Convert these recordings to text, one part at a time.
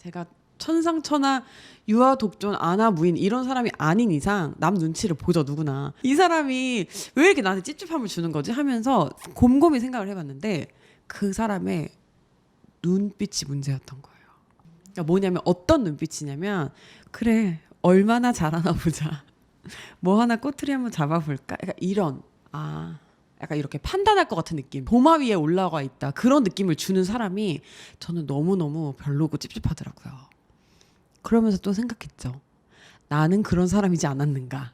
제가 천상천하 유아 독존 아나 무인 이런 사람이 아닌 이상 남 눈치를 보죠 누구나. 이 사람이 왜 이렇게 나한테 찝찝함을 주는 거지 하면서 곰곰이 생각을 해봤는데 그 사람의 눈빛이 문제였던 거예요. 그러니까 뭐냐면 어떤 눈빛이냐면 그래 얼마나 잘하나 보자. 뭐 하나 꼬투리 한번 잡아볼까? 약간 이런 약간 이렇게 판단할 것 같은 느낌. 도마 위에 올라가 있다 그런 느낌을 주는 사람이 저는 너무너무 별로고 찝찝하더라고요. 그러면서 또 생각했죠. 나는 그런 사람이지 않았는가.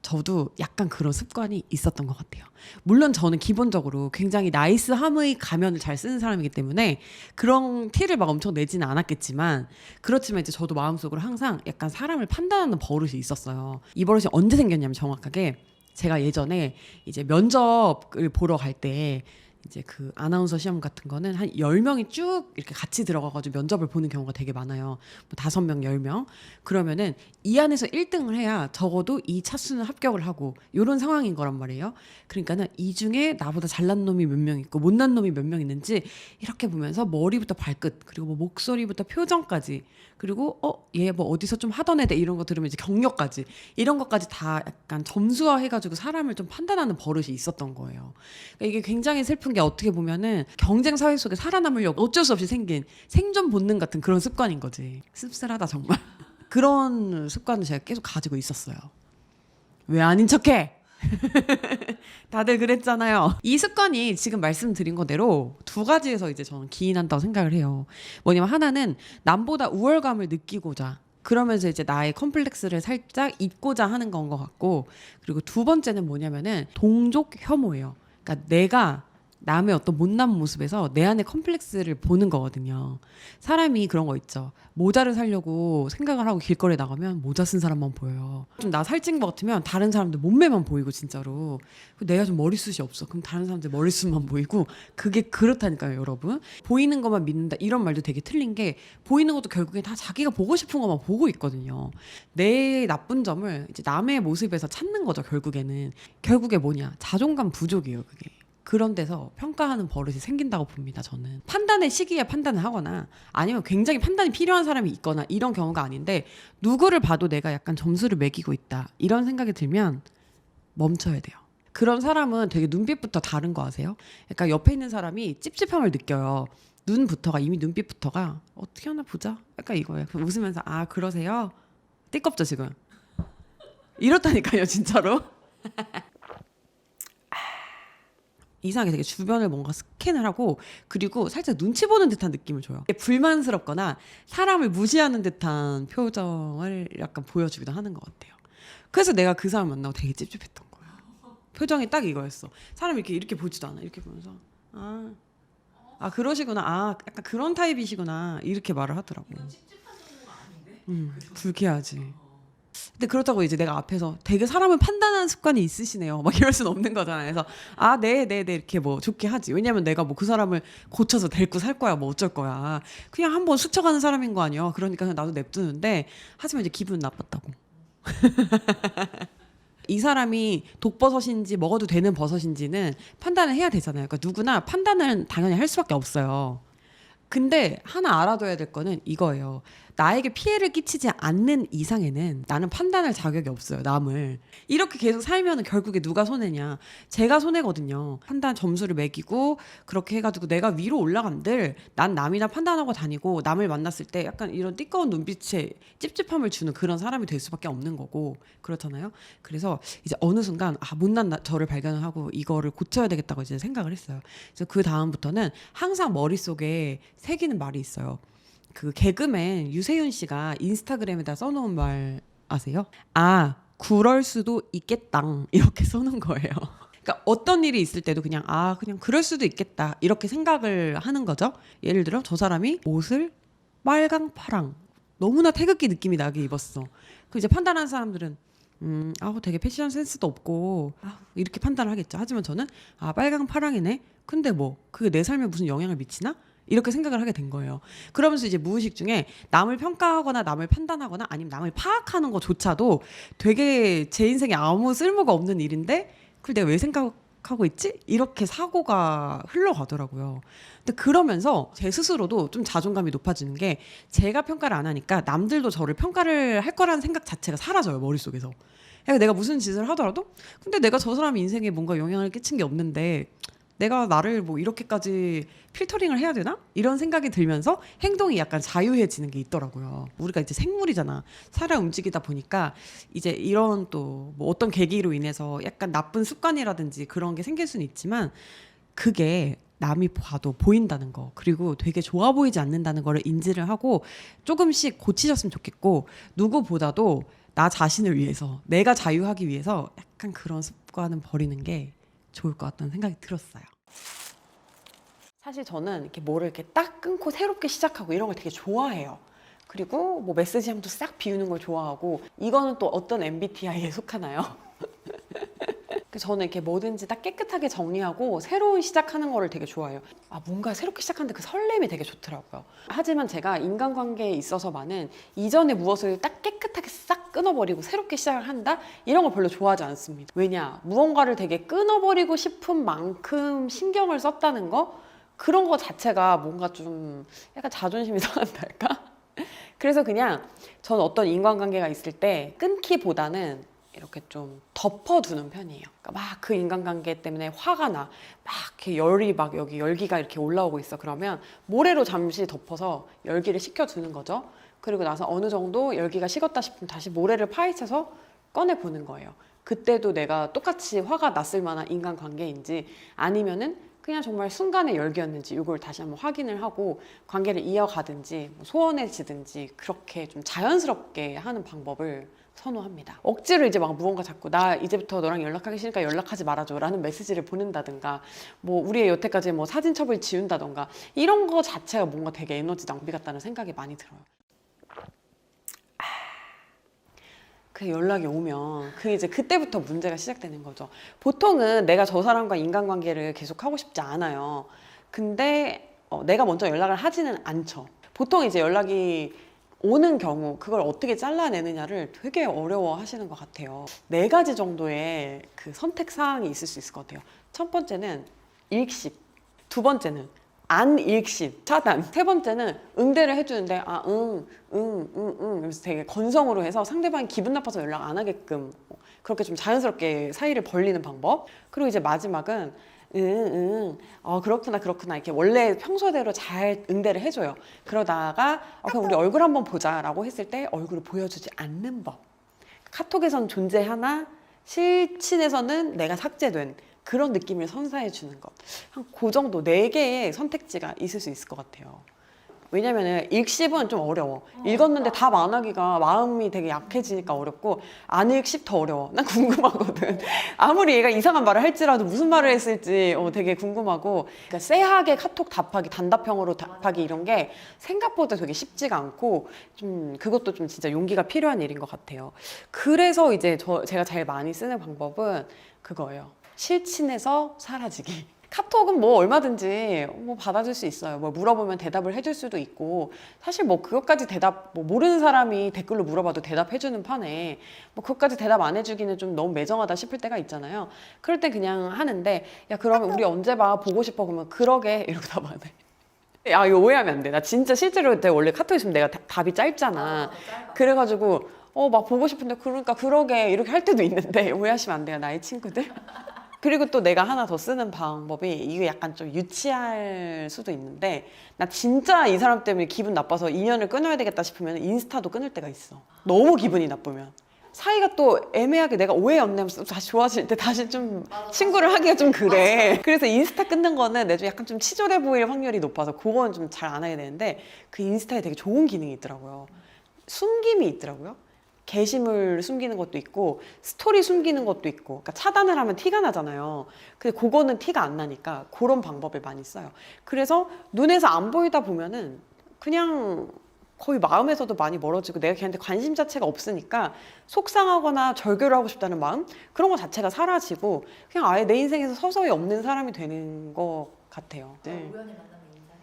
저도 약간 그런 습관이 있었던 것 같아요. 물론 저는 기본적으로 굉장히 나이스함의 가면을 잘 쓰는 사람이기 때문에 그런 티를 막 엄청 내지는 않았겠지만 그렇지만 이제 저도 마음속으로 항상 약간 사람을 판단하는 버릇이 있었어요. 이 버릇이 언제 생겼냐면 정확하게 제가 예전에 이제 면접을 보러 갈 때 이제 그 아나운서 시험 같은 거는 한 10명이 쭉 이렇게 같이 들어가가지고 면접을 보는 경우가 되게 많아요. 뭐 5명, 10명. 그러면은 이 안에서 1등을 해야 적어도 이 차수는 합격을 하고 이런 상황인 거란 말이에요. 그러니까는 이 중에 나보다 잘난 놈이 몇 명 있고 못난 놈이 몇 명 있는지 이렇게 보면서 머리부터 발끝 그리고 뭐 목소리부터 표정까지 그리고 얘 뭐 어디서 좀 하던 애들 이런 거 들으면 이제 경력까지 이런 것까지 다 약간 점수화 해가지고 사람을 좀 판단하는 버릇이 있었던 거예요. 그러니까 이게 굉장히 슬픈 게 어떻게 보면은 경쟁 사회 속에 살아남으려고 어쩔 수 없이 생긴 생존 본능 같은 그런 습관인 거지. 씁쓸하다 정말. 그런 습관을 제가 계속 가지고 있었어요. 왜 아닌 척해? 다들 그랬잖아요. 이 습관이 지금 말씀드린 거대로 두 가지에서 이제 저는 기인한다고 생각을 해요. 뭐냐면 하나는 남보다 우월감을 느끼고자 그러면서 이제 나의 컴플렉스를 살짝 잊고자 하는 건 것 같고 그리고 두 번째는 뭐냐면은 동족 혐오예요. 그러니까 내가 남의 어떤 못난 모습에서 내 안에 컴플렉스를 보는 거거든요. 사람이 그런 거 있죠. 모자를 사려고 생각을 하고 길거리에 나가면 모자 쓴 사람만 보여요. 좀 나 살찐 것 같으면 다른 사람들 몸매만 보이고 진짜로. 내가 좀 머리숱이 없어. 그럼 다른 사람들 머리숱만 보이고 그게 그렇다니까요 여러분. 보이는 것만 믿는다 이런 말도 되게 틀린 게 보이는 것도 결국에 다 자기가 보고 싶은 것만 보고 있거든요. 내 나쁜 점을 이제 남의 모습에서 찾는 거죠 결국에는. 결국에 뭐냐 자존감 부족이에요 그게. 그런 데서 평가하는 버릇이 생긴다고 봅니다. 저는 판단의 시기에 판단을 하거나 아니면 굉장히 판단이 필요한 사람이 있거나 이런 경우가 아닌데 누구를 봐도 내가 약간 점수를 매기고 있다 이런 생각이 들면 멈춰야 돼요. 그런 사람은 되게 눈빛부터 다른 거 아세요? 그러니까 옆에 있는 사람이 찝찝함을 느껴요. 눈부터가 이미 눈빛부터가 어떻게 하나 보자 약간 이거예요. 그럼 웃으면서 그러세요? 띠껍죠 지금. 이렇다니까요 진짜로. 이상하게 되게 주변을 뭔가 스캔을 하고 그리고 살짝 눈치 보는 듯한 느낌을 줘요. 불만스럽거나 사람을 무시하는 듯한 표정을 약간 보여주기도 하는 것 같아요. 그래서 내가 그 사람 만나고 되게 찝찝했던 거야. 표정이 딱 이거였어. 사람 이렇게 보지도 않아. 이렇게 보면서 그러시구나. 약간 그런 타입이시구나. 이렇게 말을 하더라고. 불쾌하지. 근데 그렇다고 이제 내가 앞에서 되게 사람을 판단하는 습관이 있으시네요. 막 이럴 수는 없는 거잖아요. 그래서 네 이렇게 뭐 좋게 하지. 왜냐면 내가 뭐 그 사람을 고쳐서 데리고 살 거야, 뭐 어쩔 거야. 그냥 한번 스쳐가는 사람인 거 아니야. 그러니까 그냥 나도 냅두는데 하지만 이제 기분 나빴다고. 이 사람이 독버섯인지 먹어도 되는 버섯인지는 판단을 해야 되잖아요. 그러니까 누구나 판단을 당연히 할 수밖에 없어요. 근데 하나 알아둬야 될 거는 이거예요. 나에게 피해를 끼치지 않는 이상에는 나는 판단할 자격이 없어요. 남을. 이렇게 계속 살면 결국에 누가 손해냐. 제가 손해거든요. 판단 점수를 매기고 그렇게 해가지고 내가 위로 올라간들 난 남이나 판단하고 다니고 남을 만났을 때 약간 이런 띠꺼운 눈빛에 찝찝함을 주는 그런 사람이 될 수밖에 없는 거고 그렇잖아요. 그래서 이제 어느 순간 못난 저를 발견을 하고 이거를 고쳐야 되겠다고 이제 생각을 했어요. 그래서 그 다음부터는 항상 머릿속에 새기는 말이 있어요. 그 개그맨 유세윤 씨가 인스타그램에다 써놓은 말 아세요? 그럴 수도 있겠다 이렇게 써놓은 거예요. 그러니까 어떤 일이 있을 때도 그냥 그럴 수도 있겠다 이렇게 생각을 하는 거죠. 예를 들어 저 사람이 옷을 빨강 파랑 너무나 태극기 느낌이 나게 입었어. 그 이제 판단하는 사람들은 되게 패션 센스도 없고 이렇게 판단을 하겠죠. 하지만 저는 빨강 파랑이네. 근데 뭐 그게 내 삶에 무슨 영향을 미치나? 이렇게 생각을 하게 된 거예요. 그러면서 이제 무의식 중에 남을 평가하거나 남을 판단하거나 아니면 남을 파악하는 것조차도 되게 제 인생에 아무 쓸모가 없는 일인데 그걸 내가 왜 생각하고 있지? 이렇게 사고가 흘러가더라고요. 근데 그러면서 제 스스로도 좀 자존감이 높아지는 게 제가 평가를 안 하니까 남들도 저를 평가를 할 거라는 생각 자체가 사라져요, 머릿속에서. 그러니까 내가 무슨 짓을 하더라도 근데 내가 저 사람 인생에 뭔가 영향을 끼친 게 없는데 내가 나를 뭐 이렇게까지 필터링을 해야 되나? 이런 생각이 들면서 행동이 약간 자유해지는 게 있더라고요. 우리가 이제 생물이잖아. 살아 움직이다 보니까 이제 이런 또 뭐 어떤 계기로 인해서 약간 나쁜 습관이라든지 그런 게 생길 수는 있지만 그게 남이 봐도 보인다는 거 그리고 되게 좋아 보이지 않는다는 거를 인지를 하고 조금씩 고치셨으면 좋겠고 누구보다도 나 자신을 위해서 내가 자유하기 위해서 약간 그런 습관은 버리는 게 좋을 것 같다는 생각이 들었어요. 사실 저는 이렇게 뭐를 이렇게 딱 끊고 새롭게 시작하고 이런 걸 되게 좋아해요. 그리고 뭐 메시지함도 싹 비우는 걸 좋아하고 이거는 또 어떤 MBTI에 속하나요? 저는 이렇게 뭐든지 딱 깨끗하게 정리하고 새로운 시작하는 거를 되게 좋아해요. 아, 뭔가 새롭게 시작하는데 그 설렘이 되게 좋더라고요. 하지만 제가 인간관계에 있어서만은 이전에 무엇을 딱 깨끗하게 싹 끊어버리고 새롭게 시작을 한다? 이런 걸 별로 좋아하지 않습니다. 왜냐? 무언가를 되게 끊어버리고 싶은 만큼 신경을 썼다는 거? 그런 거 자체가 뭔가 좀 약간 자존심이 상한달까? 그래서 그냥 전 어떤 인간관계가 있을 때 끊기보다는 이렇게 좀 덮어두는 편이에요. 그러니까 막 그 인간관계 때문에 화가 나, 막 이렇게 열이 막 여기 열기가 이렇게 올라오고 있어. 그러면 모래로 잠시 덮어서 열기를 식혀주는 거죠. 그리고 나서 어느 정도 열기가 식었다 싶으면 다시 모래를 파헤쳐서 꺼내 보는 거예요. 그때도 내가 똑같이 화가 났을 만한 인간관계인지 아니면은 그냥 정말 순간의 열기였는지 이걸 다시 한번 확인을 하고 관계를 이어가든지 뭐 소원해지든지 그렇게 좀 자연스럽게 하는 방법을 선호합니다. 억지로 이제 막 무언가 자꾸 나 이제부터 너랑 연락하기 싫으니까 연락하지 말아줘 라는 메시지를 보낸다든가 뭐 우리의 여태까지 뭐 사진첩을 지운다던가 이런 거 자체가 뭔가 되게 에너지 낭비 같다는 생각이 많이 들어요. 그 연락이 오면 그 이제 그때부터 문제가 시작되는 거죠. 보통은 내가 저 사람과 인간관계를 계속 하고 싶지 않아요. 근데 내가 먼저 연락을 하지는 않죠. 보통 이제 연락이 오는 경우 그걸 어떻게 잘라내느냐를 되게 어려워 하시는 것 같아요. 4가지 정도의 그 선택 사항이 있을 수 있을 것 같아요. 첫 번째는 읽씹, 두 번째는 안 읽씹, 차단, 세 번째는 응대를 해주는데 그래서 되게 건성으로 해서 상대방이 기분 나빠서 연락 안 하게끔 그렇게 좀 자연스럽게 사이를 벌리는 방법. 그리고 이제 마지막은 그렇구나 이렇게 원래 평소대로 잘 응대를 해줘요. 그러다가 그럼 우리 얼굴 한번 보자라고 했을 때 얼굴을 보여주지 않는 법. 카톡에선 존재하나 실친에서는 내가 삭제된 그런 느낌을 선사해 주는 것. 한 그 정도 4개의 선택지가 있을 수 있을 것 같아요. 왜냐면은 읽씹은 좀 어려워. 읽었는데 답 안 하기가 마음이 되게 약해지니까 어렵고 안 읽씹 더 어려워. 난 궁금하거든. 아무리 얘가 이상한 말을 할지라도 무슨 말을 했을지 되게 궁금하고 그러니까 쎄하게 카톡 답하기, 단답형으로 답하기 이런 게 생각보다 되게 쉽지가 않고 좀 그것도 좀 진짜 용기가 필요한 일인 것 같아요. 그래서 이제 제가 제일 많이 쓰는 방법은 그거예요. 실친에서 사라지기. 카톡은 뭐 얼마든지 뭐 받아줄 수 있어요. 뭐 물어보면 대답을 해줄 수도 있고 사실 뭐 그것까지 대답 뭐 모르는 사람이 댓글로 물어봐도 대답해주는 판에 뭐 그것까지 대답 안 해주기는 좀 너무 매정하다 싶을 때가 있잖아요. 그럴 때 그냥 하는데 야 그러면 우리 언제 봐 보고 싶어 그러면 그러게 이러고 답 안 해. 야 이거 오해하면 안 돼. 나 진짜 실제로 내가 원래 카톡 있으면 내가 답이 짧잖아. 그래가지고 막 보고 싶은데 그러니까 그러게 이렇게 할 때도 있는데 오해하시면 안 돼요. 나의 친구들. 그리고 또 내가 하나 더 쓰는 방법이 이게 약간 좀 유치할 수도 있는데 나 진짜 이 사람 때문에 기분 나빠서 인연을 끊어야 되겠다 싶으면 인스타도 끊을 때가 있어. 너무 기분이 나쁘면. 사이가 또 애매하게 내가 오해 없내면서 다시 좋아질 때 다시 좀 친구를 하기가 좀 그래. 그래서 인스타 끊는 거는 내가 좀 약간 좀 치졸해 보일 확률이 높아서 그건 좀 잘 안 하게 되는데 그 인스타에 되게 좋은 기능이 있더라고요. 숨김이 있더라고요. 게시물 숨기는 것도 있고 스토리 숨기는 것도 있고 그러니까 차단을 하면 티가 나잖아요. 근데 그거는 티가 안 나니까 그런 방법을 많이 써요. 그래서 눈에서 안 보이다 보면은 그냥 거의 마음에서도 많이 멀어지고 내가 걔한테 관심 자체가 없으니까 속상하거나 절교를 하고 싶다는 마음 그런 거 자체가 사라지고 그냥 아예 내 인생에서 서서히 없는 사람이 되는 것 같아요. 네. 우연히 만나면 인사해?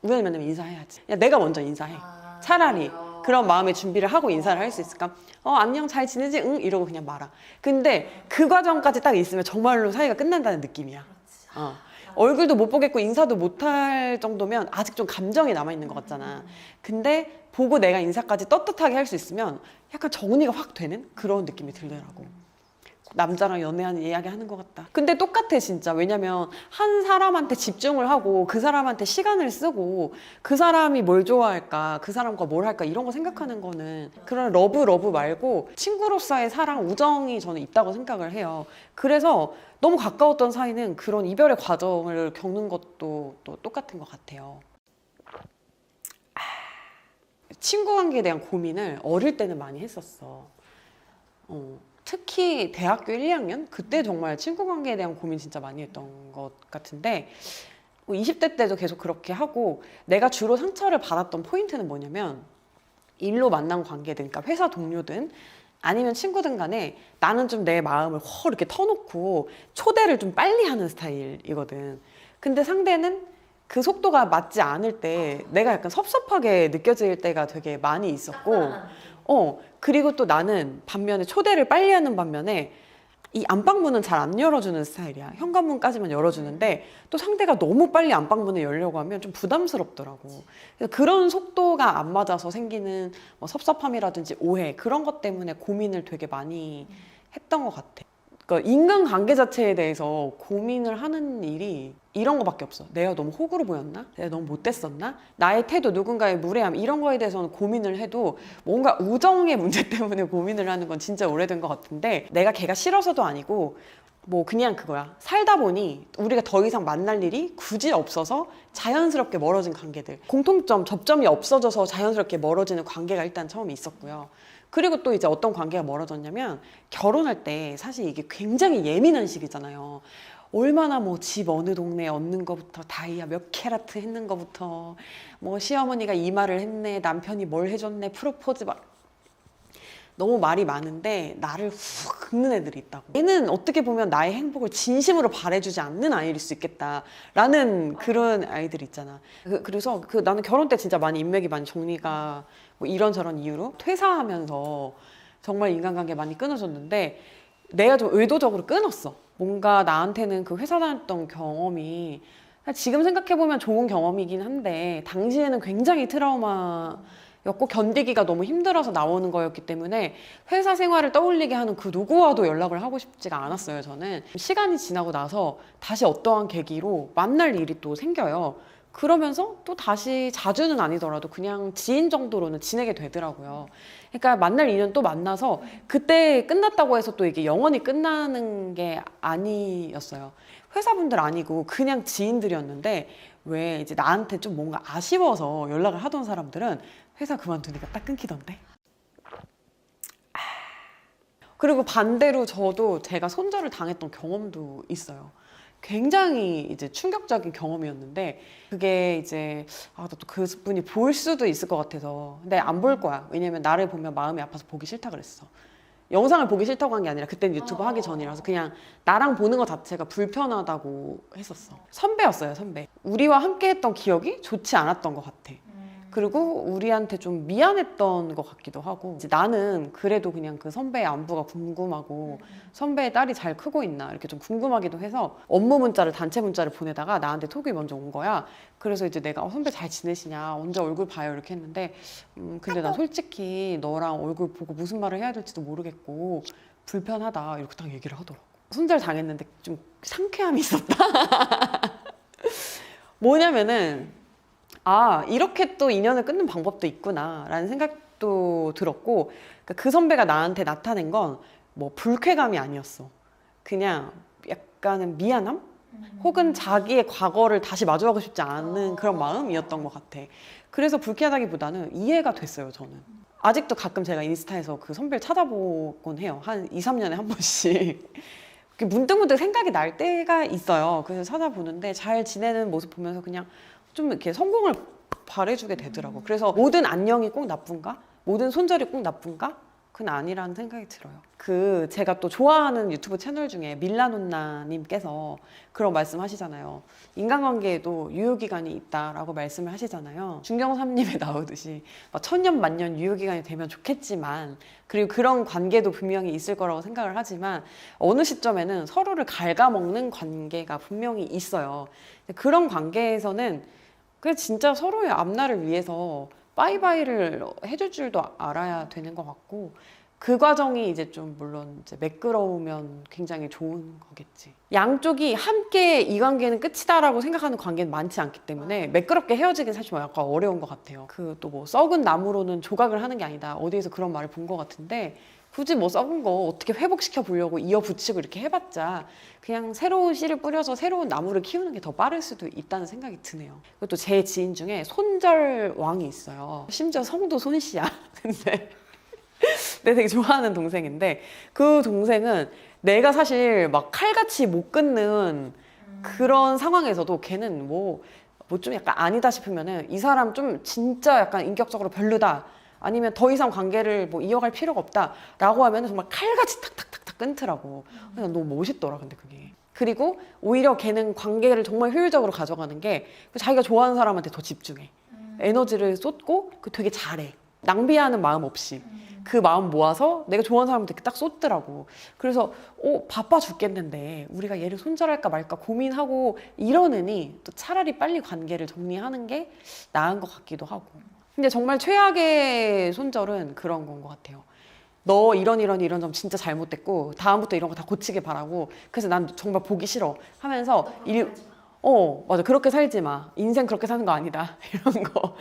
우연히 만나면 인사해야지. 야, 내가 먼저 인사해. 차라리 그런 마음의 준비를 하고 인사를 할 수 있을까? 안녕, 잘 지내지? 응? 이러고 그냥 말아. 근데 그 과정까지 딱 있으면 정말로 사이가 끝난다는 느낌이야. 얼굴도 못 보겠고 인사도 못 할 정도면 아직 좀 감정이 남아있는 것 같잖아. 근데 보고 내가 인사까지 떳떳하게 할 수 있으면 약간 정리가 확 되는 그런 느낌이 들더라고. 남자랑 연애하는 이야기 하는 것 같다. 근데 똑같아 진짜. 왜냐면 한 사람한테 집중을 하고 그 사람한테 시간을 쓰고 그 사람이 뭘 좋아할까, 그 사람과 뭘 할까 이런 거 생각하는 거는 그런 러브 말고 친구로서의 사랑, 우정이 저는 있다고 생각을 해요. 그래서 너무 가까웠던 사이는 그런 이별의 과정을 겪는 것도 또 똑같은 것 같아요. 친구 관계에 대한 고민을 어릴 때는 많이 했었어. 특히 대학교 1, 2학년? 그때 정말 친구 관계에 대한 고민 진짜 많이 했던 것 같은데 20대 때도 계속 그렇게 하고 내가 주로 상처를 받았던 포인트는 뭐냐면 일로 만난 관계든 그러니까 회사 동료든 아니면 친구든 간에 나는 좀 내 마음을 이렇게 터놓고 초대를 좀 빨리 하는 스타일이거든. 근데 상대는 그 속도가 맞지 않을 때 내가 약간 섭섭하게 느껴질 때가 되게 많이 있었고 그리고 또 나는 반면에 초대를 빨리 하는 반면에 이 안방문은 잘 안 열어주는 스타일이야. 현관문까지만 열어주는데 또 상대가 너무 빨리 안방문을 열려고 하면 좀 부담스럽더라고. 그래서 그런 속도가 안 맞아서 생기는 뭐 섭섭함이라든지 오해 그런 것 때문에 고민을 되게 많이 했던 것 같아. 그러니까 인간관계 자체에 대해서 고민을 하는 일이 이런 거밖에 없어. 내가 너무 호구로 보였나? 내가 너무 못됐었나? 나의 태도, 누군가의 무례함 이런 거에 대해서는 고민을 해도 뭔가 우정의 문제 때문에 고민을 하는 건 진짜 오래된 것 같은데 내가 걔가 싫어서도 아니고 뭐 그냥 그거야. 살다 보니 우리가 더 이상 만날 일이 굳이 없어서 자연스럽게 멀어진 관계들. 공통점, 접점이 없어져서 자연스럽게 멀어지는 관계가 일단 처음에 있었고요. 그리고 또 이제 어떤 관계가 멀어졌냐면 결혼할 때 사실 이게 굉장히 예민한 시기잖아요. 얼마나 뭐 집 어느 동네에 얻는 거부터 다이아 몇 캐라트 했는 거부터 뭐 시어머니가 이 말을 했네, 남편이 뭘 해줬네, 프로포즈 막 너무 말이 많은데 나를 훅 긁는 애들이 있다고. 얘는 어떻게 보면 나의 행복을 진심으로 바래주지 않는 아이일 수 있겠다라는 그런 아이들 있잖아. 그래서 나는 결혼 때 진짜 많이 인맥이 많이 정리가 뭐 이런저런 이유로 퇴사하면서 정말 인간관계 많이 끊어졌는데 내가 좀 의도적으로 끊었어. 뭔가 나한테는 그 회사 다녔던 경험이 지금 생각해보면 좋은 경험이긴 한데 당시에는 굉장히 트라우마였고 견디기가 너무 힘들어서 나오는 거였기 때문에 회사 생활을 떠올리게 하는 그 누구와도 연락을 하고 싶지가 않았어요. 저는 시간이 지나고 나서 다시 어떠한 계기로 만날 일이 또 생겨요. 그러면서 또 다시 자주는 아니더라도 그냥 지인 정도로는 지내게 되더라고요. 그러니까 만날 인연 또 만나서 그때 끝났다고 해서 또 이게 영원히 끝나는 게 아니었어요. 회사분들 아니고 그냥 지인들이었는데 왜 이제 나한테 좀 뭔가 아쉬워서 연락을 하던 사람들은 회사 그만두니까 딱 끊기던데. 그리고 반대로 저도 제가 손절을 당했던 경험도 있어요. 굉장히 이제 충격적인 경험이었는데 그게 이제 나도 그분이 볼 수도 있을 것 같아서 근데 안 볼 거야. 왜냐면 나를 보면 마음이 아파서 보기 싫다 그랬어. 영상을 보기 싫다고 한 게 아니라 그때는 유튜브 하기 전이라서 그냥 나랑 보는 것 자체가 불편하다고 했었어. 선배였어요, 선배. 우리와 함께 했던 기억이 좋지 않았던 것 같아. 그리고 우리한테 좀 미안했던 것 같기도 하고 이제 나는 그래도 그냥 그 선배의 안부가 궁금하고 선배의 딸이 잘 크고 있나 이렇게 좀 궁금하기도 해서 업무 문자를 단체 문자를 보내다가 나한테 톡이 먼저 온 거야. 그래서 이제 내가 선배 잘 지내시냐 언제 얼굴 봐요 이렇게 했는데 근데 나 솔직히 너랑 얼굴 보고 무슨 말을 해야 될지도 모르겠고 불편하다 이렇게 딱 얘기를 하더라고. 손절 당했는데 좀 상쾌함이 있었다. 뭐냐면은 이렇게 또 인연을 끊는 방법도 있구나 라는 생각도 들었고 그 선배가 나한테 나타낸 건 뭐 불쾌감이 아니었어. 그냥 약간은 미안함? 혹은 자기의 과거를 다시 마주하고 싶지 않은 그런 마음이었던 것 같아. 그래서 불쾌하다기보다는 이해가 됐어요, 저는. 아직도 가끔 제가 인스타에서 그 선배를 찾아보곤 해요. 한 2, 3년에 한 번씩. 문득문득 생각이 날 때가 있어요. 그래서 찾아보는데 잘 지내는 모습 보면서 그냥 좀 이렇게 성공을 바래주게 되더라고. 그래서 모든 안녕이 꼭 나쁜가? 모든 손절이 꼭 나쁜가? 그건 아니라는 생각이 들어요. 그 제가 또 좋아하는 유튜브 채널 중에 밀라논나님께서 그런 말씀 하시잖아요. 인간관계에도 유효기간이 있다라고 말씀을 하시잖아요. 중경삼님에 나오듯이 막 천년 만년 유효기간이 되면 좋겠지만, 그리고 그런 관계도 분명히 있을 거라고 생각을 하지만 어느 시점에는 서로를 갉아먹는 관계가 분명히 있어요. 그런 관계에서는 그 진짜 서로의 앞날을 위해서 빠이빠이를 해줄 줄도 알아야 되는 것 같고, 그 과정이 이제 좀 물론 이제 매끄러우면 굉장히 좋은 거겠지. 양쪽이 함께 이 관계는 끝이다라고 생각하는 관계는 많지 않기 때문에 매끄럽게 헤어지긴 사실 약간 어려운 것 같아요. 그 또 뭐 썩은 나무로는 조각을 하는 게 아니다, 어디에서 그런 말을 본 것 같은데, 굳이 뭐 썩은 거 어떻게 회복시켜 보려고 이어붙이고 이렇게 해봤자 그냥 새로운 씨를 뿌려서 새로운 나무를 키우는 게 더 빠를 수도 있다는 생각이 드네요. 그리고 또 제 지인 중에 손절왕이 있어요. 심지어 성도 손씨야. 근데 내가 되게 좋아하는 동생인데, 그 동생은 내가 사실 막 칼같이 못 끊는 그런 상황에서도 걔는 뭐 좀 약간 아니다 싶으면은 이 사람 좀 진짜 약간 인격적으로 별로다, 아니면 더 이상 관계를 뭐 이어갈 필요가 없다라고 하면은 정말 칼같이 탁탁탁탁 끊더라고. 그냥 너무 멋있더라, 근데 그게. 그리고 오히려 걔는 관계를 정말 효율적으로 가져가는 게 자기가 좋아하는 사람한테 더 집중해. 에너지를 쏟고 되게 잘해. 낭비하는 마음 없이. 그 마음 모아서 내가 좋아하는 사람한테 딱 쏟더라고. 그래서 바빠 죽겠는데 우리가 얘를 손절할까 말까 고민하고 이러느니 또 차라리 빨리 관계를 정리하는 게 나은 것 같기도 하고. 근데 정말 최악의 손절은 그런 건 것 같아요. 너 이런 점 진짜 잘못됐고 다음부터 이런 거 다 고치길 바라고, 그래서 난 정말 보기 싫어 하면서 맞아, 그렇게 살지 마, 인생 그렇게 사는 거 아니다, 이런 거.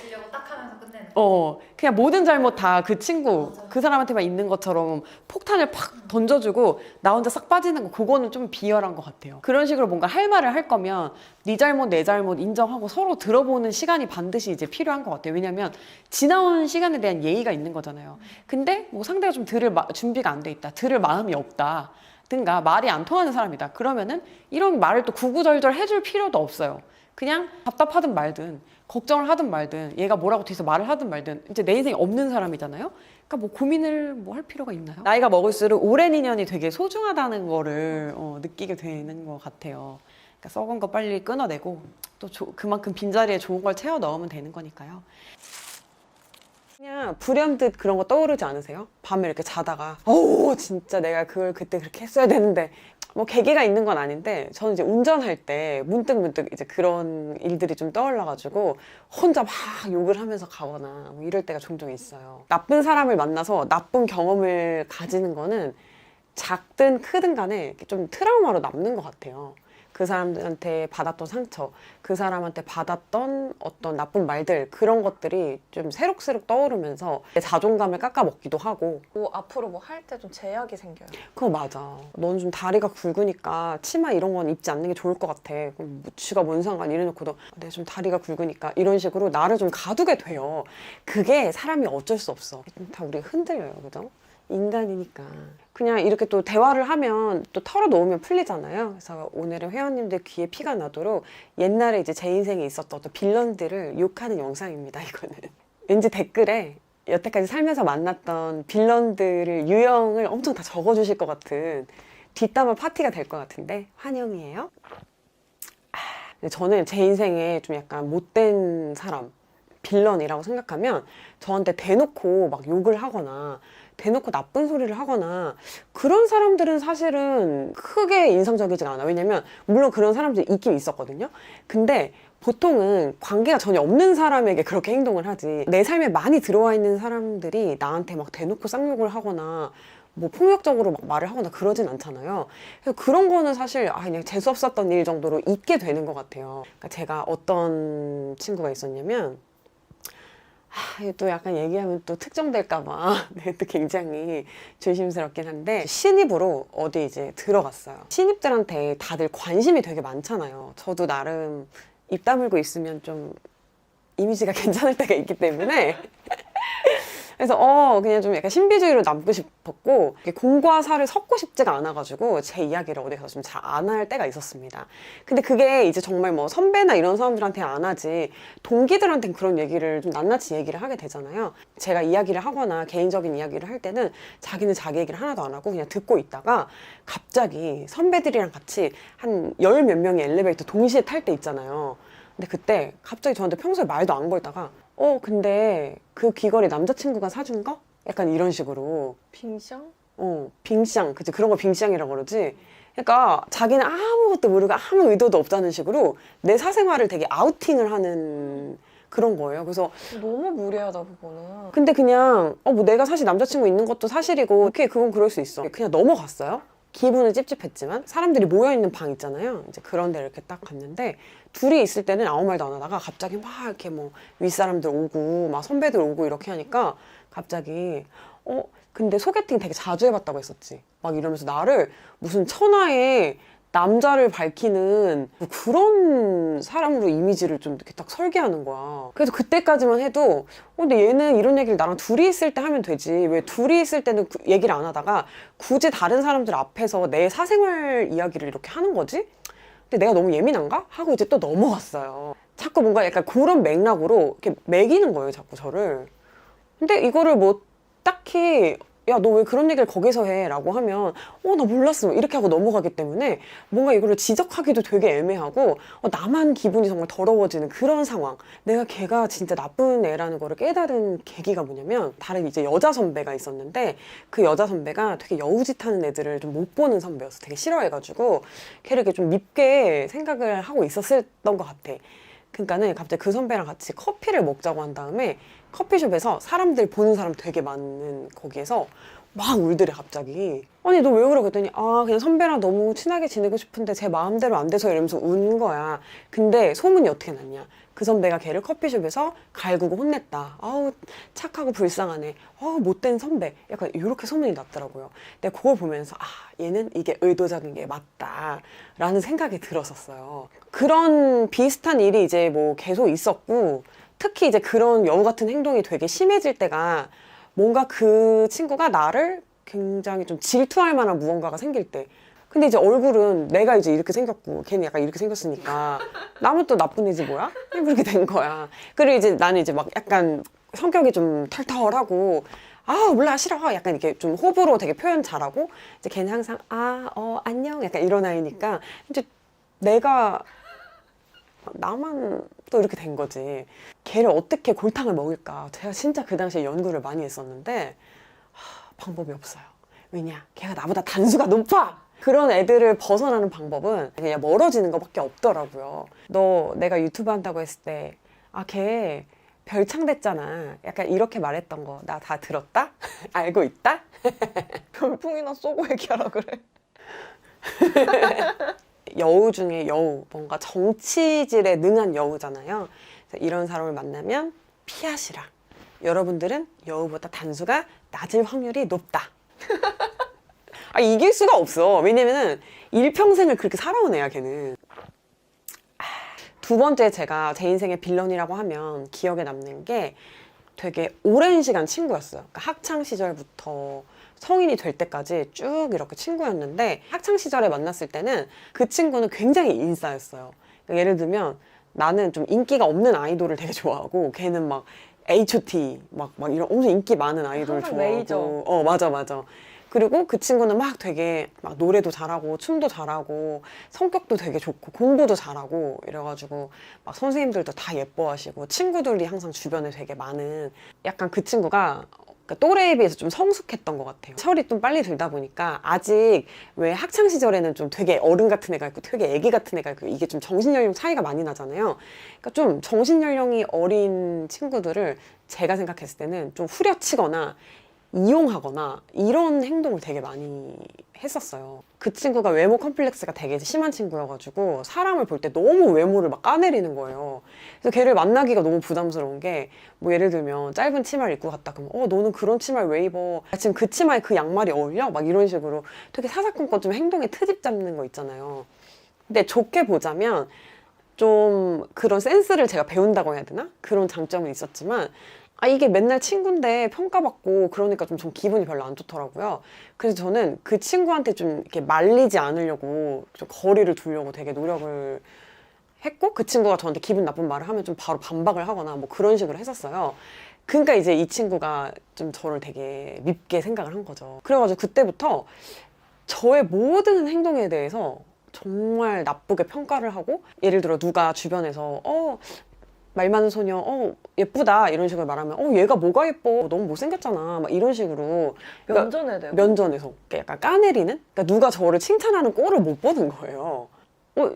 지려고 딱 하면서 끝내는 거. 그냥 모든 잘못 다 그 친구, 맞아. 그 사람한테만 있는 것처럼 폭탄을 팍 던져주고 나 혼자 싹 빠지는 거, 그거는 좀 비열한 것 같아요. 그런 식으로 뭔가 할 말을 할 거면 네 잘못 내 잘못 인정하고 서로 들어보는 시간이 반드시 이제 필요한 것 같아요. 왜냐면 지나온 시간에 대한 예의가 있는 거잖아요. 근데 뭐 상대가 좀 들을 준비가 안 돼 있다, 들을 마음이 없다 든가 말이 안 통하는 사람이다, 그러면은 이런 말을 또 구구절절 해줄 필요도 없어요. 그냥 답답하든 말든 걱정을 하든 말든 얘가 뭐라고 뒤에서 말을 하든 말든 이제 내 인생에 없는 사람이잖아요. 그러니까 뭐 고민을 뭐 할 필요가 있나요? 나이가 먹을수록 오랜 인연이 되게 소중하다는 거를 느끼게 되는 것 같아요. 그러니까 썩은 거 빨리 끊어내고 또 그만큼 빈자리에 좋은 걸 채워 넣으면 되는 거니까요. 그냥 불현듯 그런 거 떠오르지 않으세요? 밤에 이렇게 자다가 진짜 내가 그걸 그때 그렇게 했어야 되는데, 뭐 계기가 있는 건 아닌데 저는 이제 운전할 때 문득 이제 그런 일들이 좀 떠올라가지고 혼자 막 욕을 하면서 가거나 뭐 이럴 때가 종종 있어요. 나쁜 사람을 만나서 나쁜 경험을 가지는 거는 작든 크든 간에 좀 트라우마로 남는 것 같아요. 그 사람한테 받았던 상처, 그 사람한테 받았던 어떤 나쁜 말들, 그런 것들이 좀 새록새록 떠오르면서 내 자존감을 깎아먹기도 하고. 앞으로 뭐 할 때 좀 제약이 생겨요. 그거 맞아. 넌 좀 다리가 굵으니까 치마 이런 건 입지 않는 게 좋을 것 같아. 그럼 뭐 쥐가 뭔 상관, 이래놓고도 내가 좀 다리가 굵으니까 이런 식으로 나를 좀 가두게 돼요. 그게 사람이 어쩔 수 없어. 다 우리가 흔들려요, 그죠? 인간이니까. 그냥 이렇게 또 대화를 하면 또 털어놓으면 풀리잖아요. 그래서 오늘은 회원님들 귀에 피가 나도록 옛날에 이제 제 인생에 있었던 어떤 빌런들을 욕하는 영상입니다, 이거는. 왠지 댓글에 여태까지 살면서 만났던 빌런들을 유형을 엄청 다 적어주실 것 같은 뒷담화 파티가 될 것 같은데 환영이에요. 저는 제 인생에 좀 약간 못된 사람, 빌런이라고 생각하면 저한테 대놓고 막 욕을 하거나 대놓고 나쁜 소리를 하거나 그런 사람들은 사실은 크게 인상적이지가 않아. 왜냐면 물론 그런 사람들이 있긴 있었거든요. 근데 보통은 관계가 전혀 없는 사람에게 그렇게 행동을 하지, 내 삶에 많이 들어와 있는 사람들이 나한테 막 대놓고 쌍욕을 하거나 뭐 폭력적으로 막 말을 하거나 그러진 않잖아요. 그래서 그런 거는 사실 그냥 재수 없었던 일 정도로 잊게 되는 것 같아요. 그러니까 제가 어떤 친구가 있었냐면, 또 약간 얘기하면 또 특정될까봐 네, 또 굉장히 조심스럽긴 한데, 신입으로 어디 이제 들어갔어요. 신입들한테 다들 관심이 되게 많잖아요. 저도 나름 입 다물고 있으면 좀 이미지가 괜찮을 때가 있기 때문에 그래서 그냥 좀 약간 신비주의로 남고 싶었고 공과 사를 섞고 싶지가 않아가지고 제 이야기를 어디 가서 좀 잘 안 할 때가 있었습니다. 근데 그게 이제 정말 뭐 선배나 이런 사람들한테 안 하지 동기들한테는 그런 얘기를 좀 낱낱이 얘기를 하게 되잖아요. 제가 이야기를 하거나 개인적인 이야기를 할 때는 자기는 자기 얘기를 하나도 안 하고 그냥 듣고 있다가 갑자기 선배들이랑 같이 한 열 몇 명이 엘리베이터 동시에 탈 때 있잖아요. 근데 그때 갑자기 저한테 평소에 말도 안 걸다가 근데 그 귀걸이 남자친구가 사준 거? 약간 이런 식으로. 빙샹? 빙샹. 그치, 그런 걸 빙샹이라고 그러지. 그러니까 자기는 아무것도 모르고 아무 의도도 없다는 식으로 내 사생활을 되게 아우팅을 하는 그런 거예요. 그래서 너무 무리하다 그거는. 근데 그냥 뭐 내가 사실 남자친구 있는 것도 사실이고 오케이 그건 그럴 수 있어. 그냥 넘어갔어요. 기분은 찝찝했지만 사람들이 모여있는 방 있잖아요. 이제 그런 데 이렇게 딱 갔는데 둘이 있을 때는 아무 말도 안 하다가 갑자기 막 이렇게 뭐 윗사람들 오고 막 선배들 오고 이렇게 하니까 갑자기 근데 소개팅 되게 자주 해봤다고 했었지. 막 이러면서 나를 무슨 천하의 남자를 밝히는 뭐 그런 사람으로 이미지를 좀 이렇게 딱 설계하는 거야. 그래서 그때까지만 해도 근데 얘는 이런 얘기를 나랑 둘이 있을 때 하면 되지. 왜 둘이 있을 때는 얘기를 안 하다가 굳이 다른 사람들 앞에서 내 사생활 이야기를 이렇게 하는 거지? 근데 내가 너무 예민한가? 하고 이제 또 넘어갔어요. 자꾸 뭔가 약간 그런 맥락으로 이렇게 매기는 거예요, 자꾸 저를. 근데 이거를 뭐 딱히 야, 너 왜 그런 얘기를 거기서 해? 라고 하면 나 몰랐어. 이렇게 하고 넘어가기 때문에 뭔가 이거를 지적하기도 되게 애매하고 나만 기분이 정말 더러워지는 그런 상황. 내가 걔가 진짜 나쁜 애라는 거를 깨달은 계기가 뭐냐면 다른 이제 여자 선배가 있었는데 그 여자 선배가 되게 여우짓하는 애들을 좀 못 보는 선배였어. 되게 싫어해가지고 걔를 이렇게 좀 밉게 생각을 하고 있었던 것 같아. 그러니까는 갑자기 그 선배랑 같이 커피를 먹자고 한 다음에 커피숍에서 사람들 보는 사람 되게 많은 거기에서 막 울더래 갑자기. 아니 너 왜 그래? 그랬더니 그냥 선배랑 너무 친하게 지내고 싶은데 제 마음대로 안 돼서 이러면서 우는 거야. 근데 소문이 어떻게 났냐? 그 선배가 걔를 커피숍에서 갈구고 혼냈다. 아우 착하고 불쌍하네. 아우 못된 선배. 약간 이렇게 소문이 났더라고요. 근데 그걸 보면서 얘는 이게 의도적인 게 맞다 라는 생각이 들었었어요. 그런 비슷한 일이 이제 뭐 계속 있었고 특히 이제 그런 여우 같은 행동이 되게 심해질 때가 뭔가 그 친구가 나를 굉장히 좀 질투할 만한 무언가가 생길 때. 근데 이제 얼굴은 내가 이제 이렇게 생겼고 걔는 약간 이렇게 생겼으니까 나는 또 나쁜 애지 뭐야? 그렇게 된 거야. 그리고 이제 나는 이제 막 약간 성격이 좀 털털하고 몰라 싫어 약간 이렇게 좀 호불호 되게 표현 잘하고 이제 걔는 항상 안녕 약간 이런 아이니까 이제 내가 나만 또 이렇게 된 거지. 걔를 어떻게 골탕을 먹일까? 제가 진짜 그 당시에 연구를 많이 했었는데 방법이 없어요. 왜냐? 걔가 나보다 단수가 높아! 그런 애들을 벗어나는 방법은 그냥 멀어지는 것밖에 없더라고요. 내가 유튜브 한다고 했을 때 걔 별창 됐잖아. 약간 이렇게 말했던 거 나 다 들었다? 알고 있다? 별풍이나 쏘고 얘기하라 그래. 여우 중에 여우, 뭔가 정치질에 능한 여우잖아요. 그래서 이런 사람을 만나면 피하시라. 여러분들은 여우보다 단수가 낮을 확률이 높다. 이길 수가 없어. 왜냐면은 일평생을 그렇게 살아온 애야, 걔는. 두 번째 제가 제 인생의 빌런이라고 하면 기억에 남는 게 되게 오랜 시간 친구였어요. 그러니까 학창 시절부터 성인이 될 때까지 쭉 이렇게 친구였는데 학창 시절에 만났을 때는 그 친구는 굉장히 인싸였어요. 그러니까 예를 들면 나는 좀 인기가 없는 아이돌을 되게 좋아하고 걔는 막 H.O.T 막 이런 엄청 인기 많은 아이돌 좋아하고 메이저. 맞아. 그리고 그 친구는 막 되게 막 노래도 잘하고 춤도 잘하고 성격도 되게 좋고 공부도 잘하고 이래가지고 막 선생님들도 다 예뻐하시고 친구들이 항상 주변에 되게 많은 약간 그 친구가 그러니까 또래에 비해서 좀 성숙했던 것 같아요. 세월이 좀 빨리 들다 보니까 아직 왜 학창 시절에는 좀 되게 어른 같은 애가 있고 되게 애기 같은 애가 있고 이게 좀 정신연령 차이가 많이 나잖아요. 그러니까 좀 정신연령이 어린 친구들을 제가 생각했을 때는 좀 후려치거나 이용하거나 이런 행동을 되게 많이 했었어요. 그 친구가 외모 컴플렉스가 되게 심한 친구여가지고 사람을 볼 때 너무 외모를 막 까내리는 거예요. 그래서 걔를 만나기가 너무 부담스러운 게 뭐 예를 들면 짧은 치마를 입고 갔다 그러면 너는 그런 치마를 왜 입어? 지금 그 치마에 그 양말이 어울려? 막 이런 식으로 되게 사사건건 좀 행동에 트집 잡는 거 있잖아요. 근데 좋게 보자면 좀 그런 센스를 제가 배운다고 해야 되나? 그런 장점은 있었지만 아, 이게 맨날 친구인데 평가받고 그러니까 좀 기분이 별로 안 좋더라고요. 그래서 저는 그 친구한테 좀 이렇게 말리지 않으려고 좀 거리를 두려고 되게 노력을 했고, 그 친구가 저한테 기분 나쁜 말을 하면 좀 바로 반박을 하거나 뭐 그런 식으로 했었어요. 그러니까 이제 이 친구가 좀 저를 되게 밉게 생각을 한 거죠. 그래가지고 그때부터 저의 모든 행동에 대해서 정말 나쁘게 평가를 하고, 예를 들어 누가 주변에서 말 많은 소녀 예쁘다 이런 식으로 말하면 얘가 뭐가 예뻐, 너무 못생겼잖아, 막 이런 식으로 면전에 대고 면전에서 약간 까내리는? 그러니까 누가 저를 칭찬하는 꼴을 못 보는 거예요.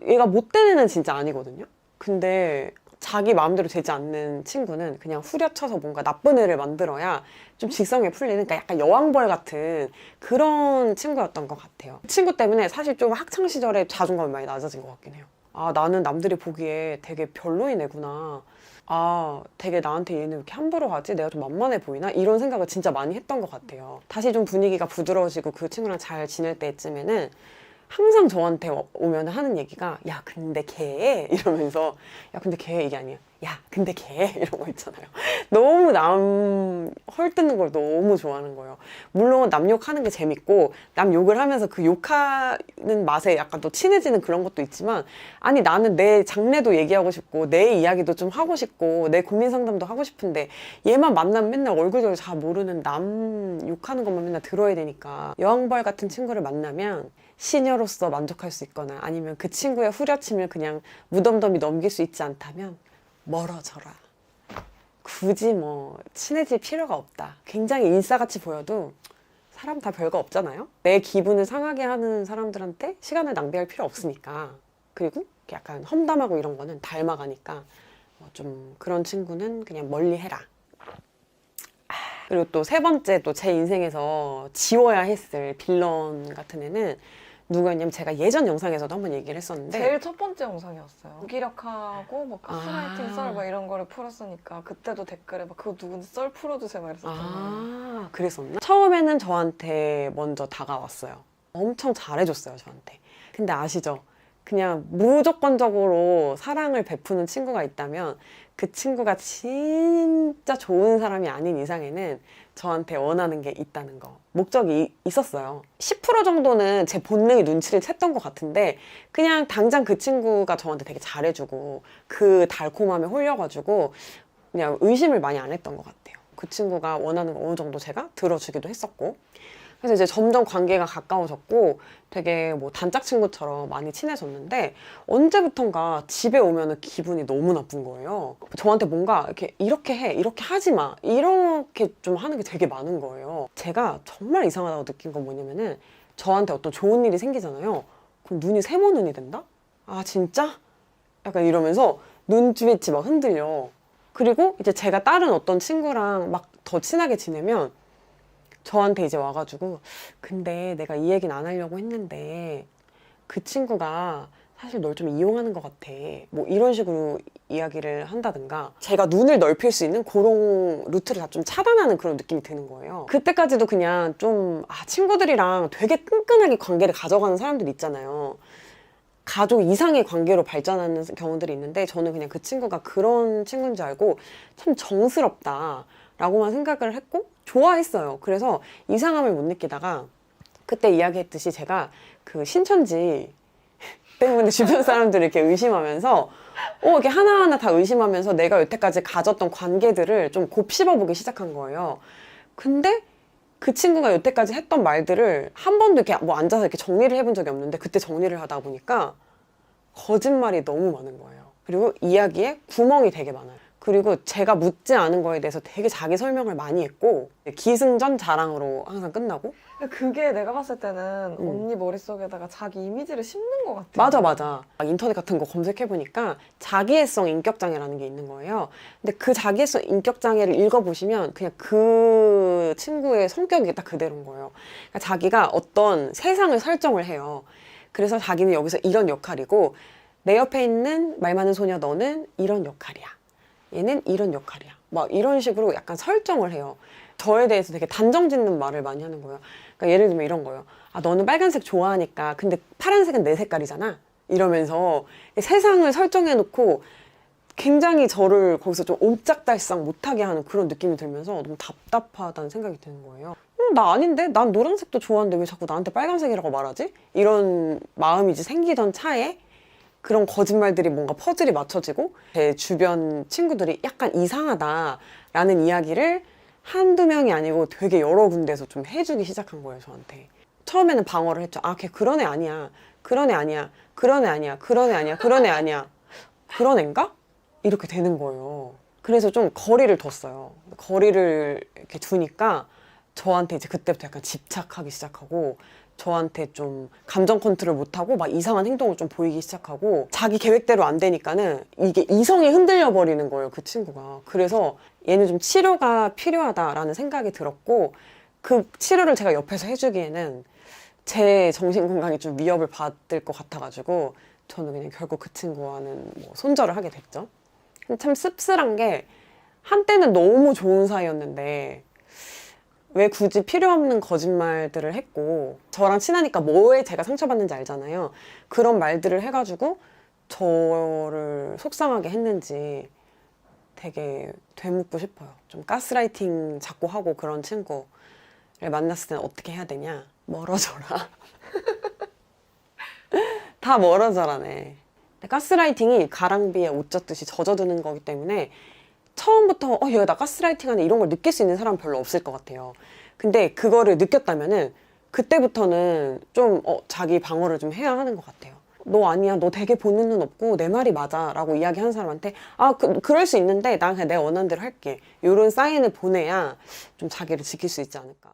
얘가 못된 애는 진짜 아니거든요. 근데 자기 마음대로 되지 않는 친구는 그냥 후려쳐서 뭔가 나쁜 애를 만들어야 좀 직성에 풀리는, 그러니까 약간 여왕벌 같은 그런 친구였던 것 같아요. 그 친구 때문에 사실 좀 학창 시절에 자존감이 많이 낮아진 것 같긴 해요. 아, 나는 남들이 보기에 되게 별로인 애구나. 아, 되게 나한테 얘는 왜 이렇게 함부로 하지? 내가 좀 만만해 보이나? 이런 생각을 진짜 많이 했던 것 같아요. 다시 좀 분위기가 부드러워지고 그 친구랑 잘 지낼 때쯤에는 항상 저한테 오면 하는 얘기가, 야 근데 걔 이러면서, 야 근데 걔 이게 아니야, 야 근데 걔 이런 거 있잖아요. 너무 남 헐뜯는 걸 너무 좋아하는 거예요. 물론 남 욕하는 게 재밌고 남 욕을 하면서 그 욕하는 맛에 약간 또 친해지는 그런 것도 있지만, 아니 나는 내 장래도 얘기하고 싶고 내 이야기도 좀 하고 싶고 내 고민 상담도 하고 싶은데 얘만 만나면 맨날 얼굴도 잘 모르는 남 욕하는 것만 맨날 들어야 되니까, 여왕벌 같은 친구를 만나면 시녀로서 만족할 수 있거나 아니면 그 친구의 후려침을 그냥 무덤덤이 넘길 수 있지 않다면 멀어져라. 굳이 뭐 친해질 필요가 없다. 굉장히 인싸같이 보여도 사람 다 별거 없잖아요. 내 기분을 상하게 하는 사람들한테 시간을 낭비할 필요 없으니까. 그리고 약간 험담하고 이런 거는 닮아가니까 좀 그런 친구는 그냥 멀리 해라. 그리고 또 세 번째, 또 제 인생에서 지워야 했을 빌런 같은 애는 누구였냐면, 제가 예전 영상에서도 한번 얘기를 했었는데, 제일 첫 번째 영상이었어요. 무기력하고 뭐 가스라이팅 아. 썰 막 이런 거를 풀었으니까 그때도 댓글에 막 그거 누군지 썰 풀어주세요 막 이랬었잖아요. 아, 그랬었나? 처음에는 저한테 먼저 다가왔어요. 엄청 잘해줬어요, 저한테. 근데 아시죠? 그냥 무조건적으로 사랑을 베푸는 친구가 있다면 그 친구가 진짜 좋은 사람이 아닌 이상에는 저한테 원하는 게 있다는 거. 목적이 있었어요. 10% 정도는 제 본능이 눈치를 챘던 것 같은데, 그냥 당장 그 친구가 저한테 되게 잘해주고 그 달콤함에 홀려가지고 그냥 의심을 많이 안 했던 것 같아요. 그 친구가 원하는 거 어느 정도 제가 들어주기도 했었고, 그래서 이제 점점 관계가 가까워졌고 되게 뭐 단짝 친구처럼 많이 친해졌는데, 언제부턴가 집에 오면은 기분이 너무 나쁜 거예요. 저한테 뭔가 이렇게 해, 이렇게 하지 마, 이렇게 좀 하는 게 되게 많은 거예요. 제가 정말 이상하다고 느낀 건 뭐냐면은, 저한테 어떤 좋은 일이 생기잖아요. 그럼 눈이 세모 눈이 된다? 아 진짜? 약간 이러면서 눈빛이 막 흔들려. 그리고 이제 제가 다른 어떤 친구랑 막 더 친하게 지내면 저한테 이제 와가지고, 근데 내가 이 얘기는 안 하려고 했는데 그 친구가 사실 널 좀 이용하는 것 같아, 뭐 이런 식으로 이야기를 한다든가, 제가 눈을 넓힐 수 있는 그런 루트를 다 좀 차단하는 그런 느낌이 드는 거예요. 그때까지도 그냥 좀 친구들이랑 되게 끈끈하게 관계를 가져가는 사람들 있잖아요. 가족 이상의 관계로 발전하는 경우들이 있는데, 저는 그냥 그 친구가 그런 친구인 줄 알고 참 정스럽다 라고만 생각을 했고 좋아했어요. 그래서 이상함을 못 느끼다가, 그때 이야기했듯이 제가 그 신천지 때문에 주변 사람들을 이렇게 의심하면서 이렇게 하나하나 다 의심하면서 내가 여태까지 가졌던 관계들을 좀 곱씹어보기 시작한 거예요. 근데 그 친구가 여태까지 했던 말들을 한 번도 이렇게 뭐 앉아서 이렇게 정리를 해본 적이 없는데, 그때 정리를 하다 보니까 거짓말이 너무 많은 거예요. 그리고 이야기에 구멍이 되게 많아요. 그리고 제가 묻지 않은 거에 대해서 되게 자기 설명을 많이 했고, 기승전 자랑으로 항상 끝나고. 근데 그게 내가 봤을 때는 언니 머릿속에다가 자기 이미지를 심는 것 같아. 맞아. 막 인터넷 같은 거 검색해보니까 자기애성 인격장애라는 게 있는 거예요. 근데 그 자기애성 인격장애를 읽어보시면 그냥 그 친구의 성격이 딱 그대로인 거예요. 그러니까 자기가 어떤 세상을 설정을 해요. 그래서 자기는 여기서 이런 역할이고, 내 옆에 있는 말 많은 소녀 너는 이런 역할이야, 얘는 이런 역할이야, 막 이런 식으로 약간 설정을 해요. 저에 대해서 되게 단정짓는 말을 많이 하는 거예요. 그러니까 예를 들면 이런 거예요. 아, 너는 빨간색 좋아하니까 근데 파란색은 내 색깔이잖아, 이러면서 세상을 설정해 놓고 굉장히 저를 거기서 좀 옴짝달싹 못하게 하는 그런 느낌이 들면서 너무 답답하다는 생각이 드는 거예요. 나 아닌데? 난 노란색도 좋아하는데 왜 자꾸 나한테 빨간색이라고 말하지? 이런 마음이 이제 생기던 차에 그런 거짓말들이 뭔가 퍼즐이 맞춰지고 제 주변 친구들이 약간 이상하다라는 이야기를 한두 명이 아니고 되게 여러 군데서 좀 해주기 시작한 거예요, 저한테. 처음에는 방어를 했죠. 아, 걔 그런 애 아니야. 그런 애 아니야. 그런 애 아니야. 그런 애 아니야. 그런 애 아니야. 그런 애인가? 이렇게 되는 거예요. 그래서 좀 거리를 뒀어요. 거리를 이렇게 두니까 저한테 이제 그때부터 약간 집착하기 시작하고 저한테 좀 감정 컨트롤 못하고 막 이상한 행동을 좀 보이기 시작하고 자기 계획대로 안 되니까는 이게 이성이 흔들려 버리는 거예요, 그 친구가. 그래서 얘는 좀 치료가 필요하다라는 생각이 들었고 그 치료를 제가 옆에서 해주기에는 제 정신 건강에 좀 위협을 받을 것 같아가지고 저는 그냥 결국 그 친구와는 뭐 손절을 하게 됐죠. 근데 참 씁쓸한 게 한때는 너무 좋은 사이였는데 왜 굳이 필요 없는 거짓말들을 했고 저랑 친하니까 뭐에 제가 상처받는지 알잖아요. 그런 말들을 해가지고 저를 속상하게 했는지 되게 되묻고 싶어요. 좀 가스라이팅 자꾸 하고 그런 친구를 만났을 때는 어떻게 해야 되냐? 멀어져라. 다 멀어져라네. 가스라이팅이 가랑비에 옷 젖듯이 젖어드는 거기 때문에 처음부터 얘가 나 가스라이팅 하네 이런 걸 느낄 수 있는 사람은 별로 없을 것 같아요. 근데 그거를 느꼈다면은 그때부터는 좀 자기 방어를 좀 해야 하는 것 같아요. 너 아니야, 너 되게 보는 눈 없고 내 말이 맞아 라고 이야기하는 사람한테 그럴 수 있는데 난 그냥 내가 원하는 대로 할게 이런 사인을 보내야 좀 자기를 지킬 수 있지 않을까.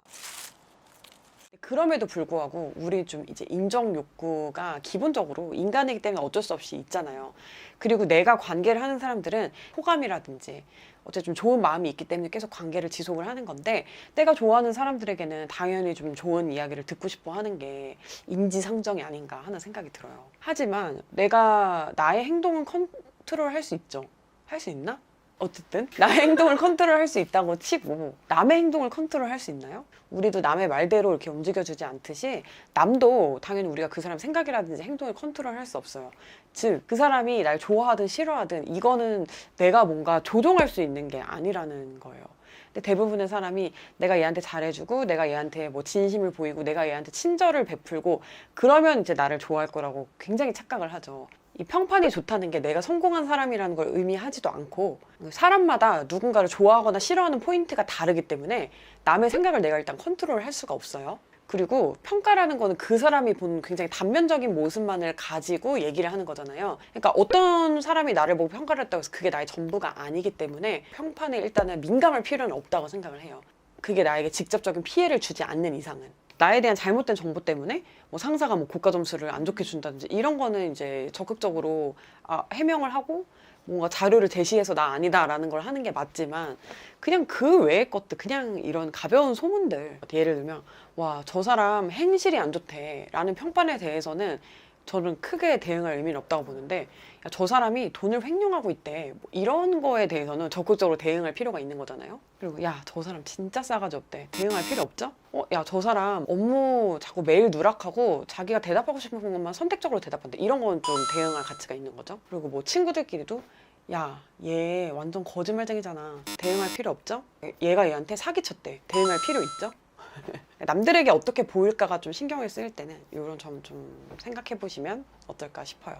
그럼에도 불구하고 우리 좀 이제 인정 욕구가 기본적으로 인간이기 때문에 어쩔 수 없이 있잖아요. 그리고 내가 관계를 하는 사람들은 호감이라든지 어쨌든 좀 좋은 마음이 있기 때문에 계속 관계를 지속을 하는 건데 내가 좋아하는 사람들에게는 당연히 좀 좋은 이야기를 듣고 싶어 하는 게 인지상정이 아닌가 하는 생각이 들어요. 하지만 내가 나의 행동은 컨트롤할 수 있죠. 할 수 있나? 어쨌든 나의 행동을 컨트롤할 수 있다고 치고 남의 행동을 컨트롤할 수 있나요? 우리도 남의 말대로 이렇게 움직여주지 않듯이 남도 당연히 우리가 그 사람 생각이라든지 행동을 컨트롤할 수 없어요. 즉 그 사람이 날 좋아하든 싫어하든 이거는 내가 뭔가 조종할 수 있는 게 아니라는 거예요. 근데 대부분의 사람이 내가 얘한테 잘해주고 내가 얘한테 뭐 진심을 보이고 내가 얘한테 친절을 베풀고 그러면 이제 나를 좋아할 거라고 굉장히 착각을 하죠. 이 평판이 좋다는 게 내가 성공한 사람이라는 걸 의미하지도 않고 사람마다 누군가를 좋아하거나 싫어하는 포인트가 다르기 때문에 남의 생각을 내가 일단 컨트롤할 수가 없어요. 그리고 평가라는 거는 그 사람이 본 굉장히 단면적인 모습만을 가지고 얘기를 하는 거잖아요. 그러니까 어떤 사람이 나를 보고 평가를 했다고 해서 그게 나의 전부가 아니기 때문에 평판에 일단은 민감할 필요는 없다고 생각을 해요. 그게 나에게 직접적인 피해를 주지 않는 이상은. 나에 대한 잘못된 정보 때문에 뭐 상사가 뭐 고가 점수를 안 좋게 준다든지 이런 거는 이제 적극적으로 해명을 하고 뭔가 자료를 제시해서 나 아니다라는 걸 하는 게 맞지만 그냥 그 외의 것들 그냥 이런 가벼운 소문들 예를 들면 와, 저 사람 행실이 안 좋대 라는 평판에 대해서는 저는 크게 대응할 의미는 없다고 보는데 야, 저 사람이 돈을 횡령하고 있대 뭐 이런 거에 대해서는 적극적으로 대응할 필요가 있는 거잖아요. 그리고 야, 저 사람 진짜 싸가지 없대 대응할 필요 없죠? 야, 저 사람 업무 자꾸 메일 누락하고 자기가 대답하고 싶은 것만 선택적으로 대답한대 이런 건 좀 대응할 가치가 있는 거죠. 그리고 뭐 친구들끼리도 야, 얘 완전 거짓말쟁이잖아 대응할 필요 없죠? 얘가 얘한테 사기쳤대 대응할 필요 있죠? 남들에게 어떻게 보일까가 좀 신경을 쓰일 때는 이런 점 좀 생각해 보시면 어떨까 싶어요.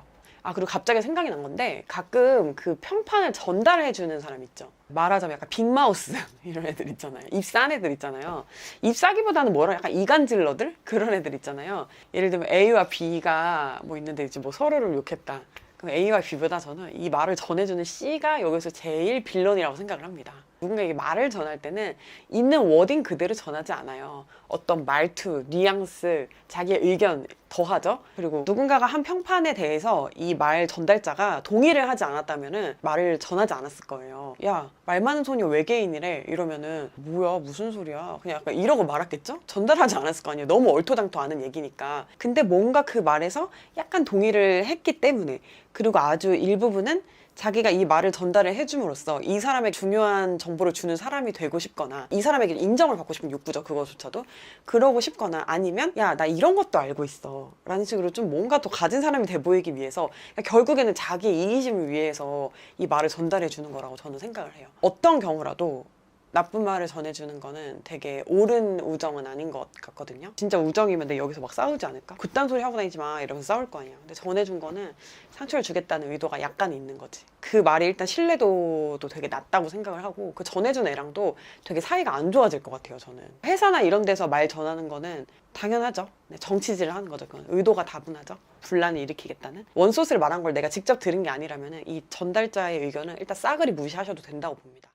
그리고 갑자기 생각이 난 건데 가끔 그 평판을 전달해 주는 사람 있죠. 말하자면 약간 빅마우스 이런 애들 있잖아요. 입 싼 애들 있잖아요. 입 싸기보다는 뭐라 약간 이간질러들? 그런 애들 있잖아요. 예를 들면 A와 B가 뭐 있는데 이제 뭐 서로를 욕했다. 그럼 A와 B보다 저는 이 말을 전해주는 C가 여기서 제일 빌런이라고 생각을 합니다. 누군가에게 말을 전할 때는 있는 워딩 그대로 전하지 않아요. 어떤 말투, 뉘앙스, 자기의 의견 더하죠. 그리고 누군가가 한 평판에 대해서 이 말 전달자가 동의를 하지 않았다면은 말을 전하지 않았을 거예요. 야, 말 많은 소녀 외계인이래 이러면은 뭐야 무슨 소리야 그냥 약간 이러고 말았겠죠? 전달하지 않았을 거 아니에요. 너무 얼토당토 않은 얘기니까. 근데 뭔가 그 말에서 약간 동의를 했기 때문에 그리고 아주 일부분은 자기가 이 말을 전달을 해줌으로써 이 사람에게 중요한 정보를 주는 사람이 되고 싶거나 이 사람에게 인정을 받고 싶은 욕구죠. 그거조차도. 그러고 싶거나 아니면 야, 나 이런 것도 알고 있어 라는 식으로 좀 뭔가 더 가진 사람이 돼 보이기 위해서 결국에는 자기 이기심을 위해서 이 말을 전달해 주는 거라고 저는 생각을 해요. 어떤 경우라도 나쁜 말을 전해주는 거는 되게 옳은 우정은 아닌 것 같거든요. 진짜 우정이면 내 여기서 막 싸우지 않을까? 그딴 소리 하고 다니지 마 이러면서 싸울 거 아니야. 근데 전해준 거는 상처를 주겠다는 의도가 약간 있는 거지. 그 말이 일단 신뢰도도 되게 낮다고 생각을 하고 그 전해준 애랑도 되게 사이가 안 좋아질 것 같아요. 저는 회사나 이런 데서 말 전하는 거는 당연하죠. 네, 정치질을 하는 거죠. 그건 의도가 다분하죠. 분란을 일으키겠다는. 원소스를 말한 걸 내가 직접 들은 게 아니라면 이 전달자의 의견은 일단 싸그리 무시하셔도 된다고 봅니다.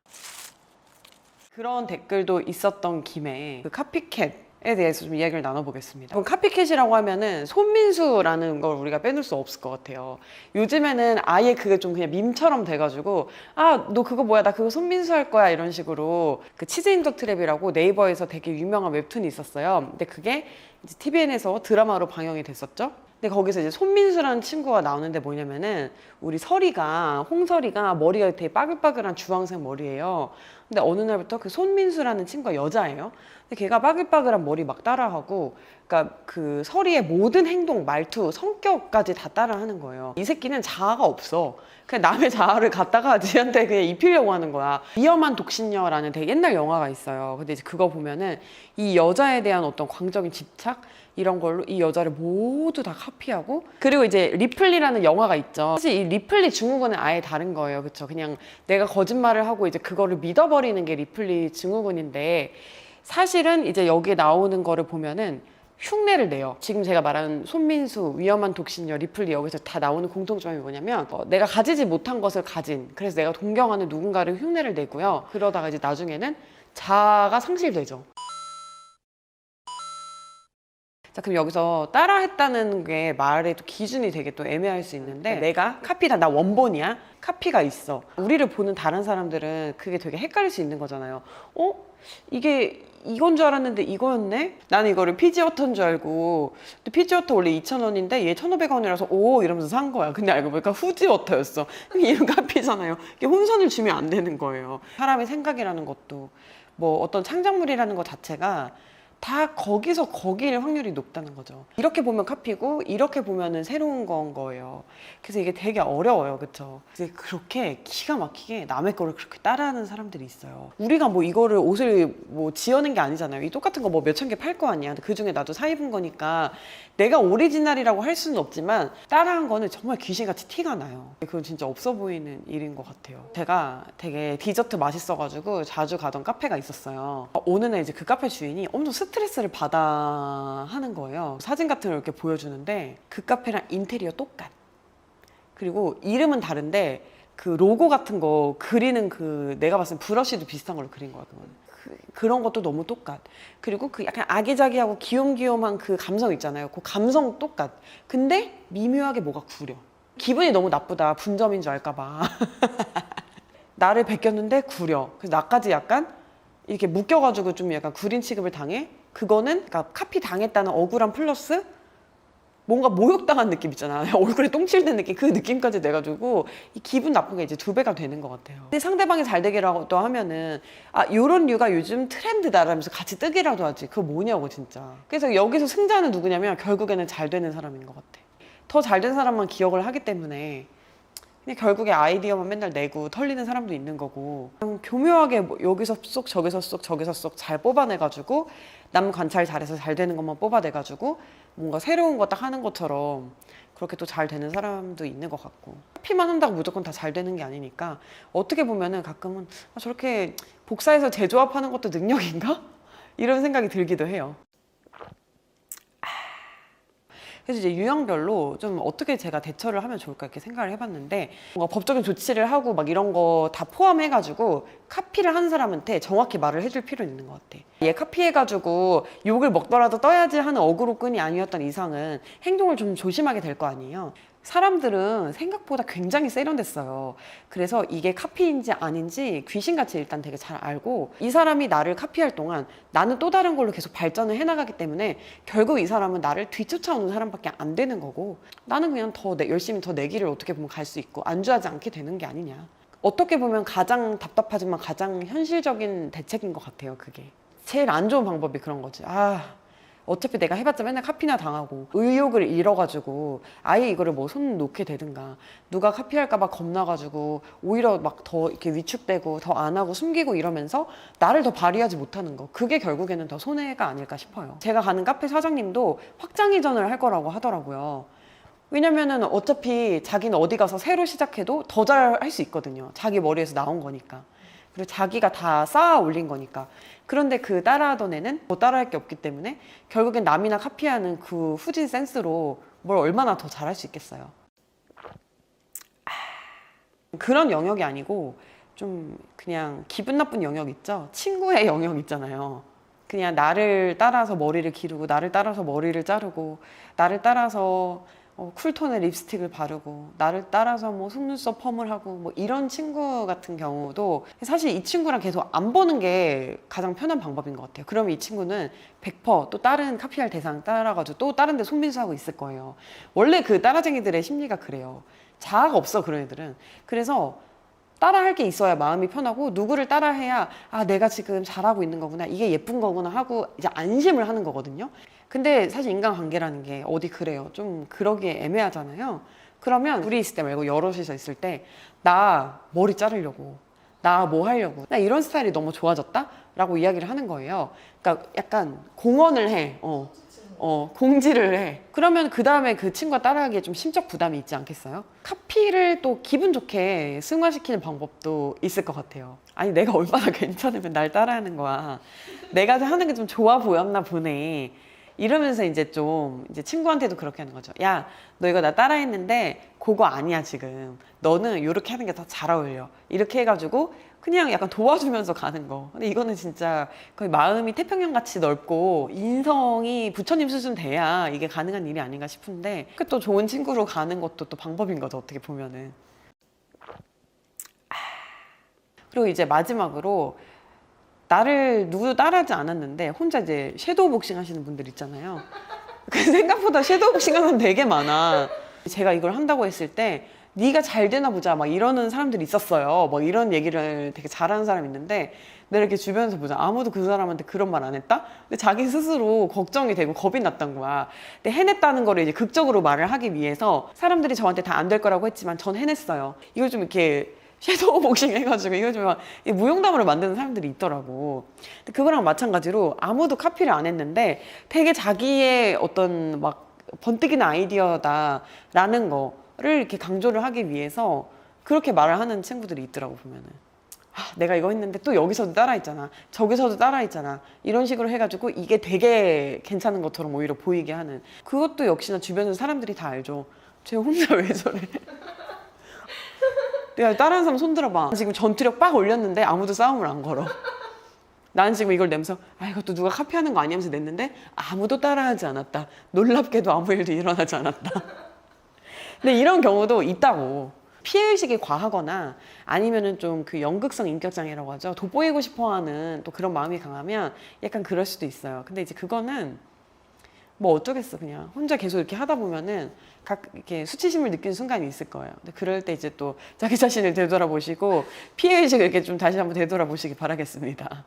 그런 댓글도 있었던 김에 그 카피캣에 대해서 좀 이야기를 나눠보겠습니다. 그럼 카피캣이라고 하면은 손민수라는 걸 우리가 빼놓을 수 없을 것 같아요. 요즘에는 아예 그게 좀 그냥 밈처럼 돼가지고 아, 너 그거 뭐야? 나 그거 손민수 할 거야. 이런 식으로 그 치즈인더 트랩이라고 네이버에서 되게 유명한 웹툰이 있었어요. 근데 그게 이제 TVN에서 드라마로 방영이 됐었죠. 근데 거기서 이제 손민수라는 친구가 나오는데 뭐냐면은 우리 홍설이가 머리가 되게 빠글빠글한 주황색 머리예요. 근데 어느 날부터 그 손민수라는 친구가 여자예요. 근데 걔가 빠글빠글한 머리 막 따라하고, 그러니까 그 설이의 모든 행동, 말투, 성격까지 다 따라하는 거예요. 이 새끼는 자아가 없어. 그냥 남의 자아를 갖다가 지한테 그냥 입히려고 하는 거야. 위험한 독신녀라는 되게 옛날 영화가 있어요. 근데 이제 그거 보면은 이 여자에 대한 어떤 광적인 집착 이런 걸로 이 여자를 모두 다 카피하고, 그리고 이제 리플리라는 영화가 있죠. 사실 이 리플리 증후군은 아예 다른 거예요. 그쵸? 그냥 내가 거짓말을 하고 이제 그거를 믿어버리는 게 리플리 증후군인데, 사실은 이제 여기에 나오는 거를 보면은 흉내를 내요. 지금 제가 말한 손민수, 위험한 독신녀, 리플리 여기서 다 나오는 공통점이 뭐냐면 내가 가지지 못한 것을 가진, 그래서 내가 동경하는 누군가를 흉내를 내고요. 그러다가 이제 나중에는 자아가 상실되죠. 자, 그럼 여기서 따라했다는 게 말의 또 기준이 되게 또 애매할 수 있는데, 내가 카피다, 나 원본이야? 카피가 있어. 우리를 보는 다른 사람들은 그게 되게 헷갈릴 수 있는 거잖아요. 이게 이건 줄 알았는데 이거였네? 나는 이거를 피지워터인 줄 알고, 근데 피지워터 원래 2,000원인데 얘 1,500원이라서 오 이러면서 산 거야. 근데 알고 보니까 후지워터였어. 이런 카피잖아요. 이게 혼선을 주면 안 되는 거예요. 사람의 생각이라는 것도 뭐 어떤 창작물이라는 것 자체가 다 거기서 거기일 확률이 높다는 거죠. 이렇게 보면 카피고 이렇게 보면은 새로운 건 거예요. 그래서 이게 되게 어려워요. 그쵸? 이제 그렇게 기가 막히게 남의 거를 그렇게 따라하는 사람들이 있어요. 우리가 뭐 이거를 옷을 뭐 지어낸 게 아니잖아요. 이 똑같은 거 뭐 몇천 개 팔 거 아니야. 그 중에 나도 사 입은 거니까 내가 오리지널이라고 할 수는 없지만 따라한 거는 정말 귀신같이 티가 나요. 그건 진짜 없어 보이는 일인 것 같아요. 제가 되게 디저트 맛있어가지고 자주 가던 카페가 있었어요. 어느 날 이제 그 카페 주인이 엄청 스트레스를 받아 하는 거예요. 사진 같은 걸 이렇게 보여주는데 그 카페랑 인테리어 똑같. 그리고 이름은 다른데 그 로고 같은 거 그리는 그 내가 봤을 때 브러쉬도 비슷한 걸로 그린 거야. 그런 것도 너무 똑같. 그리고 그 약간 아기자기하고 귀염귀염한 그 감성 있잖아요. 그 감성 똑같. 근데 미묘하게 뭐가 구려. 기분이 너무 나쁘다. 분점인 줄 알까 봐. 나를 베꼈는데 구려. 그래서 나까지 약간 이렇게 묶여가지고 좀 약간 구린 취급을 당해. 그거는 그러니까 카피 당했다는 억울함 플러스 뭔가 모욕당한 느낌 있잖아. 얼굴에 똥칠된 느낌, 그 느낌까지 내가지고 이 기분 나쁜 게 이제 2배가 되는 것 같아요. 근데 상대방이 잘 되기라도 하면은 요런 류가 요즘 트렌드다라면서 같이 뜨기라도 하지. 그거 뭐냐고 진짜. 그래서 여기서 승자는 누구냐면 결국에는 잘 되는 사람인 것 같아. 더 잘 된 사람만 기억을 하기 때문에 그냥 결국에 아이디어만 맨날 내고 털리는 사람도 있는 거고, 그냥 교묘하게 뭐 여기서 쏙 저기서 쏙 저기서 쏙 잘 뽑아내가지고 남 관찰 잘해서 잘 되는 것만 뽑아내가지고 뭔가 새로운 거 딱 하는 것처럼 그렇게 또 잘 되는 사람도 있는 것 같고, 카피만 한다고 무조건 다 잘 되는 게 아니니까 어떻게 보면은 가끔은 저렇게 복사해서 재조합하는 것도 능력인가? 이런 생각이 들기도 해요. 그래서 이제 유형별로 좀 어떻게 제가 대처를 하면 좋을까 이렇게 생각을 해봤는데, 뭔가 법적인 조치를 하고 막 이런 거 다 포함해가지고 카피를 한 사람한테 정확히 말을 해줄 필요는 있는 것 같아. 얘 카피해가지고 욕을 먹더라도 떠야지 하는 어그로끈이 아니었던 이상은 행동을 좀 조심하게 될 거 아니에요. 사람들은 생각보다 굉장히 세련됐어요. 그래서 이게 카피인지 아닌지 귀신같이 일단 되게 잘 알고, 이 사람이 나를 카피할 동안 나는 또 다른 걸로 계속 발전을 해나가기 때문에 결국 이 사람은 나를 뒤쫓아오는 사람밖에 안 되는 거고, 나는 그냥 더 열심히 더 내 길을 어떻게 보면 갈 수 있고 안주하지 않게 되는 게 아니냐. 어떻게 보면 가장 답답하지만 가장 현실적인 대책인 것 같아요. 그게 제일 안 좋은 방법이 그런 거지. 어차피 내가 해봤자 맨날 카피나 당하고 의욕을 잃어가지고 아예 이거를 뭐 손 놓게 되든가, 누가 카피할까봐 겁나가지고 오히려 막 더 이렇게 위축되고 더 안 하고 숨기고 이러면서 나를 더 발휘하지 못하는 거, 그게 결국에는 더 손해가 아닐까 싶어요. 제가 가는 카페 사장님도 확장 이전을 할 거라고 하더라고요. 왜냐면은 어차피 자기는 어디 가서 새로 시작해도 더 잘 할 수 있거든요. 자기 머리에서 나온 거니까. 그리고 자기가 다 쌓아 올린 거니까. 그런데 그 따라하던 애는 뭐 따라할 게 없기 때문에 결국엔 남이나 카피하는 그 후진 센스로 뭘 얼마나 더 잘할 수 있겠어요. 그런 영역이 아니고 좀 그냥 기분 나쁜 영역 있죠? 친구의 영역 있잖아요. 그냥 나를 따라서 머리를 기르고, 나를 따라서 머리를 자르고, 나를 따라서 쿨톤의 립스틱을 바르고, 나를 따라서 뭐 속눈썹 펌을 하고, 뭐 이런 친구 같은 경우도 사실 이 친구랑 계속 안 보는 게 가장 편한 방법인 것 같아요. 그러면 이 친구는 100%또 다른 카피할 대상 따라가지고 또 다른 데 손빈수하고 있을 거예요. 원래 그 따라쟁이들의 심리가 그래요. 자아가 없어, 그런 애들은. 그래서 따라할 게 있어야 마음이 편하고, 누구를 따라해야 내가 지금 잘하고 있는 거구나, 이게 예쁜 거구나 하고 이제 안심을 하는 거거든요. 근데 사실 인간관계라는 게 어디 그래요. 좀 그러기에 애매하잖아요. 그러면 둘이 있을 때 말고 여럿이서 있을 때, 나 머리 자르려고, 나 뭐 하려고, 나 이런 스타일이 너무 좋아졌다? 라고 이야기를 하는 거예요. 그러니까 약간 공언을 해. 공지를 해. 그러면 그 다음에 그 친구가 따라하기에 좀 심적 부담이 있지 않겠어요? 카피를 또 기분 좋게 승화시키는 방법도 있을 것 같아요. 아니, 내가 얼마나 괜찮으면 날 따라하는 거야. 내가 하는 게 좀 좋아 보였나 보네. 이러면서 이제 좀 이제 친구한테도 그렇게 하는 거죠. 야, 너 이거 나 따라했는데 그거 아니야 지금. 너는 이렇게 하는 게 더 잘 어울려. 이렇게 해가지고 그냥 약간 도와주면서 가는 거. 근데 이거는 진짜 거의 마음이 태평양 같이 넓고 인성이 부처님 수준 돼야 이게 가능한 일이 아닌가 싶은데, 그 또 좋은 친구로 가는 것도 또 방법인 거죠, 어떻게 보면은. 그리고 이제 마지막으로, 나를 누구도 따라하지 않았는데 혼자 이제 섀도우 복싱 하시는 분들 있잖아요. 그 생각보다 섀도우 복싱 하는 되게 많아. 제가 이걸 한다고 했을 때 네가 잘 되나 보자 막 이러는 사람들이 있었어요. 막 이런 얘기를 되게 잘하는 사람이 있는데, 내가 이렇게 주변에서 보자, 아무도 그 사람한테 그런 말 안 했다? 근데 자기 스스로 걱정이 되고 겁이 났던 거야. 근데 해냈다는 거를 이제 극적으로 말을 하기 위해서 사람들이 저한테 다 안 될 거라고 했지만 전 해냈어요. 이걸 좀 이렇게 섀도우 복싱 해가지고 이거 좀 무용담으로 만드는 사람들이 있더라고. 근데 그거랑 마찬가지로 아무도 카피를 안 했는데 되게 자기의 어떤 막 번뜩이는 아이디어다라는 거를 이렇게 강조를 하기 위해서 그렇게 말을 하는 친구들이 있더라고, 보면은. 내가 이거 했는데 또 여기서도 따라했잖아, 저기서도 따라했잖아, 이런 식으로 해가지고 이게 되게 괜찮은 것처럼 오히려 보이게 하는. 그것도 역시나 주변에서 사람들이 다 알죠. 쟤 혼자 왜 저래. 야, 다른 사람 손 들어봐. 지금 전투력 빡 올렸는데 아무도 싸움을 안 걸어. 나는 지금 이걸 내면서 이것도 누가 카피하는 거 아니면서 냈는데 아무도 따라하지 않았다. 놀랍게도 아무 일도 일어나지 않았다. 근데 이런 경우도 있다고. 피해의식이 과하거나 아니면은 좀 그 연극성 인격장애라고 하죠. 돋보이고 싶어하는 또 그런 마음이 강하면 약간 그럴 수도 있어요. 근데 이제 그거는 뭐 어쩌겠어. 그냥 혼자 계속 이렇게 하다 보면은 이렇게 수치심을 느끼는 순간이 있을 거예요. 근데 그럴 때 이제 또 자기 자신을 되돌아보시고 피해의식을 이렇게 좀 다시 한번 되돌아보시기 바라겠습니다.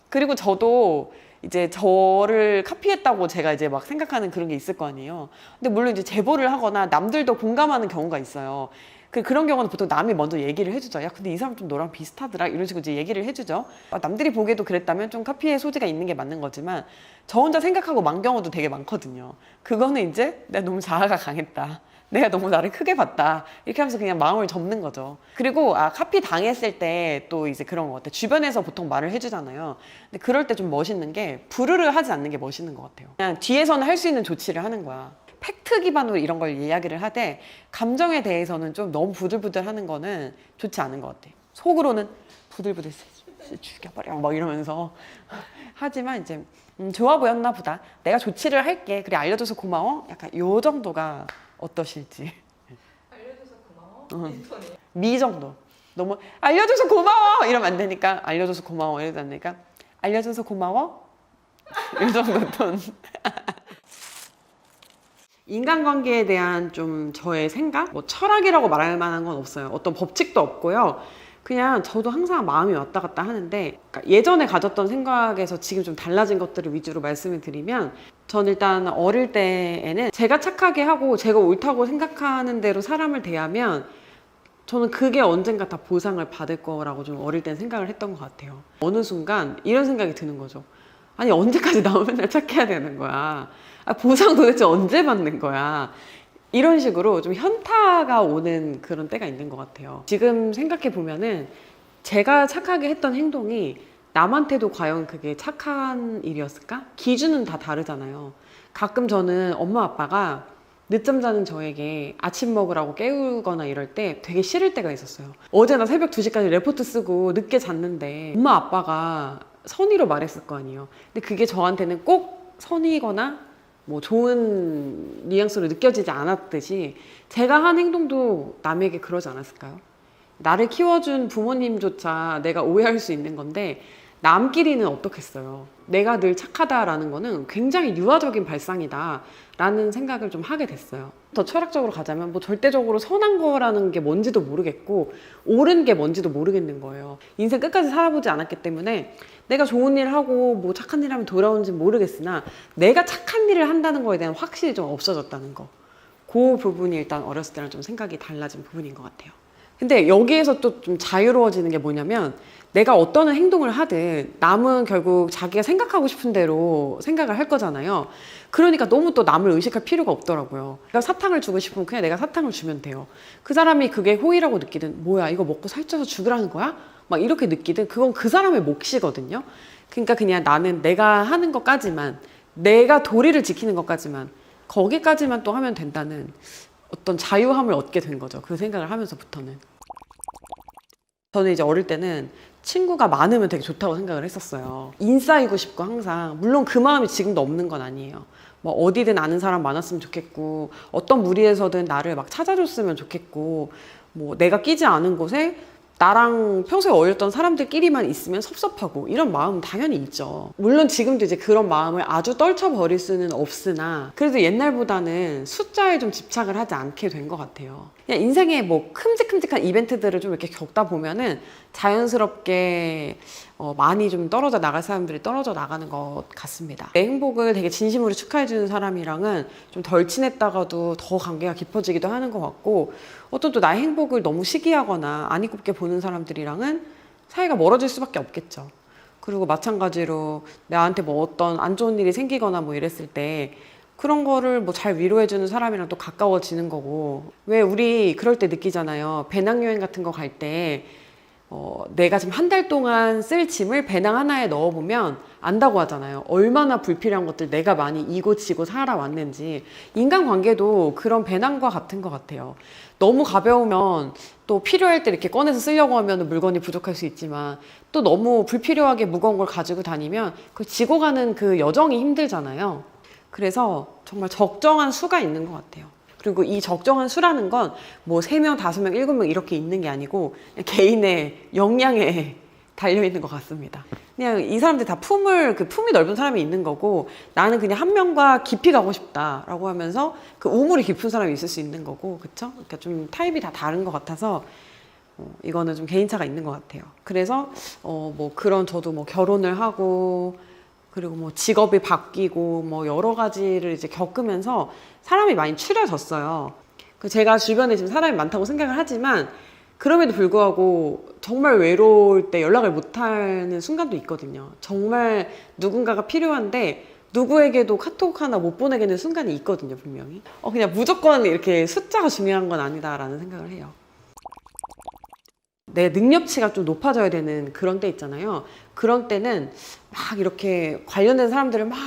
그리고 저도 이제 저를 카피했다고 제가 이제 막 생각하는 그런 게 있을 거 아니에요. 근데 물론 이제 제보를 하거나 남들도 공감하는 경우가 있어요. 그런 경우는 보통 남이 먼저 얘기를 해주죠. 야, 근데 이 사람 좀 너랑 비슷하더라, 이런 식으로 이제 얘기를 해주죠. 남들이 보기에도 그랬다면 좀 카피의 소지가 있는 게 맞는 거지만, 저 혼자 생각하고 만 경우도 되게 많거든요. 그거는 이제 내가 너무 자아가 강했다, 내가 너무 나를 크게 봤다, 이렇게 하면서 그냥 마음을 접는 거죠. 그리고 카피 당했을 때 또 이제 그런 것 같아요. 주변에서 보통 말을 해주잖아요. 근데 그럴 때 좀 멋있는 게 부르르 하지 않는 게 멋있는 것 같아요. 그냥 뒤에서는 할 수 있는 조치를 하는 거야. 팩트 기반으로 이런 걸 이야기를 하되, 감정에 대해서는 좀 너무 부들부들 하는 거는 좋지 않은 것 같아요. 속으로는 부들부들 죽여버려 막 이러면서 하지만 이제 좋아 보였나 보다, 내가 조치를 할게, 그래 알려줘서 고마워, 약간 요 정도가 어떠실지. 미 정도. 너무 알려줘서 고마워 이러면 안 되니까 알려줘서 고마워 이러면 안 되니까 알려줘서 고마워 이 정도 톤. 인간관계에 대한 좀 저의 생각? 뭐 철학이라고 말할 만한 건 없어요. 어떤 법칙도 없고요. 그냥 저도 항상 마음이 왔다 갔다 하는데 그러니까 예전에 가졌던 생각에서 지금 좀 달라진 것들을 위주로 말씀을 드리면 전 일단 어릴 때에는 제가 착하게 하고 제가 옳다고 생각하는 대로 사람을 대하면 저는 그게 언젠가 다 보상을 받을 거라고 좀 어릴 땐 생각을 했던 것 같아요. 어느 순간 이런 생각이 드는 거죠. 아니 언제까지 나 맨날 착해야 되는 거야. 보상 도대체 언제 받는 거야. 이런 식으로 좀 현타가 오는 그런 때가 있는 것 같아요. 지금 생각해 보면은 제가 착하게 했던 행동이 남한테도 과연 그게 착한 일이었을까? 기준은 다 다르잖아요. 가끔 저는 엄마 아빠가 늦잠 자는 저에게 아침 먹으라고 깨우거나 이럴 때 되게 싫을 때가 있었어요. 어제 나 새벽 2시까지 레포트 쓰고 늦게 잤는데 엄마 아빠가 선의로 말했을 거 아니에요. 근데 그게 저한테는 꼭 선의거나 뭐 좋은 뉘앙스로 느껴지지 않았듯이 제가 한 행동도 남에게 그러지 않았을까요? 나를 키워준 부모님조차 내가 오해할 수 있는 건데 남끼리는 어떻겠어요. 내가 늘 착하다라는 거는 굉장히 유아적인 발상이다 라는 생각을 좀 하게 됐어요. 더 철학적으로 가자면 뭐 절대적으로 선한 거라는 게 뭔지도 모르겠고 옳은 게 뭔지도 모르겠는 거예요. 인생 끝까지 살아보지 않았기 때문에 내가 좋은 일 하고 뭐 착한 일 하면 돌아오는지 모르겠으나 내가 착한 일을 한다는 거에 대한 확신이 좀 없어졌다는 거. 그 부분이 일단 어렸을 때랑 좀 생각이 달라진 부분인 것 같아요. 근데 여기에서 또 좀 자유로워지는 게 뭐냐면 내가 어떤 행동을 하든 남은 결국 자기가 생각하고 싶은 대로 생각을 할 거잖아요. 그러니까 너무 또 남을 의식할 필요가 없더라고요. 내가 사탕을 주고 싶으면 그냥 내가 사탕을 주면 돼요. 그 사람이 그게 호의라고 느끼든 뭐야 이거 먹고 살쪄서 죽으라는 거야? 막 이렇게 느끼든 그건 그 사람의 몫이거든요. 그러니까 그냥 나는 내가 하는 것까지만 내가 도리를 지키는 것까지만 거기까지만 또 하면 된다는 어떤 자유함을 얻게 된 거죠. 그 생각을 하면서부터는. 저는 이제 어릴 때는 친구가 많으면 되게 좋다고 생각을 했었어요. 인싸이고 싶고 항상. 물론 그 마음이 지금도 없는 건 아니에요. 뭐 어디든 아는 사람 많았으면 좋겠고 어떤 무리에서든 나를 막 찾아줬으면 좋겠고 뭐 내가 끼지 않은 곳에 나랑 평소에 어울렸던 사람들끼리만 있으면 섭섭하고 이런 마음은 당연히 있죠. 물론 지금도 이제 그런 마음을 아주 떨쳐버릴 수는 없으나 그래도 옛날보다는 숫자에 좀 집착을 하지 않게 된 것 같아요. 그냥 인생에 뭐 큼직큼직한 이벤트들을 좀 이렇게 겪다 보면은 자연스럽게 많이 좀 떨어져 나갈 사람들이 떨어져 나가는 것 같습니다. 내 행복을 되게 진심으로 축하해주는 사람이랑은 좀 덜 친했다가도 더 관계가 깊어지기도 하는 것 같고 어떤 또 나의 행복을 너무 시기하거나 안 이롭게 보는 사람들이랑은 사이가 멀어질 수밖에 없겠죠. 그리고 마찬가지로 나한테 뭐 어떤 안 좋은 일이 생기거나 뭐 이랬을 때 그런 거를 뭐 잘 위로해주는 사람이랑 또 가까워지는 거고 왜 우리 그럴 때 느끼잖아요. 배낭여행 같은 거 갈 때 내가 지금 한 달 동안 쓸 짐을 배낭 하나에 넣어보면 안다고 하잖아요. 얼마나 불필요한 것들 내가 많이 이고 지고 살아왔는지. 인간관계도 그런 배낭과 같은 것 같아요. 너무 가벼우면 또 필요할 때 이렇게 꺼내서 쓰려고 하면 물건이 부족할 수 있지만 또 너무 불필요하게 무거운 걸 가지고 다니면 그 지고 가는 그 여정이 힘들잖아요. 그래서 정말 적정한 수가 있는 것 같아요. 그리고 이 적정한 수라는 건 뭐 3명, 5명, 7명 이렇게 있는 게 아니고 그냥 개인의 역량에 달려있는 것 같습니다. 그냥 이 사람들 다 품이 넓은 사람이 있는 거고 나는 그냥 한 명과 깊이 가고 싶다라고 하면서 그 우물이 깊은 사람이 있을 수 있는 거고 그쵸? 그러니까 좀 타입이 다 다른 것 같아서 이거는 좀 개인차가 있는 것 같아요. 그래서 뭐 그런 저도 뭐 결혼을 하고 그리고 뭐 직업이 바뀌고 뭐 여러 가지를 이제 겪으면서 사람이 많이 추려졌어요. 제가 주변에 지금 사람이 많다고 생각을 하지만 그럼에도 불구하고 정말 외로울 때 연락을 못하는 순간도 있거든요. 정말 누군가가 필요한데 누구에게도 카톡 하나 못 보내게 되는 순간이 있거든요, 분명히. 그냥 무조건 이렇게 숫자가 중요한 건 아니다라는 생각을 해요. 내 능력치가 좀 높아져야 되는 그런 때 있잖아요. 그런 때는 막 이렇게 관련된 사람들을 막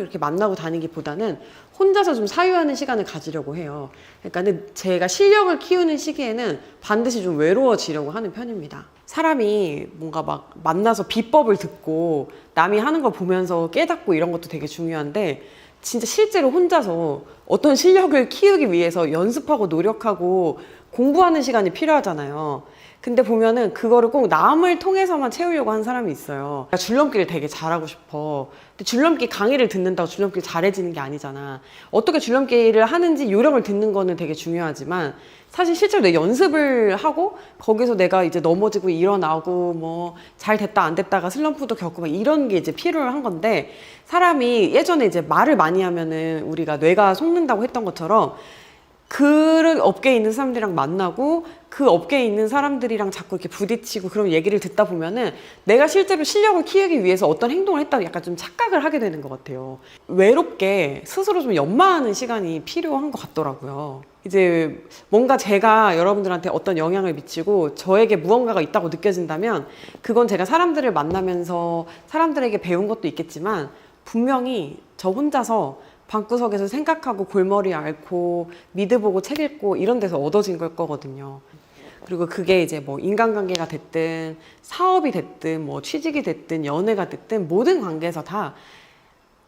이렇게 만나고 다니기보다는 혼자서 좀 사유하는 시간을 가지려고 해요. 그러니까 제가 실력을 키우는 시기에는 반드시 좀 외로워지려고 하는 편입니다. 사람이 뭔가 막 만나서 비법을 듣고 남이 하는 걸 보면서 깨닫고 이런 것도 되게 중요한데 진짜 실제로 혼자서 어떤 실력을 키우기 위해서 연습하고 노력하고 공부하는 시간이 필요하잖아요. 근데 보면은 그거를 꼭 남을 통해서만 채우려고 하는 사람이 있어요. 나 줄넘기를 되게 잘하고 싶어. 근데 줄넘기 강의를 듣는다고 줄넘기 잘해지는 게 아니잖아. 어떻게 줄넘기를 하는지 요령을 듣는 거는 되게 중요하지만 사실 실제로 내 연습을 하고 거기서 내가 이제 넘어지고 일어나고 뭐 잘 됐다 안 됐다가 슬럼프도 겪고 막 이런 게 이제 필요한 건데 사람이 예전에 이제 말을 많이 하면은 우리가 뇌가 속는다고 했던 것처럼 그 업계에 있는 사람들이랑 만나고 그 업계에 있는 사람들이랑 자꾸 이렇게 부딪히고 그런 얘기를 듣다 보면은 내가 실제로 실력을 키우기 위해서 어떤 행동을 했다고 약간 좀 착각을 하게 되는 것 같아요. 외롭게 스스로 좀 연마하는 시간이 필요한 것 같더라고요. 이제 뭔가 제가 여러분들한테 어떤 영향을 미치고 저에게 무언가가 있다고 느껴진다면 그건 제가 사람들을 만나면서 사람들에게 배운 것도 있겠지만 분명히 저 혼자서 방구석에서 생각하고 골머리 앓고 미드 보고 책 읽고 이런 데서 얻어진 걸 거거든요. 그리고 그게 이제 뭐 인간관계가 됐든 사업이 됐든 뭐 취직이 됐든 연애가 됐든 모든 관계에서 다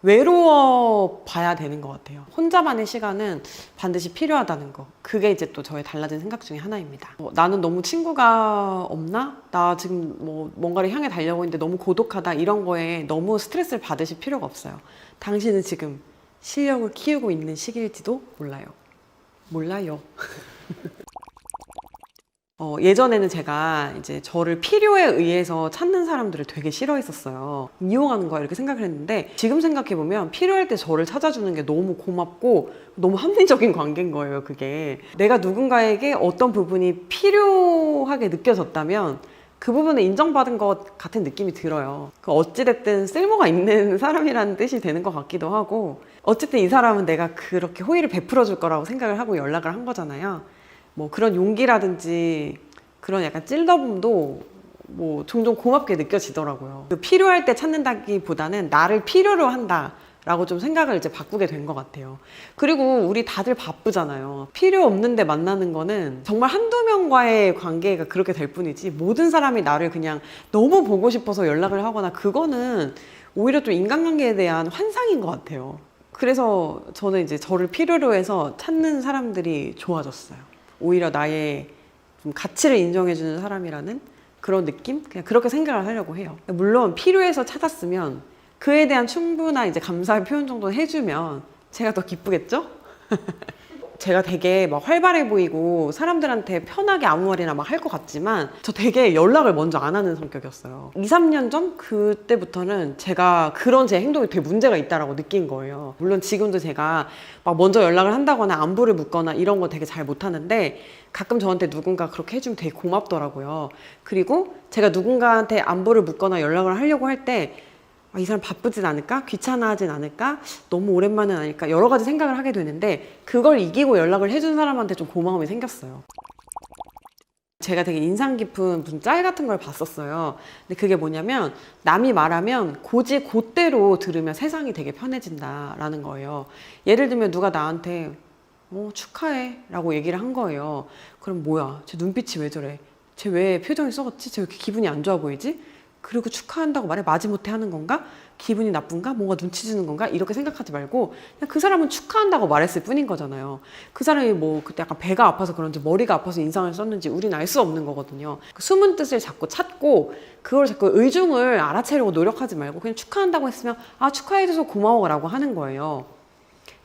외로워 봐야 되는 것 같아요. 혼자만의 시간은 반드시 필요하다는 거. 그게 이제 또 저의 달라진 생각 중에 하나입니다. 나는 너무 친구가 없나? 나 지금 뭐 뭔가를 향해 달려고 있는데 너무 고독하다 이런 거에 너무 스트레스를 받으실 필요가 없어요. 당신은 지금 실력을 키우고 있는 시기일지도 몰라요. 몰라요. 예전에는 제가 이제 저를 필요에 의해서 찾는 사람들을 되게 싫어했었어요. 이용하는 거야 이렇게 생각을 했는데 지금 생각해보면 필요할 때 저를 찾아주는 게 너무 고맙고 너무 합리적인 관계인 거예요. 그게 내가 누군가에게 어떤 부분이 필요하게 느껴졌다면 그 부분을 인정받은 것 같은 느낌이 들어요. 어찌됐든 쓸모가 있는 사람이라는 뜻이 되는 것 같기도 하고 어쨌든 이 사람은 내가 그렇게 호의를 베풀어 줄 거라고 생각을 하고 연락을 한 거잖아요. 뭐 그런 용기라든지 그런 약간 찔러봄도 뭐 종종 고맙게 느껴지더라고요. 필요할 때 찾는다기보다는 나를 필요로 한다 라고 좀 생각을 이제 바꾸게 된 것 같아요. 그리고 우리 다들 바쁘잖아요. 필요 없는데 만나는 거는 정말 한두 명과의 관계가 그렇게 될 뿐이지 모든 사람이 나를 그냥 너무 보고 싶어서 연락을 하거나 그거는 오히려 좀 인간관계에 대한 환상인 것 같아요. 그래서 저는 이제 저를 필요로 해서 찾는 사람들이 좋아졌어요. 오히려 나의 좀 가치를 인정해주는 사람이라는 그런 느낌? 그냥 그렇게 생각을 하려고 해요. 물론 필요해서 찾았으면 그에 대한 충분한 이제 감사의 표현 정도는 해주면 제가 더 기쁘겠죠? 제가 되게 막 활발해 보이고 사람들한테 편하게 아무 말이나 막 할 것 같지만 저 되게 연락을 먼저 안 하는 성격이었어요. 2, 3년 전 그때부터는 제가 그런 제 행동이 되게 문제가 있다라고 느낀 거예요. 물론 지금도 제가 막 먼저 연락을 한다거나 안부를 묻거나 이런 거 되게 잘 못하는데 가끔 저한테 누군가 그렇게 해주면 되게 고맙더라고요. 그리고 제가 누군가한테 안부를 묻거나 연락을 하려고 할 때 이 사람 바쁘진 않을까? 귀찮아하진 않을까? 너무 오랜만은 아닐까? 여러 가지 생각을 하게 되는데 그걸 이기고 연락을 해준 사람한테 좀 고마움이 생겼어요. 제가 되게 인상 깊은 무슨 짤 같은 걸 봤었어요. 근데 그게 뭐냐면 남이 말하면 고지 곧대로 들으면 세상이 되게 편해진다라는 거예요. 예를 들면 누가 나한테 축하해 라고 얘기를 한 거예요. 그럼 뭐야? 쟤 눈빛이 왜 저래? 쟤 왜 표정이 썩었지? 쟤 왜 이렇게 기분이 안 좋아 보이지? 그리고 축하한다고 말해 마지못해 하는 건가? 기분이 나쁜가? 뭔가 눈치 주는 건가? 이렇게 생각하지 말고 그냥 그 사람은 축하한다고 말했을 뿐인 거잖아요. 그 사람이 뭐 그때 약간 배가 아파서 그런지 머리가 아파서 인상을 썼는지 우리는 알 수 없는 거거든요. 그 숨은 뜻을 자꾸 찾고 그걸 자꾸 의중을 알아채려고 노력하지 말고 그냥 축하한다고 했으면 축하해줘서 고마워라고 하는 거예요.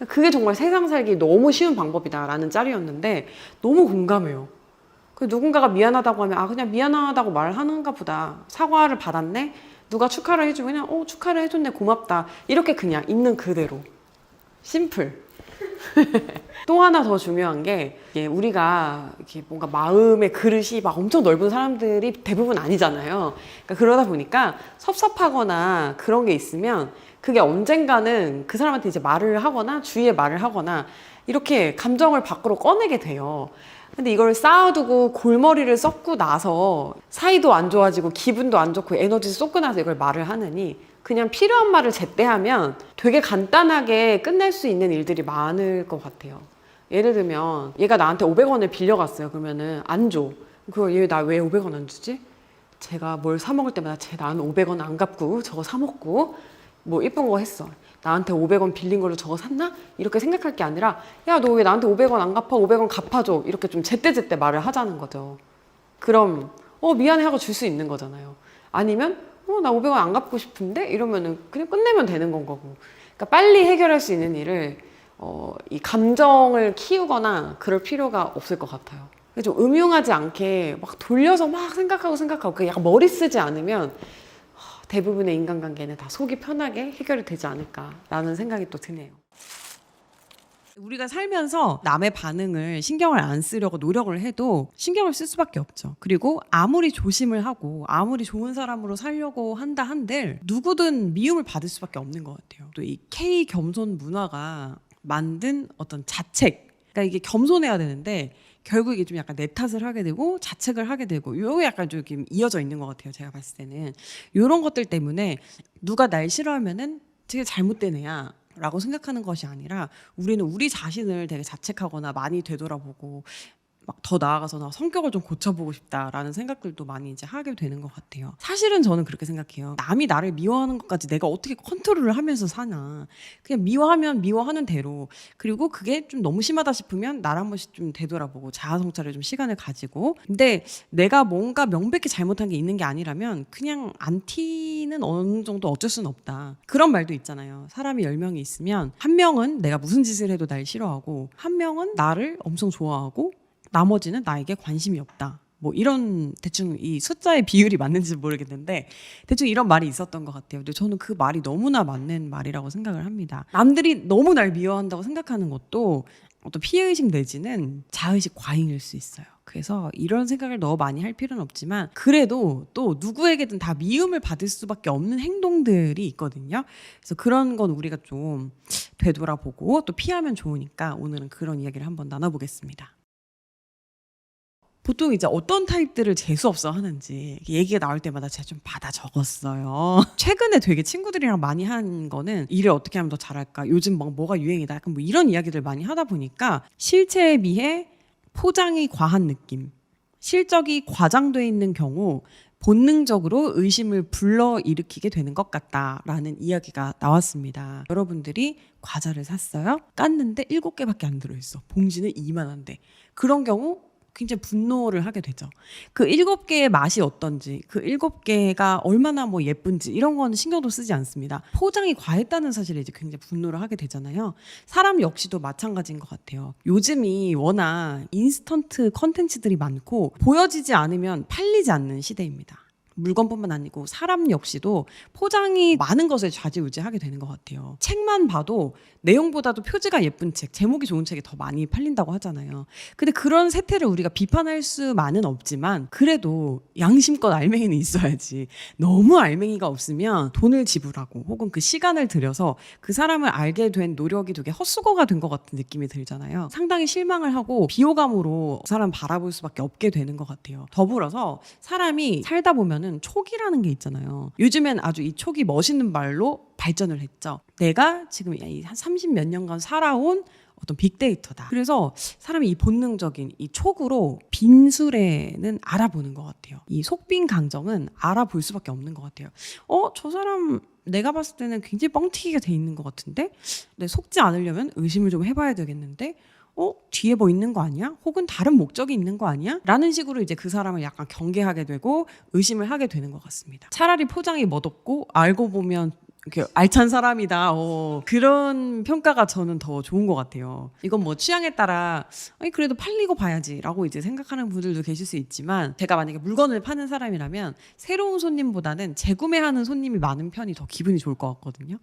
그게 정말 세상 살기 너무 쉬운 방법이다라는 짤이었는데 너무 공감해요. 누군가가 미안하다고 하면 그냥 미안하다고 말하는가 보다. 사과를 받았네? 누가 축하를 해주면 그냥 축하를 해줬네 고맙다. 이렇게 그냥 있는 그대로. 심플. 또 하나 더 중요한 게 우리가 이렇게 뭔가 마음의 그릇이 막 엄청 넓은 사람들이 대부분 아니잖아요. 그러다 보니까 섭섭하거나 그런 게 있으면 그게 언젠가는 그 사람한테 이제 말을 하거나 주위에 말을 하거나 이렇게 감정을 밖으로 꺼내게 돼요. 근데 이걸 쌓아두고 골머리를 썩고 나서 사이도 안 좋아지고 기분도 안 좋고 에너지 쏟고 나서 이걸 말을 하느니 그냥 필요한 말을 제때하면 되게 간단하게 끝낼 수 있는 일들이 많을 것 같아요. 예를 들면 얘가 나한테 500원을 빌려갔어요. 그러면은 안 줘. 그거 얘 나 왜 500원 안 주지? 제가 뭘 사 먹을 때마다 쟤 나는 500원 안 갚고 저거 사 먹고 뭐 이쁜 거 했어. 나한테 500원 빌린 걸로 저거 샀나? 이렇게 생각할 게 아니라 야, 너 왜 나한테 500원 안 갚아? 500원 갚아줘. 이렇게 좀 제때제때 말을 하자는 거죠. 그럼 미안해 하고 줄 수 있는 거잖아요. 아니면 나 500원 안 갚고 싶은데? 이러면은 그냥 끝내면 되는 건 거고. 그러니까 빨리 해결할 수 있는 일을 이 감정을 키우거나 그럴 필요가 없을 것 같아요. 좀 음흉하지 않게 막 돌려서 막 생각하고 그 약간 머리 쓰지 않으면 대부분의 인간관계는 다 속이 편하게 해결이 되지 않을까라는 생각이 또 드네요. 우리가 살면서 남의 반응을 신경을 안 쓰려고 노력을 해도 신경을 쓸 수밖에 없죠. 그리고 아무리 조심을 하고 아무리 좋은 사람으로 살려고 한다 한들 누구든 미움을 받을 수밖에 없는 것 같아요. 또 이 K 겸손 문화가 만든 어떤 자책, 그러니까 이게 겸손해야 되는데 결국 이게 좀 약간 내 탓을 하게 되고 자책을 하게 되고 요게 약간 좀 이어져 있는 것 같아요. 제가 봤을 때는 이런 것들 때문에 누가 날 싫어하면은 되게 잘못된 애야 라고 생각하는 것이 아니라 우리는 우리 자신을 되게 자책하거나 많이 되돌아보고 막 더 나아가서 나 성격을 좀 고쳐보고 싶다라는 생각들도 많이 이제 하게 되는 것 같아요. 사실은 저는 그렇게 생각해요. 남이 나를 미워하는 것까지 내가 어떻게 컨트롤을 하면서 사나. 그냥 미워하면 미워하는 대로. 그리고 그게 좀 너무 심하다 싶으면 나를 한 번씩 좀 되돌아보고 자아성찰에 좀 시간을 가지고. 근데 내가 뭔가 명백히 잘못한 게 있는 게 아니라면 그냥 안티는 어느 정도 어쩔 수는 없다. 그런 말도 있잖아요. 사람이 10명이 있으면 한 명은 내가 무슨 짓을 해도 날 싫어하고 한 명은 나를 엄청 좋아하고 나머지는 나에게 관심이 없다. 뭐 이런 대충 이 숫자의 비율이 맞는지 모르겠는데 대충 이런 말이 있었던 것 같아요. 근데 저는 그 말이 너무나 맞는 말이라고 생각을 합니다. 남들이 너무 날 미워한다고 생각하는 것도 어떤 피해의식 내지는 자의식 과잉일 수 있어요. 그래서 이런 생각을 너무 많이 할 필요는 없지만 그래도 또 누구에게든 다 미움을 받을 수밖에 없는 행동들이 있거든요. 그래서 그런 건 우리가 좀 되돌아보고 또 피하면 좋으니까 오늘은 그런 이야기를 한번 나눠보겠습니다. 보통 이제 어떤 타입들을 재수없어 하는지 얘기가 나올 때마다 제가 좀 받아 적었어요. 최근에 되게 친구들이랑 많이 한 거는 일을 어떻게 하면 더 잘할까? 요즘 뭐가 유행이다. 약간 뭐 이런 이야기들 많이 하다 보니까 실체에 비해 포장이 과한 느낌, 실적이 과장돼 있는 경우 본능적으로 의심을 불러일으키게 되는 것 같다라는 이야기가 나왔습니다. 여러분들이 과자를 샀어요. 깠는데 7개밖에 안 들어있어. 봉지는 이만한데. 그런 경우 굉장히 분노를 하게 되죠. 그 7개의 맛이 어떤지, 그 7개가 얼마나 뭐 예쁜지 이런 거는 신경도 쓰지 않습니다. 포장이 과했다는 사실에 이제 굉장히 분노를 하게 되잖아요. 사람 역시도 마찬가지인 것 같아요. 요즘이 워낙 인스턴트 컨텐츠들이 많고 보여지지 않으면 팔리지 않는 시대입니다. 물건뿐만 아니고 사람 역시도 포장이 많은 것에 좌지우지하게 되는 것 같아요. 책만 봐도 내용보다도 표지가 예쁜 책, 제목이 좋은 책이 더 많이 팔린다고 하잖아요. 근데 그런 세태를 우리가 비판할 수만은 없지만 그래도 양심껏 알맹이는 있어야지. 너무 알맹이가 없으면 돈을 지불하고 혹은 그 시간을 들여서 그 사람을 알게 된 노력이 되게 헛수고가 된 것 같은 느낌이 들잖아요. 상당히 실망을 하고 비호감으로 그 사람 바라볼 수밖에 없게 되는 것 같아요. 더불어서 사람이 살다 보면은 촉이라는 게 있잖아요. 요즘엔 아주 이 촉이 멋있는 말로 발전을 했죠. 내가 지금 한 30몇 년간 살아온 어떤 빅데이터다. 그래서 사람이 이 본능적인 이 촉으로 빈수레는 알아보는 것 같아요. 이 속빈 감정은 알아볼 수밖에 없는 것 같아요. 저 사람 내가 봤을 때는 굉장히 뻥튀기가 돼 있는 것 같은데 근데 속지 않으려면 의심을 좀 해봐야 되겠는데 뒤에 뭐 있는 거 아니야? 혹은 다른 목적이 있는 거 아니야? 라는 식으로 이제 그 사람을 약간 경계하게 되고 의심을 하게 되는 것 같습니다. 차라리 포장이 멋없고 알고 보면 이렇게 알찬 사람이다. 그런 평가가 저는 더 좋은 것 같아요. 이건 뭐 취향에 따라 아니 그래도 팔리고 봐야지라고 이제 생각하는 분들도 계실 수 있지만 제가 만약에 물건을 파는 사람이라면 새로운 손님보다는 재구매하는 손님이 많은 편이 더 기분이 좋을 것 같거든요.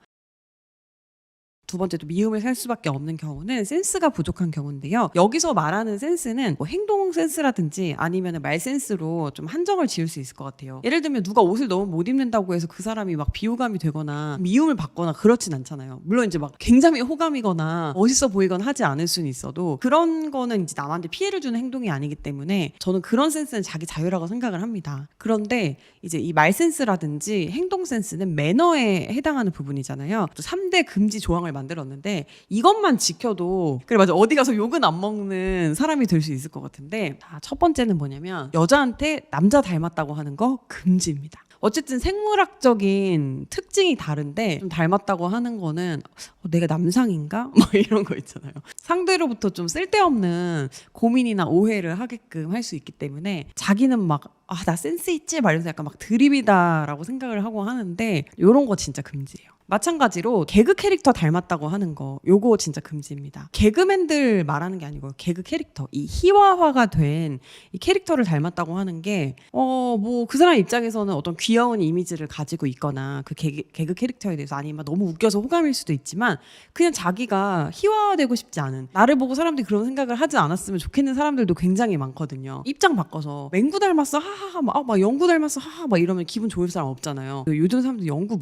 두 번째도 미움을 살 수밖에 없는 경우는 센스가 부족한 경우인데요. 여기서 말하는 센스는 뭐 행동 센스라든지 아니면 말 센스로 좀 한정을 지을 수 있을 것 같아요. 예를 들면 누가 옷을 너무 못 입는다고 해서 그 사람이 막 비호감이 되거나 미움을 받거나 그렇진 않잖아요. 물론 이제 막 굉장히 호감이거나 멋있어 보이거나 하지 않을 수는 있어도 그런 거는 이제 남한테 피해를 주는 행동이 아니기 때문에 저는 그런 센스는 자기 자유라고 생각을 합니다. 그런데 이제 이 말 센스라든지 행동 센스는 매너에 해당하는 부분이잖아요. 또 3대 금지 조항을 만들었는데 이것만 지켜도 그래 맞아 어디 가서 욕은 안 먹는 사람이 될 수 있을 것 같은데 첫 번째는 뭐냐면 여자한테 남자 닮았다고 하는 거 금지입니다. 어쨌든 생물학적인 특징이 다른데 좀 닮았다고 하는 거는 내가 남상인가? 뭐 이런 거 있잖아요. 상대로부터 좀 쓸데없는 고민이나 오해를 하게끔 할 수 있기 때문에 자기는 막 나 센스 있지? 막 이러면서 약간 막 드립이다라고 생각을 하고 하는데 요런 거 진짜 금지예요. 마찬가지로 개그 캐릭터 닮았다고 하는 거 요거 진짜 금지입니다. 개그맨들 말하는 게 아니고 개그 캐릭터 이 희화화가 된 이 캐릭터를 닮았다고 하는 게 뭐 그 사람 입장에서는 어떤 귀여운 이미지를 가지고 있거나 그 개그 캐릭터에 대해서 아니면 너무 웃겨서 호감일 수도 있지만 그냥 자기가 희화화되고 싶지 않은 나를 보고 사람들이 그런 생각을 하지 않았으면 좋겠는 사람들도 굉장히 많거든요. 입장 바꿔서 맹구 닮았어 하하하 막 영구 닮았어 하하 막 이러면 기분 좋을 사람 없잖아요. 요즘 사람들 영구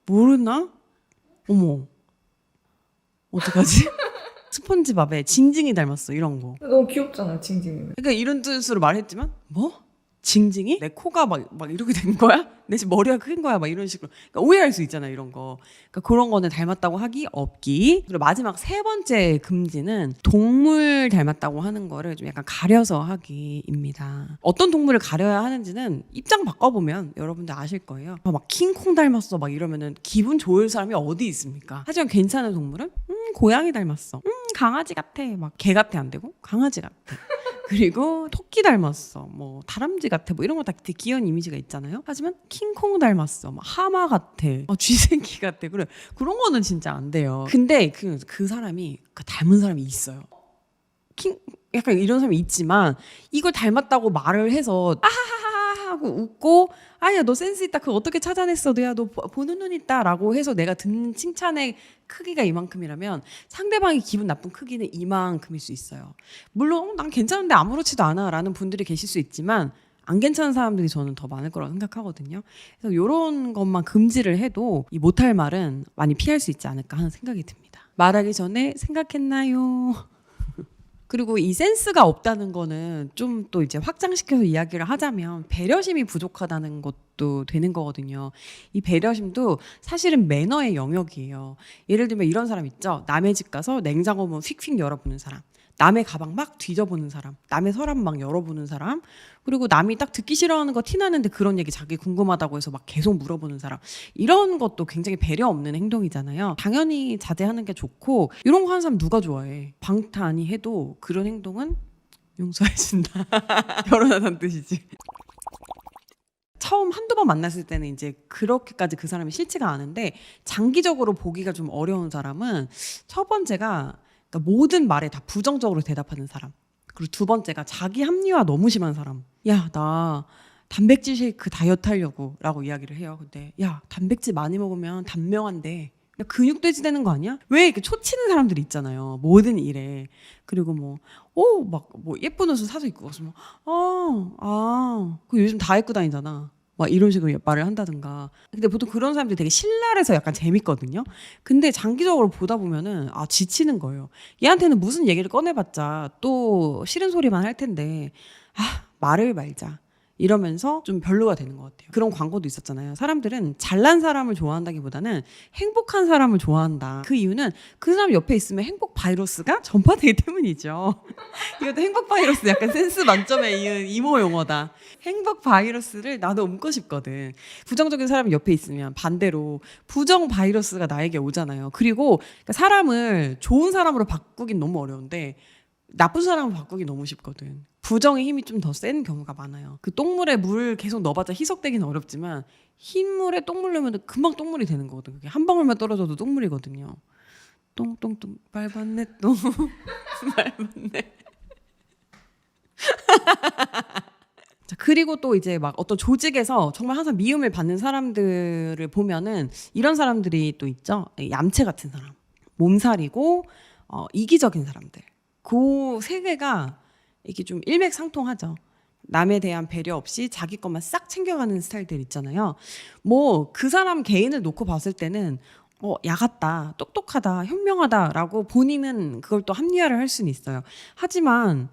모르나? 어머 어떡하지? 스폰지밥에 징징이 닮았어 이런 거. 너무 귀엽잖아요, 징징이는. 그러니까 이런 뜻으로 말했지만 뭐? 징징이? 내 코가 막 이렇게 된 거야? 내 지금 머리가 큰 거야? 막 이런 식으로 그러니까 오해할 수 있잖아요 이런 거. 그러니까 그런 거는 닮았다고 하기 없기. 그리고 마지막 세 번째 금지는 동물 닮았다고 하는 거를 좀 약간 가려서 하기입니다. 어떤 동물을 가려야 하는지는 입장 바꿔보면 여러분들 아실 거예요. 막 킹콩 닮았어 막 이러면은 기분 좋을 사람이 어디 있습니까? 하지만 괜찮은 동물은 고양이 닮았어. 강아지 같아. 막 개 같아 안 되고 강아지 같아. 그리고 토끼 닮았어. 뭐 다람쥐 같아. 뭐 이런 거 다 되게 귀여운 이미지가 있잖아요. 하지만 킹콩 닮았어. 막 하마 같아. 쥐새끼 같아. 그래. 그런 거는 진짜 안 돼요. 근데 그 사람이 닮은 사람이 있어요. 약간 이런 사람이 있지만 이걸 닮았다고 말을 해서 아하하하 하고 웃고 아야 너 센스 있다. 그거 어떻게 찾아냈어? 너 보는 눈 있다라고 해서 내가 듣는 칭찬의 크기가 이만큼이라면 상대방이 기분 나쁜 크기는 이만큼일 수 있어요. 물론 난 괜찮은데 아무렇지도 않아 라는 분들이 계실 수 있지만 안 괜찮은 사람들이 저는 더 많을 거라고 생각하거든요. 그래서 이런 것만 금지를 해도 이 못할 말은 많이 피할 수 있지 않을까 하는 생각이 듭니다. 말하기 전에 생각했나요? 그리고 이 센스가 없다는 거는 좀 또 이제 확장시켜서 이야기를 하자면 배려심이 부족하다는 것도 되는 거거든요. 이 배려심도 사실은 매너의 영역이에요. 예를 들면 이런 사람 있죠. 남의 집 가서 냉장고 문 휙휙 열어보는 사람. 남의 가방 막 뒤져보는 사람, 남의 서랍 막 열어보는 사람, 그리고 남이 딱 듣기 싫어하는 거 티나는데 그런 얘기 자기 궁금하다고 해서 막 계속 물어보는 사람, 이런 것도 굉장히 배려 없는 행동이잖아요. 당연히 자제하는 게 좋고 이런 거 하는 사람 누가 좋아해? 방탄이 해도 그런 행동은 용서해준다. 결혼하자는 뜻이지. 처음 한두 번 만났을 때는 이제 그렇게까지 그 사람이 싫지가 않은데 장기적으로 보기가 좀 어려운 사람은 첫 번째가 그러니까 모든 말에 다 부정적으로 대답하는 사람. 그리고 두 번째가 자기 합리화 너무 심한 사람. 야, 나 단백질 쉐이크 다이어트 하려고 라고 이야기를 해요. 근데 야, 단백질 많이 먹으면 단명한데 야, 근육돼지 되는 거 아니야? 왜 이렇게 초치는 사람들이 있잖아요. 모든 일에. 그리고 막 예쁜 옷을 사서 입고 가서 그 요즘 다 입고 다니잖아. 막 이런 식으로 말을 한다든가. 근데 보통 그런 사람들이 되게 신랄해서 약간 재밌거든요. 근데 장기적으로 보다 보면은 지치는 거예요. 얘한테는 무슨 얘기를 꺼내봤자 또 싫은 소리만 할 텐데 말을 말자. 이러면서 좀 별로가 되는 것 같아요. 그런 광고도 있었잖아요. 사람들은 잘난 사람을 좋아한다기보다는 행복한 사람을 좋아한다. 그 이유는 그 사람 옆에 있으면 행복 바이러스가 전파되기 때문이죠. 이것도 행복 바이러스 약간 센스 만점에 이은 이모 용어다. 행복 바이러스를 나도 옮고 싶거든. 부정적인 사람이 옆에 있으면 반대로 부정 바이러스가 나에게 오잖아요. 그리고 사람을 좋은 사람으로 바꾸긴 너무 어려운데 나쁜 사람을 바꾸기 너무 쉽거든. 부정의 힘이 좀 더 센 경우가 많아요. 그 똥물에 물 계속 넣어봤자 희석되기는 어렵지만 흰 물에 똥물 넣으면 금방 똥물이 되는 거거든. 그게 한 방울만 떨어져도 똥물이거든요. 똥똥똥 밟았네 똥 밟았네. 자, 그리고 또 이제 막 어떤 조직에서 정말 항상 미움을 받는 사람들을 보면은 이런 사람들이 또 있죠. 얌체 같은 사람, 몸살이고 이기적인 사람들. 그 세 개가 이게 좀 일맥상통하죠. 남에 대한 배려 없이 자기 것만 싹 챙겨가는 스타일들 있잖아요. 그 사람 개인을 놓고 봤을 때는 야 같다, 똑똑하다, 현명하다라고 본인은 그걸 또 합리화를 할 수는 있어요. 하지만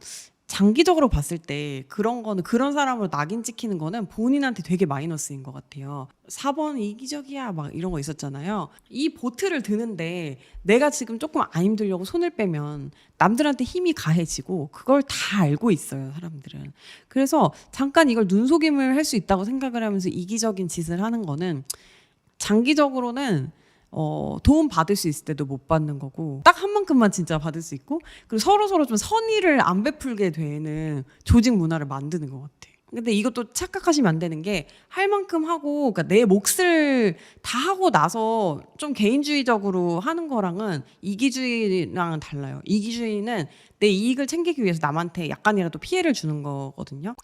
장기적으로 봤을 때 그런 거는 그런 사람으로 낙인 찍히는 거는 본인한테 되게 마이너스인 것 같아요. 4번 이기적이야 막 이런 거 있었잖아요. 이 보트를 드는데 내가 지금 조금 안 힘들려고 손을 빼면 남들한테 힘이 가해지고 그걸 다 알고 있어요, 사람들은. 그래서 잠깐 이걸 눈속임을 할 수 있다고 생각을 하면서 이기적인 짓을 하는 거는 장기적으로는 도움 받을 수 있을 때도 못 받는 거고 딱 한 만큼만 진짜 받을 수 있고 그리고 서로 좀 선의를 안 베풀게 되는 조직 문화를 만드는 것 같아. 근데 이것도 착각하시면 안 되는 게 할 만큼 하고 그러니까 내 몫을 다 하고 나서 좀 개인주의적으로 하는 거랑은 이기주의랑은 달라요. 이기주의는 내 이익을 챙기기 위해서 남한테 약간이라도 피해를 주는 거거든요.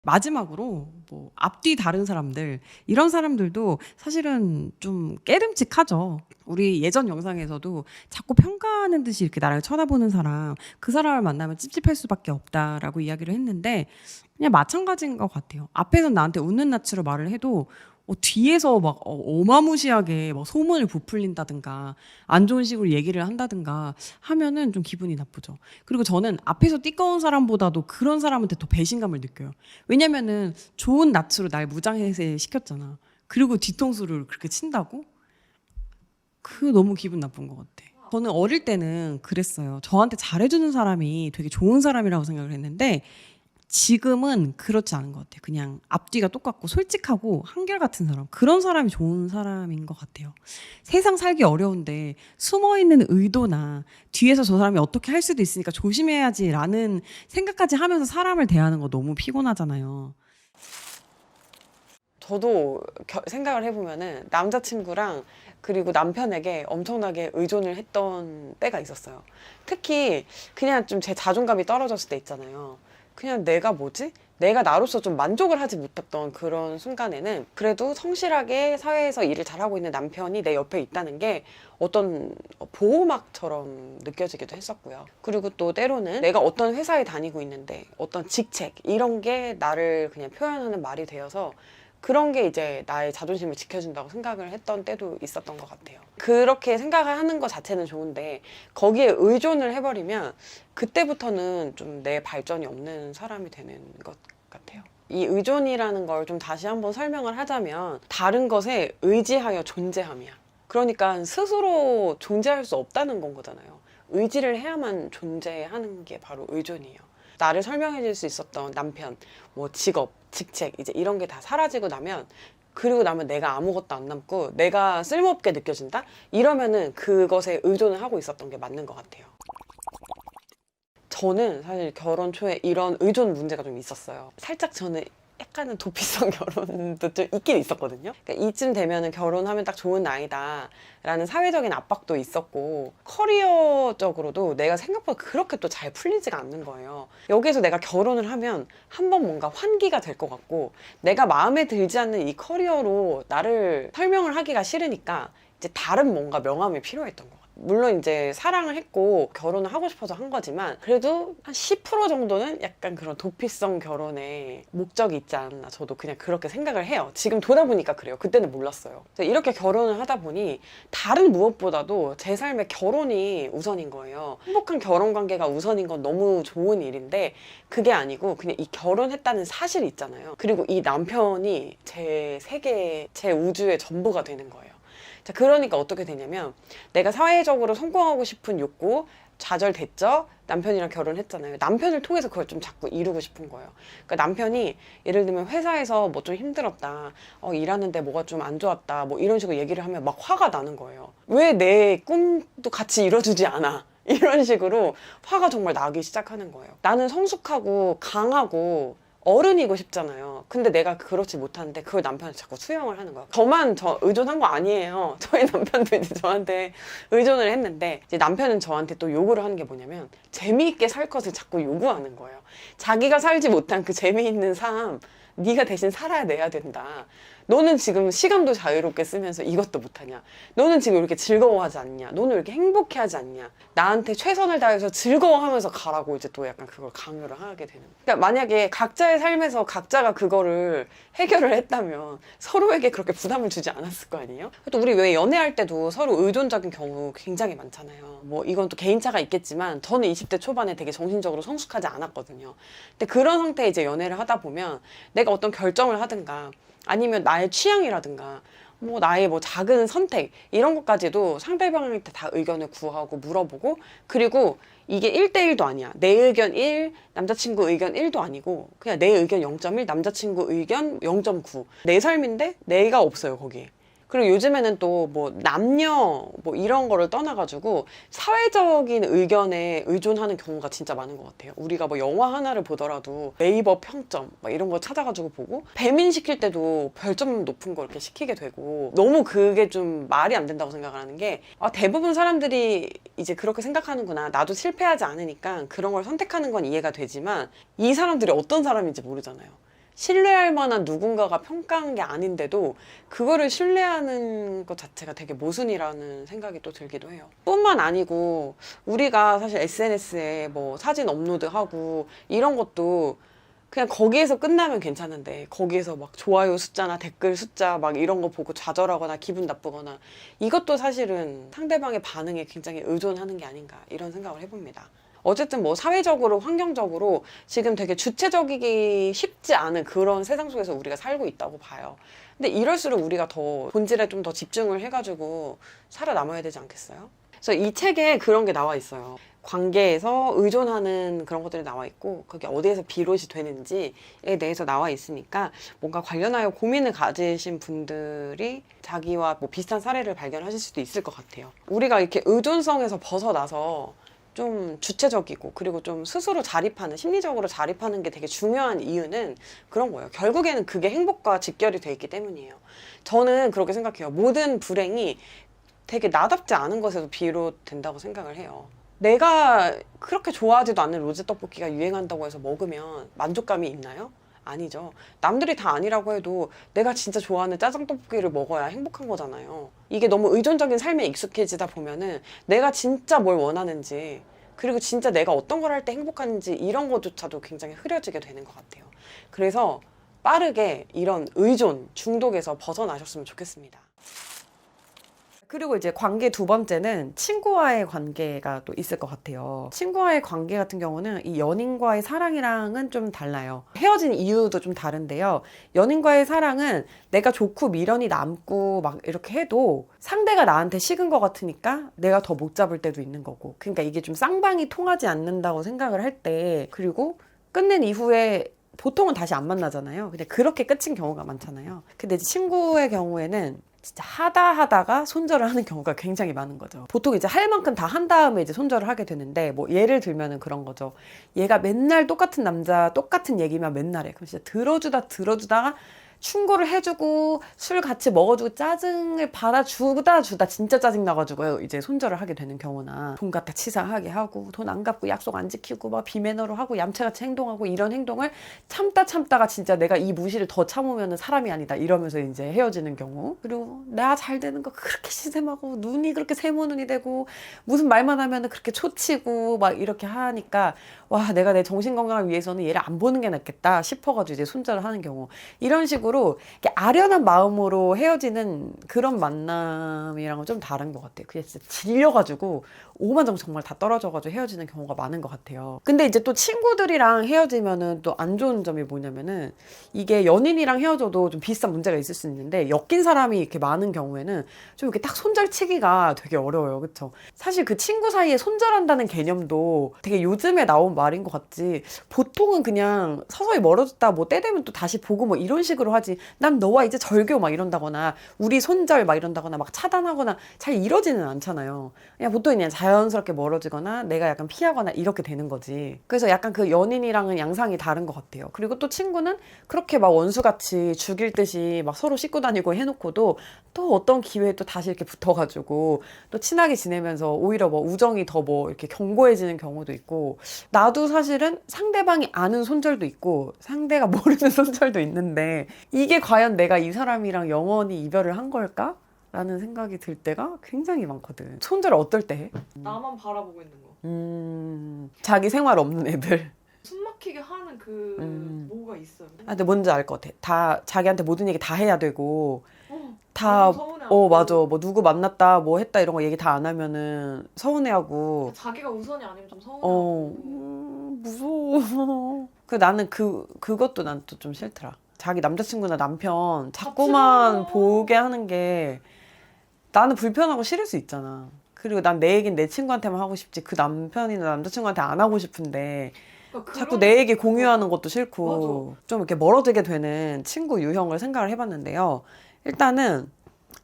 마지막으로 뭐 앞뒤 다른 사람들 이런 사람들도 사실은 좀 깨름직하죠. 우리 예전 영상에서도 자꾸 평가하는 듯이 이렇게 나를 쳐다보는 사람 그 사람을 만나면 찝찝할 수밖에 없다라고 이야기를 했는데 그냥 마찬가지인 것 같아요. 앞에서 나한테 웃는 낯으로 말을 해도 뒤에서 막 어마무시하게 막 소문을 부풀린다든가 안 좋은 식으로 얘기를 한다든가 하면은 좀 기분이 나쁘죠. 그리고 저는 앞에서 띠꺼운 사람보다도 그런 사람한테 더 배신감을 느껴요. 왜냐면은 좋은 낯으로 날 무장해제 시켰잖아. 그리고 뒤통수를 그렇게 친다고? 너무 기분 나쁜 것 같아. 저는 어릴 때는 그랬어요. 저한테 잘해주는 사람이 되게 좋은 사람이라고 생각을 했는데 지금은 그렇지 않은 것 같아요. 그냥 앞뒤가 똑같고 솔직하고 한결같은 사람 그런 사람이 좋은 사람인 것 같아요. 세상 살기 어려운데 숨어있는 의도나 뒤에서 저 사람이 어떻게 할 수도 있으니까 조심해야지라는 생각까지 하면서 사람을 대하는 거 너무 피곤하잖아요. 저도 생각을 해보면은 남자친구랑 그리고 남편에게 엄청나게 의존을 했던 때가 있었어요. 특히 그냥 좀 제 자존감이 떨어졌을 때 있잖아요. 그냥 내가 나로서 좀 만족을 하지 못했던 그런 순간에는 그래도 성실하게 사회에서 일을 잘하고 있는 남편이 내 옆에 있다는 게 어떤 보호막처럼 느껴지기도 했었고요. 그리고 또 때로는 내가 어떤 회사에 다니고 있는데 어떤 직책 이런 게 나를 그냥 표현하는 말이 되어서 그런 게 이제 나의 자존심을 지켜준다고 생각을 했던 때도 있었던 것 같아요. 그렇게 생각을 하는 것 자체는 좋은데 거기에 의존을 해버리면 그때부터는 좀 내 발전이 없는 사람이 되는 것 같아요. 이 의존이라는 걸 좀 다시 한번 설명을 하자면 다른 것에 의지하여 존재함이야. 그러니까 스스로 존재할 수 없다는 건 거잖아요. 의지를 해야만 존재하는 게 바로 의존이에요. 나를 설명해 줄 수 있었던 남편, 뭐 직업, 직책 이제 이런 게 다 사라지고 나면 그리고 나면 내가 아무것도 안 남고 내가 쓸모없게 느껴진다? 이러면은 그것에 의존을 하고 있었던 게 맞는 것 같아요. 저는 사실 결혼 초에 이런 의존 문제가 좀 있었어요. 살짝 저는 약간은 도피성 결혼도 좀 있긴 있었거든요. 그러니까 이쯤 되면은 결혼하면 딱 좋은 나이다 라는 사회적인 압박도 있었고 커리어적으로도 내가 생각보다 그렇게 또 잘 풀리지가 않는 거예요. 여기에서 내가 결혼을 하면 한번 뭔가 환기가 될 것 같고 내가 마음에 들지 않는 이 커리어로 나를 설명을 하기가 싫으니까 이제 다른 뭔가 명함이 필요했던 것 같아요. 물론 이제 사랑을 했고 결혼을 하고 싶어서 한 거지만 그래도 한 10% 정도는 약간 그런 도피성 결혼에 목적이 있지 않나 저도 그냥 그렇게 생각을 해요. 지금 돌아보니까 그래요. 그때는 몰랐어요. 이렇게 결혼을 하다 보니 다른 무엇보다도 제 삶에 결혼이 우선인 거예요. 행복한 결혼 관계가 우선인 건 너무 좋은 일인데 그게 아니고 그냥 이 결혼했다는 사실이 있잖아요. 그리고 이 남편이 제 세계, 제 우주의 전부가 되는 거예요. 자, 그러니까 어떻게 되냐면 내가 사회적으로 성공하고 싶은 욕구 좌절됐죠? 남편이랑 결혼했잖아요. 남편을 통해서 그걸 좀 자꾸 이루고 싶은 거예요. 그러니까 남편이 예를 들면 회사에서 뭐 좀 힘들었다, 일하는데 뭐가 좀 안 좋았다, 뭐 이런 식으로 얘기를 하면 막 화가 나는 거예요. 왜 내 꿈도 같이 이뤄주지 않아? 이런 식으로 화가 정말 나기 시작하는 거예요. 나는 성숙하고 강하고 어른이고 싶잖아요. 근데 내가 그렇지 못하는데 그걸 남편이 자꾸 수용을 하는 거야. 저만 의존한 거 아니에요. 저희 남편도 이제 저한테 의존을 했는데 이제 남편은 저한테 또 요구를 하는 게 뭐냐면 재미있게 살 것을 자꾸 요구하는 거예요. 자기가 살지 못한 그 재미있는 삶 네가 대신 살아내야 된다. 너는 지금 시간도 자유롭게 쓰면서 이것도 못하냐? 너는 지금 이렇게 즐거워하지 않냐? 너는 이렇게 행복해하지 않냐? 나한테 최선을 다해서 즐거워하면서 가라고 이제 또 약간 그걸 강요를 하게 되는. 그러니까 만약에 각자의 삶에서 각자가 그거를 해결을 했다면 서로에게 그렇게 부담을 주지 않았을 거 아니에요? 또 우리 왜 연애할 때도 서로 의존적인 경우 굉장히 많잖아요. 뭐 이건 또 개인차가 있겠지만 저는 20대 초반에 되게 정신적으로 성숙하지 않았거든요. 근데 그런 상태에 이제 연애를 하다 보면 내가 어떤 결정을 하든가 아니면 나의 취향이라든가 뭐 나의 뭐 작은 선택 이런 것까지도 상대방한테 다 의견을 구하고 물어보고 그리고 이게 1대1도 아니야. 내 의견 1, 남자친구 의견 1도 아니고 그냥 내 의견 0.1, 남자친구 의견 0.9. 내 삶인데 내가 없어요, 거기에. 그리고 요즘에는 또 뭐 남녀 뭐 이런 거를 떠나가지고 사회적인 의견에 의존하는 경우가 진짜 많은 것 같아요. 우리가 뭐 영화 하나를 보더라도 네이버 평점 막 이런 거 찾아가지고 보고 배민 시킬 때도 별점 높은 거 이렇게 시키게 되고 너무 그게 좀 말이 안 된다고 생각을 하는 게 대부분 사람들이 이제 그렇게 생각하는구나. 나도 실패하지 않으니까 그런 걸 선택하는 건 이해가 되지만 이 사람들이 어떤 사람인지 모르잖아요. 신뢰할 만한 누군가가 평가한 게 아닌데도 그거를 신뢰하는 것 자체가 되게 모순이라는 생각이 또 들기도 해요. 뿐만 아니고 우리가 사실 SNS에 뭐 사진 업로드하고 이런 것도 그냥 거기에서 끝나면 괜찮은데 거기에서 막 좋아요 숫자나 댓글 숫자 막 이런 거 보고 좌절하거나 기분 나쁘거나 이것도 사실은 상대방의 반응에 굉장히 의존하는 게 아닌가 이런 생각을 해봅니다. 어쨌든 뭐 사회적으로 환경적으로 지금 되게 주체적이기 쉽지 않은 그런 세상 속에서 우리가 살고 있다고 봐요. 근데 이럴수록 우리가 더 본질에 좀 더 집중을 해가지고 살아남아야 되지 않겠어요? 그래서 이 책에 그런 게 나와 있어요. 관계에서 의존하는 그런 것들이 나와 있고 그게 어디에서 비롯이 되는지에 대해서 나와 있으니까 뭔가 관련하여 고민을 가지신 분들이 자기와 뭐 비슷한 사례를 발견하실 수도 있을 것 같아요. 우리가 이렇게 의존성에서 벗어나서 좀 주체적이고 그리고 좀 스스로 자립하는 심리적으로 자립하는 게 되게 중요한 이유는 그런 거예요. 결국에는 그게 행복과 직결이 돼 있기 때문이에요. 저는 그렇게 생각해요. 모든 불행이 되게 나답지 않은 것에서 비롯된다고 생각을 해요. 내가 그렇게 좋아하지도 않는 로제 떡볶이가 유행한다고 해서 먹으면 만족감이 있나요? 아니죠. 남들이 다 아니라고 해도 내가 진짜 좋아하는 짜장 떡볶이를 먹어야 행복한 거잖아요. 이게 너무 의존적인 삶에 익숙해지다 보면은 내가 진짜 뭘 원하는지 그리고 진짜 내가 어떤 걸 할 때 행복한지 이런 것조차도 굉장히 흐려지게 되는 것 같아요. 그래서 빠르게 이런 의존, 중독에서 벗어나셨으면 좋겠습니다. 그리고 이제 관계 두 번째는 친구와의 관계가 또 있을 것 같아요. 친구와의 관계 같은 경우는 이 연인과의 사랑이랑은 좀 달라요. 헤어진 이유도 좀 다른데요. 연인과의 사랑은 내가 좋고 미련이 남고 막 이렇게 해도 상대가 나한테 식은 것 같으니까 내가 더 못 잡을 때도 있는 거고. 그러니까 이게 좀 쌍방이 통하지 않는다고 생각을 할 때 그리고 끝낸 이후에 보통은 다시 안 만나잖아요. 근데 그렇게 끝인 경우가 많잖아요. 근데 이제 친구의 경우에는 진짜 하다가 손절을 하는 경우가 굉장히 많은 거죠. 보통 이제 할 만큼 다 한 다음에 이제 손절을 하게 되는데 뭐 예를 들면은 그런 거죠. 얘가 맨날 똑같은 남자 똑같은 얘기만 맨날 해. 그럼 진짜 들어주다가 충고를 해주고 술 같이 먹어주고 짜증을 받아주다 진짜 짜증나가지고 이제 손절을 하게 되는 경우나 돈 갖다 치사하게 하고 돈 안 갚고 약속 안 지키고 막 비매너로 하고 얌체같이 행동하고 이런 행동을 참다가 진짜 내가 이 무시를 더 참으면 사람이 아니다 이러면서 이제 헤어지는 경우. 그리고 내가 잘 되는 거 그렇게 시샘하고 눈이 그렇게 세모눈이 되고 무슨 말만 하면 그렇게 초치고 막 이렇게 하니까 와 내가 내 정신건강을 위해서는 얘를 안 보는 게 낫겠다 싶어가지고 이제 손절을 하는 경우. 이런 식으로 이렇게 아련한 마음으로 헤어지는 그런 만남이랑은 좀 다른 것 같아요. 그냥 진짜 질려가지고 오만정 정말 다 떨어져가지고 헤어지는 경우가 많은 것 같아요. 근데 이제 또 친구들이랑 헤어지면은 또 안 좋은 점이 뭐냐면은 이게 연인이랑 헤어져도 좀 비슷한 문제가 있을 수 있는데 엮인 사람이 이렇게 많은 경우에는 좀 이렇게 딱 손절치기가 되게 어려워요. 그쵸? 사실 그 친구 사이에 손절한다는 개념도 되게 요즘에 나온 말인 것 같지 보통은 그냥 서서히 멀어졌다 뭐 때 되면 또 다시 보고 뭐 이런 식으로 하지 난 너와 이제 절교 막 이런다거나 우리 손절 막 이런다거나 막 차단하거나 잘 이러지는 않잖아요. 그냥 보통 그냥 자연스럽게 멀어지거나 내가 약간 피하거나 이렇게 되는 거지. 그래서 약간 그 연인이랑은 양상이 다른 것 같아요. 그리고 또 친구는 그렇게 막 원수같이 죽일 듯이 막 서로 씻고 다니고 해놓고도 또 어떤 기회에 또 다시 이렇게 붙어가지고 또 친하게 지내면서 오히려 뭐 우정이 더 뭐 이렇게 견고해지는 경우도 있고 나도 사실은 상대방이 아는 손절도 있고 상대가 모르는 손절도 있는데 이게 과연 내가 이 사람이랑 영원히 이별을 한 걸까? 라는 생각이 들 때가 굉장히 많거든. 손절 어떨 때 해? 나만 바라보고 있는 거. 자기 생활 없는 애들. 숨 막히게 하는 그 뭐가 있어요. 근데 뭔지 알 것 같아. 다 자기한테 모든 얘기 다 해야 되고 다 다 서운해하고. 맞아. 뭐 누구 만났다 뭐 했다 이런 거 얘기 다 안 하면은 서운해하고 자기가 우선이 아니면 좀 서운하고. 무서워. 나는 그것도 난 또 좀 싫더라. 자기 남자친구나 남편 자꾸만 싫어. 보게 하는 게 나는 불편하고 싫을 수 있잖아. 그리고 난 내 얘기는 내 친구한테만 하고 싶지 그 남편이나 남자친구한테 안 하고 싶은데 그러니까 자꾸 그런- 내 얘기 공유하는 것도 싫고 좀 이렇게 멀어지게 되는 친구 유형을 생각을 해봤는데요. 일단은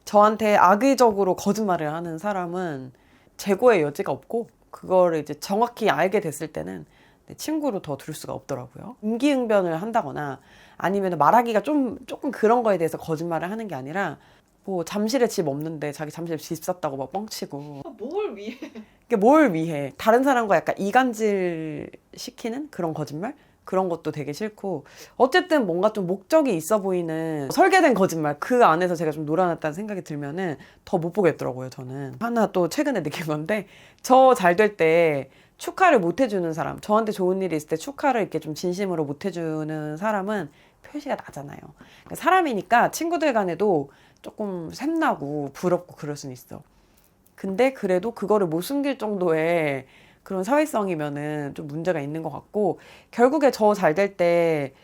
저한테 악의적으로 거짓말을 하는 사람은 재고의 여지가 없고 그거를 이제 정확히 알게 됐을 때는 내 친구로 더 둘 수가 없더라고요. 임기응변을 한다거나 아니면 말하기가 조금 그런 거에 대해서 거짓말을 하는 게 아니라 뭐 잠실에 집 없는데 자기 잠실에 집 샀다고 막 뻥치고 뭘 위해? 이게 뭘 위해 다른 사람과 약간 이간질 시키는 그런 거짓말? 그런 것도 되게 싫고 어쨌든 뭔가 좀 목적이 있어 보이는 설계된 거짓말 그 안에서 제가 좀 놀아났다는 생각이 들면은 더 못 보겠더라고요. 저는 하나 또 최근에 느낀 건데 저 잘 될 때 축하를 못 해주는 사람 저한테 좋은 일이 있을 때 축하를 이렇게 좀 진심으로 못 해주는 사람은 표시가 나잖아요. 그러니까 사람이니까 친구들 간에도 조금 샘나고 부럽고 그럴 수는 있어. 근데 그래도 그거를 못 숨길 정도의 그런 사회성이면은 좀 문제가 있는 것 같고 결국에 저 잘 될 때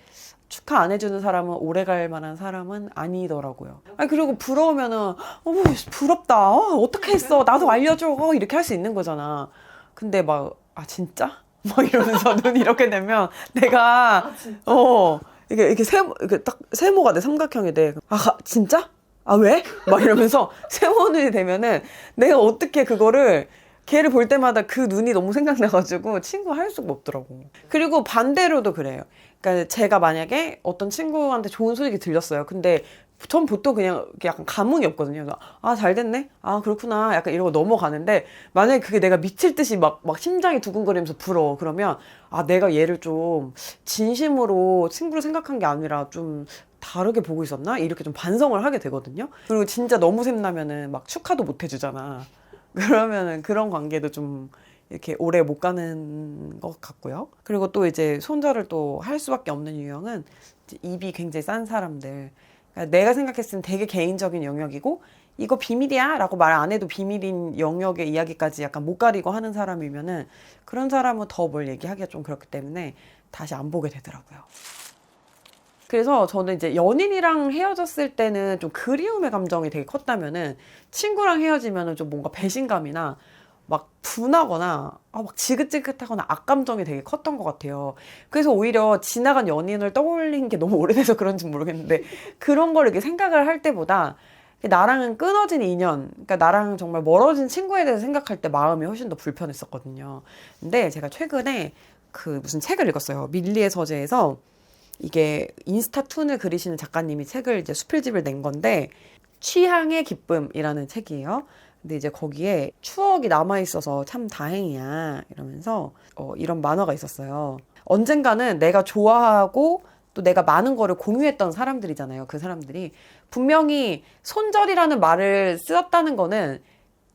축하 안 해주는 사람은 오래 갈 만한 사람은 아니더라고요. 아니 그리고 부러우면은 어머 부럽다. 어떻게 했어? 나도 알려줘. 이렇게 할 수 있는 거잖아. 근데 막 아 진짜? 막 이러면서 눈 이렇게 되면 내가 이게 딱 세모가 돼 삼각형이 돼. 아 진짜? 아 왜? 막 이러면서 세모눈이 되면은 내가 어떻게 그거를 걔를 볼 때마다 그 눈이 너무 생각나가지고 친구 할 수가 없더라고. 그리고 반대로도 그래요. 그러니까 제가 만약에 어떤 친구한테 좋은 소식이 들렸어요. 근데 전 보통 그냥 이렇게 약간 감흥이 없거든요. 아, 잘 됐네? 아, 그렇구나. 약간 이러고 넘어가는데 만약에 그게 내가 미칠 듯이 막 심장이 두근거리면서 불어. 그러면 아, 내가 얘를 좀 진심으로 친구로 생각한 게 아니라 좀 다르게 보고 있었나? 이렇게 좀 반성을 하게 되거든요. 그리고 진짜 너무 샘나면은 막 축하도 못 해주잖아. 그러면은 그런 관계도 좀 이렇게 오래 못 가는 것 같고요. 그리고 또 이제 손절을 또 할 수밖에 없는 유형은 이제 입이 굉장히 싼 사람들. 그러니까 내가 생각했을 땐 되게 개인적인 영역이고 이거 비밀이야 라고 말 안 해도 비밀인 영역의 이야기까지 약간 못 가리고 하는 사람이면은 그런 사람은 더 뭘 얘기하기가 좀 그렇기 때문에 다시 안 보게 되더라고요. 그래서 저는 이제 연인이랑 헤어졌을 때는 좀 그리움의 감정이 되게 컸다면은 친구랑 헤어지면은 좀 뭔가 배신감이나 막 분하거나 막 지긋지긋하거나 악감정이 되게 컸던 것 같아요. 그래서 오히려 지나간 연인을 떠올린 게 너무 오래돼서 그런지 모르겠는데 그런 걸 이렇게 생각을 할 때보다 나랑은 끊어진 인연, 그러니까 나랑 정말 멀어진 친구에 대해서 생각할 때 마음이 훨씬 더 불편했었거든요. 근데 제가 최근에 그 무슨 책을 읽었어요. 밀리의 서재에서 이게 인스타툰을 그리시는 작가님이 책을 이제 수필집을 낸 건데 취향의 기쁨이라는 책이에요. 근데 이제 거기에 추억이 남아있어서 참 다행이야 이러면서 이런 만화가 있었어요. 언젠가는 내가 좋아하고 또 내가 많은 거를 공유했던 사람들이잖아요. 그 사람들이 분명히 손절이라는 말을 쓰었다는 거는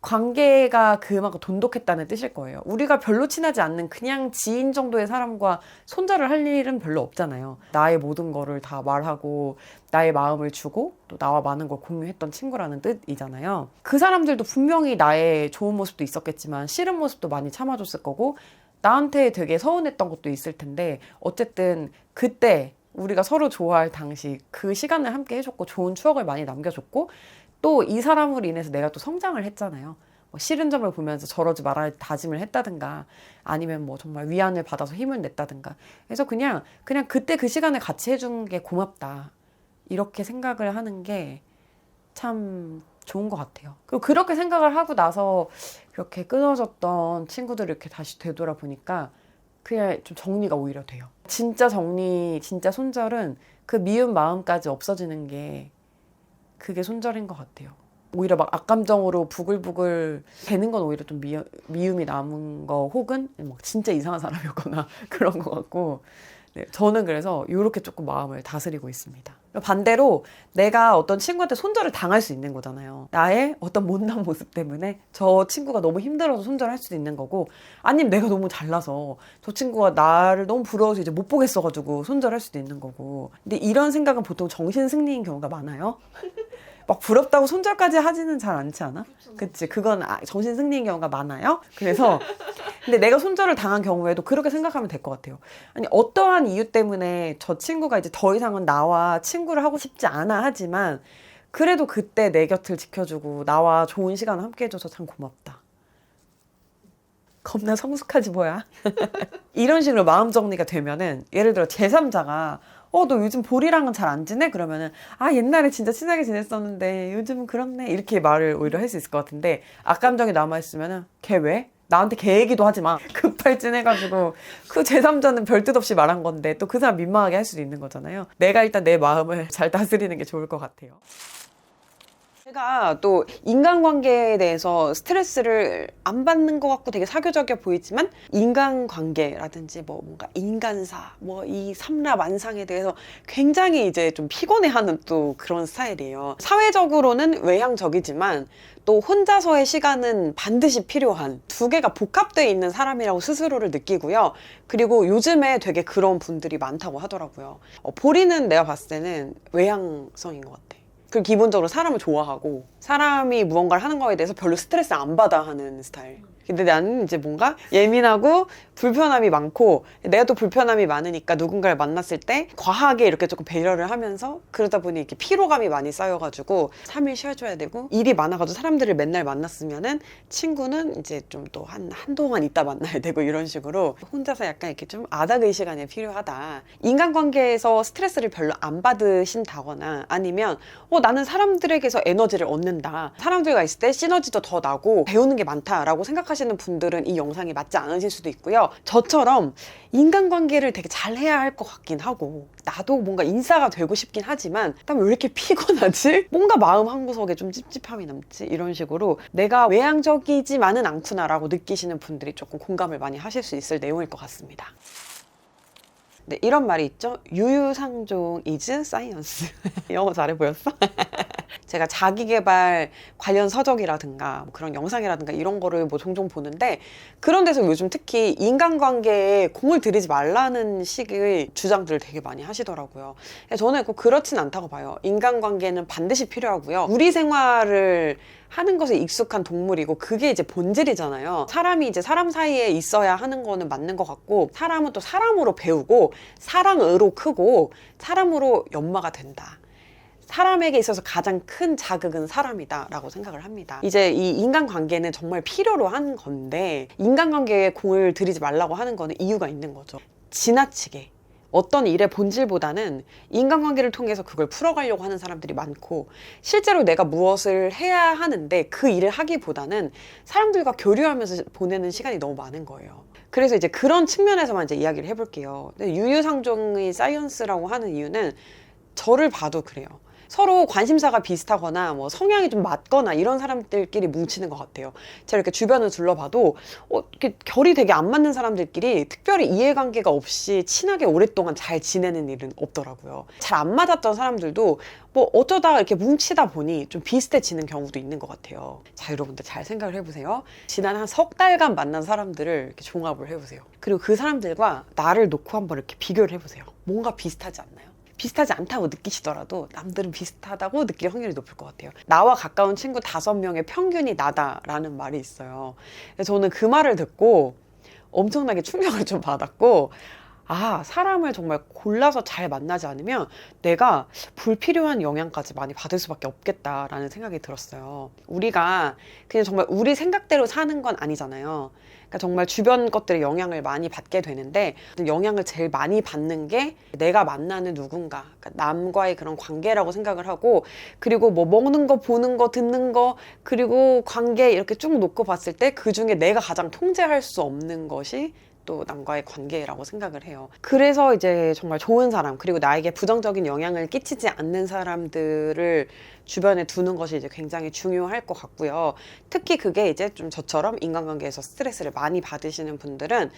관계가 그만큼 돈독했다는 뜻일 거예요. 우리가 별로 친하지 않는 그냥 지인 정도의 사람과 손절을 할 일은 별로 없잖아요. 나의 모든 거를 다 말하고 나의 마음을 주고 또 나와 많은 걸 공유했던 친구라는 뜻이잖아요. 그 사람들도 분명히 나의 좋은 모습도 있었겠지만 싫은 모습도 많이 참아줬을 거고 나한테 되게 서운했던 것도 있을 텐데 어쨌든 그때 우리가 서로 좋아할 당시 그 시간을 함께 해줬고 좋은 추억을 많이 남겨줬고 또 이 사람으로 인해서 내가 또 성장을 했잖아요. 뭐 싫은 점을 보면서 저러지 말아야 다짐을 했다든가 아니면 뭐 정말 위안을 받아서 힘을 냈다든가 그래서 그냥 그때 그 시간을 같이 해준 게 고맙다 이렇게 생각을 하는 게 참 좋은 것 같아요. 그리고 그렇게 생각을 하고 나서 이렇게 끊어졌던 친구들을 이렇게 다시 되돌아보니까 그냥 좀 정리가 오히려 돼요. 진짜 정리, 진짜 손절은 그 미운 마음까지 없어지는 게 그게 손절인 것 같아요. 오히려 막 악감정으로 부글부글 되는 건 오히려 좀 미움이 남은 거 혹은 막 진짜 이상한 사람이었거나 그런 것 같고 네, 저는 그래서 이렇게 조금 마음을 다스리고 있습니다. 반대로 내가 어떤 친구한테 손절을 당할 수 있는 거잖아요. 나의 어떤 못난 모습 때문에 저 친구가 너무 힘들어서 손절할 수도 있는 거고, 아니면 내가 너무 잘나서 저 친구가 나를 너무 부러워서 이제 못 보겠어가지고 손절할 수도 있는 거고. 근데 이런 생각은 보통 정신승리인 경우가 많아요. 막 부럽다고 손절까지 하지는 잘 않지 않아? 그치. 그건 정신승리인 경우가 많아요. 그래서 근데 내가 손절을 당한 경우에도 그렇게 생각하면 될 것 같아요. 아니, 어떠한 이유 때문에 저 친구가 이제 더 이상은 나와 친구를 하고 싶지 않아 하지만 그래도 그때 내 곁을 지켜주고 나와 좋은 시간을 함께 해줘서 참 고맙다. 겁나 성숙하지 뭐야. 이런 식으로 마음 정리가 되면은, 예를 들어 제3자가 너 요즘 볼이랑은 잘 안 지내? 그러면은 옛날에 진짜 친하게 지냈었는데 요즘은 그렇네, 이렇게 말을 오히려 할 수 있을 것 같은데, 악감정이 남아있으면은 걔 왜? 나한테 걔 얘기도 하지 마. 급발진해가지고 그 제3자는 별 뜻 없이 말한 건데 또 그 사람 민망하게 할 수도 있는 거잖아요. 내가 일단 내 마음을 잘 다스리는 게 좋을 것 같아요. 제가 또 인간관계에 대해서 스트레스를 안 받는 것 같고 되게 사교적이어 보이지만, 인간관계라든지 뭐 뭔가 인간사, 뭐 이 삼라만상에 대해서 굉장히 이제 좀 피곤해하는 또 그런 스타일이에요. 사회적으로는 외향적이지만 또 혼자서의 시간은 반드시 필요한, 두 개가 복합되어 있는 사람이라고 스스로를 느끼고요. 그리고 요즘에 되게 그런 분들이 많다고 하더라고요. 보리는 내가 봤을 때는 외향성인 것 같아. 그 기본적으로 사람을 좋아하고 사람이 무언가를 하는 거에 대해서 별로 스트레스 안 받아 하는 스타일. 근데 나는 이제 뭔가 예민하고 불편함이 많고, 내가 또 불편함이 많으니까 누군가를 만났을 때 과하게 이렇게 조금 배려를 하면서, 그러다 보니 이렇게 피로감이 많이 쌓여가지고 3일 쉬어줘야 되고, 일이 많아가지고 사람들을 맨날 만났으면은 친구는 이제 좀 또 한동안 있다 만나야 되고, 이런 식으로 혼자서 약간 이렇게 좀 아닥의 시간이 필요하다. 인간관계에서 스트레스를 별로 안 받으신다거나, 아니면 나는 사람들에게서 에너지를 얻는다, 사람들과 있을 때 시너지도 더 나고 배우는 게 많다라고 생각하시는 분들은 이 영상이 맞지 않으실 수도 있고요. 저처럼 인간관계를 되게 잘 해야 할 것 같긴 하고, 나도 뭔가 인싸가 되고 싶긴 하지만 난 왜 이렇게 피곤하지? 뭔가 마음 한구석에 좀 찝찝함이 남지? 이런 식으로 내가 외향적이지만은 않구나 라고 느끼시는 분들이 조금 공감을 많이 하실 수 있을 내용일 것 같습니다. 네, 이런 말이 있죠. 유유상종 is science. 영어 잘해 보였어? 제가 자기계발 관련 서적이라든가 뭐 그런 영상이라든가 이런 거를 뭐 종종 보는데, 그런 데서 요즘 특히 인간관계에 공을 들이지 말라는 식의 주장들을 되게 많이 하시더라고요. 저는 꼭 그렇진 않다고 봐요. 인간관계는 반드시 필요하고요. 우리 생활을 하는 것에 익숙한 동물이고, 그게 이제 본질이잖아요. 사람이 이제 사람 사이에 있어야 하는 거는 맞는 것 같고, 사람은 또 사람으로 배우고 사랑으로 크고 사람으로 연마가 된다. 사람에게 있어서 가장 큰 자극은 사람이다 라고 생각을 합니다. 이제 이 인간관계는 정말 필요로 한 건데, 인간관계에 공을 들이지 말라고 하는 거는 이유가 있는 거죠. 지나치게 어떤 일의 본질보다는 인간관계를 통해서 그걸 풀어가려고 하는 사람들이 많고, 실제로 내가 무엇을 해야 하는데 그 일을 하기보다는 사람들과 교류하면서 보내는 시간이 너무 많은 거예요. 그래서 이제 그런 측면에서만 이제 이야기를 해볼게요. 유유상종의 사이언스라고 하는 이유는 저를 봐도 그래요. 서로 관심사가 비슷하거나 뭐 성향이 좀 맞거나 이런 사람들끼리 뭉치는 것 같아요. 제가 이렇게 주변을 둘러봐도 이렇게 결이 되게 안 맞는 사람들끼리 특별히 이해관계가 없이 친하게 오랫동안 잘 지내는 일은 없더라고요. 잘 안 맞았던 사람들도 뭐 어쩌다 이렇게 뭉치다 보니 좀 비슷해지는 경우도 있는 것 같아요. 자, 여러분들 잘 생각을 해보세요. 지난 한 석 달간 만난 사람들을 이렇게 종합을 해보세요. 그리고 그 사람들과 나를 놓고 한번 이렇게 비교를 해보세요. 뭔가 비슷하지 않나요? 비슷하지 않다고 느끼시더라도 남들은 비슷하다고 느낄 확률이 높을 것 같아요. 나와 가까운 친구 5명의 평균이 나다라는 말이 있어요. 저는 그 말을 듣고 엄청나게 충격을 좀 받았고, 사람을 정말 골라서 잘 만나지 않으면 내가 불필요한 영향까지 많이 받을 수밖에 없겠다라는 생각이 들었어요. 우리가 그냥 정말 우리 생각대로 사는 건 아니잖아요. 그러니까 정말 주변 것들의 영향을 많이 받게 되는데, 영향을 제일 많이 받는 게 내가 만나는 누군가, 그러니까 남과의 그런 관계라고 생각을 하고, 그리고 뭐 먹는 거, 보는 거, 듣는 거, 그리고 관계 이렇게 쭉 놓고 봤을 때 그 중에 내가 가장 통제할 수 없는 것이 또 남과의 관계라고 생각을 해요. 그래서 이제 정말 좋은 사람, 그리고 나에게 부정적인 영향을 끼치지 않는 사람들을 주변에 두는 것이 이제 굉장히 중요할 것 같고요. 특히 그게 이제 좀 저처럼 인간관계에서 스트레스를 많이 받으시는 분들은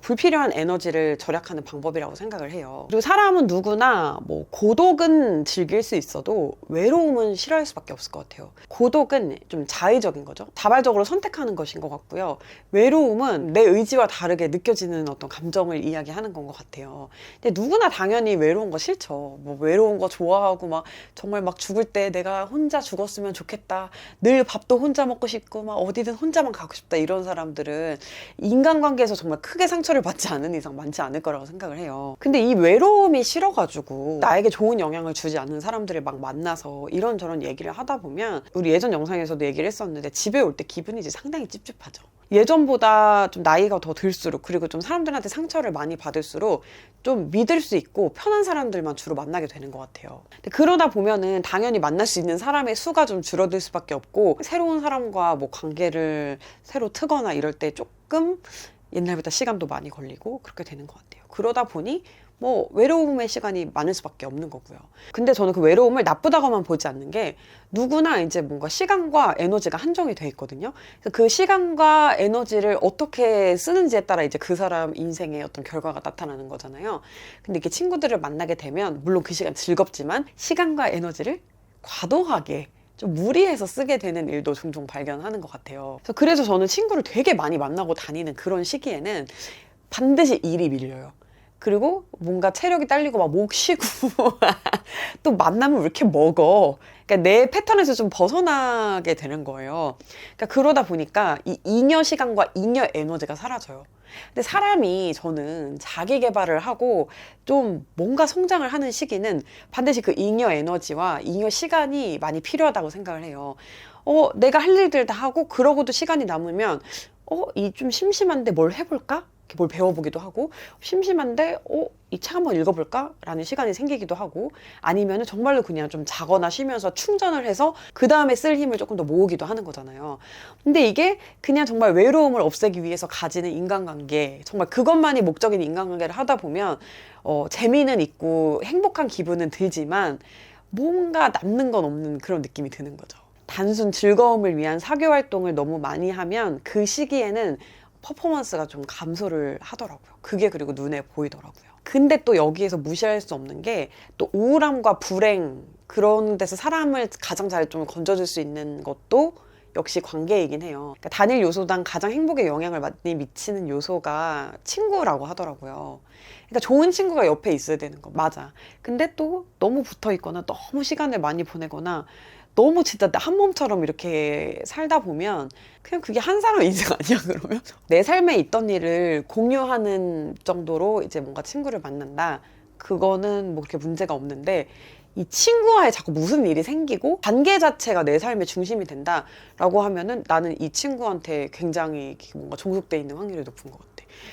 불필요한 에너지를 절약하는 방법이라고 생각을 해요. 그리고 사람은 누구나 뭐 고독은 즐길 수 있어도 외로움은 싫어할 수밖에 없을 것 같아요. 고독은 좀 자의적인 거죠. 다발적으로 선택하는 것인 것 같고요. 외로움은 내 의지와 다르게 느껴지는 어떤 감정을 이야기하는 건 것 같아요. 근데 누구나 당연히 외로운 거 싫죠. 뭐 외로운 거 좋아하고 막 정말 막 죽을 때 내가 혼자 죽었으면 좋겠다. 늘 밥도 혼자 먹고 싶고 막 어디든 혼자만 가고 싶다. 이런 사람들은 인간관계에서 정말 크게 상처를 받지 않은 이상 많지 않을 거라고 생각을 해요. 근데 이 외로움이 싫어가지고 나에게 좋은 영향을 주지 않는 사람들을 막 만나서 이런저런 얘기를 하다 보면 우리 예전 영상에서도 얘기를 했었는데 집에 올 때 기분이 이제 상당히 찝찝하죠. 예전보다 좀 나이가 더 들수록 그리고 좀 사람들한테 상처를 많이 받을수록 좀 믿을 수 있고 편한 사람들만 주로 만나게 되는 것 같아요. 근데 그러다 보면은 당연히 만날 수 있는 사람의 수가 좀 줄어들 수밖에 없고 새로운 사람과 뭐 관계를 새로 트거나 이럴 때 조금 옛날보다 시간도 많이 걸리고 그렇게 되는 것 같아요. 그러다 보니 뭐 외로움의 시간이 많을 수밖에 없는 거고요. 근데 저는 그 외로움을 나쁘다고만 보지 않는 게 누구나 이제 뭔가 시간과 에너지가 한정이 돼 있거든요. 그래서 그 시간과 에너지를 어떻게 쓰는지에 따라 이제 그 사람 인생의 어떤 결과가 나타나는 거잖아요. 근데 이렇게 친구들을 만나게 되면 물론 그 시간 즐겁지만 시간과 에너지를 과도하게 좀 무리해서 쓰게 되는 일도 종종 발견하는 것 같아요. 그래서 저는 친구를 되게 많이 만나고 다니는 그런 시기에는 반드시 일이 밀려요. 그리고 뭔가 체력이 딸리고 막 목 쉬고 또 만나면 왜 이렇게 먹어? 그러니까 내 패턴에서 좀 벗어나게 되는 거예요. 그러니까 그러다 보니까 이 잉여 시간과 잉여 에너지가 사라져요. 근데 사람이 저는 자기 개발을 하고 좀 뭔가 성장을 하는 시기는 반드시 그 잉여 에너지와 잉여 시간이 많이 필요하다고 생각을 해요. 내가 할 일들 다 하고 그러고도 시간이 남으면 이 좀 심심한데 뭘 해볼까? 뭘 배워보기도 하고 심심한데 이 책 한번 읽어볼까? 라는 시간이 생기기도 하고 아니면 정말로 그냥 좀 자거나 쉬면서 충전을 해서 그 다음에 쓸 힘을 조금 더 모으기도 하는 거잖아요. 근데 이게 그냥 정말 외로움을 없애기 위해서 가지는 인간관계 정말 그것만이 목적인 인간관계를 하다 보면 재미는 있고 행복한 기분은 들지만 뭔가 남는 건 없는 그런 느낌이 드는 거죠. 단순 즐거움을 위한 사교 활동을 너무 많이 하면 그 시기에는 퍼포먼스가 좀 감소를 하더라고요. 그게 그리고 눈에 보이더라고요. 근데 또 여기에서 무시할 수 없는 게 또 우울함과 불행 그런 데서 사람을 가장 잘 좀 건져줄 수 있는 것도 역시 관계이긴 해요. 그러니까 단일 요소당 가장 행복에 영향을 많이 미치는 요소가 친구라고 하더라고요. 그러니까 좋은 친구가 옆에 있어야 되는 거 맞아. 근데 또 너무 붙어 있거나 너무 시간을 많이 보내거나 너무 진짜 한 몸처럼 이렇게 살다 보면 그냥 그게 한 사람 인생 아니야 그러면? 내 삶에 있던 일을 공유하는 정도로 이제 뭔가 친구를 만난다. 그거는 뭐 그렇게 문제가 없는데 이 친구와의 자꾸 무슨 일이 생기고 관계 자체가 내 삶의 중심이 된다라고 하면은 나는 이 친구한테 굉장히 뭔가 종속돼 있는 확률이 높은 것 같아.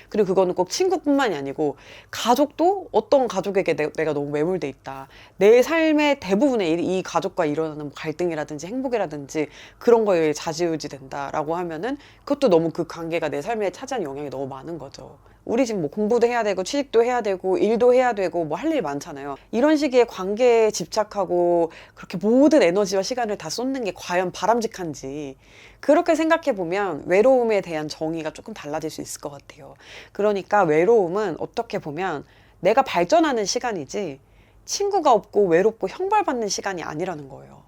그리고 그거는 꼭 친구뿐만이 아니고 가족도 어떤 가족에게 내가 너무 매몰돼 있다. 내 삶의 대부분의 일이 이 가족과 일어나는 갈등이라든지 행복이라든지 그런 거에 좌지우지 된다라고 하면은 그것도 너무 그 관계가 내 삶에 차지하는 영향이 너무 많은 거죠. 우리 지금 뭐 공부도 해야 되고 취직도 해야 되고 일도 해야 되고 뭐 할 일이 많잖아요. 이런 시기에 관계에 집착하고 그렇게 모든 에너지와 시간을 다 쏟는 게 과연 바람직한지 그렇게 생각해 보면 외로움에 대한 정의가 조금 달라질 수 있을 것 같아요. 그러니까 외로움은 어떻게 보면 내가 발전하는 시간이지 친구가 없고 외롭고 형벌받는 시간이 아니라는 거예요.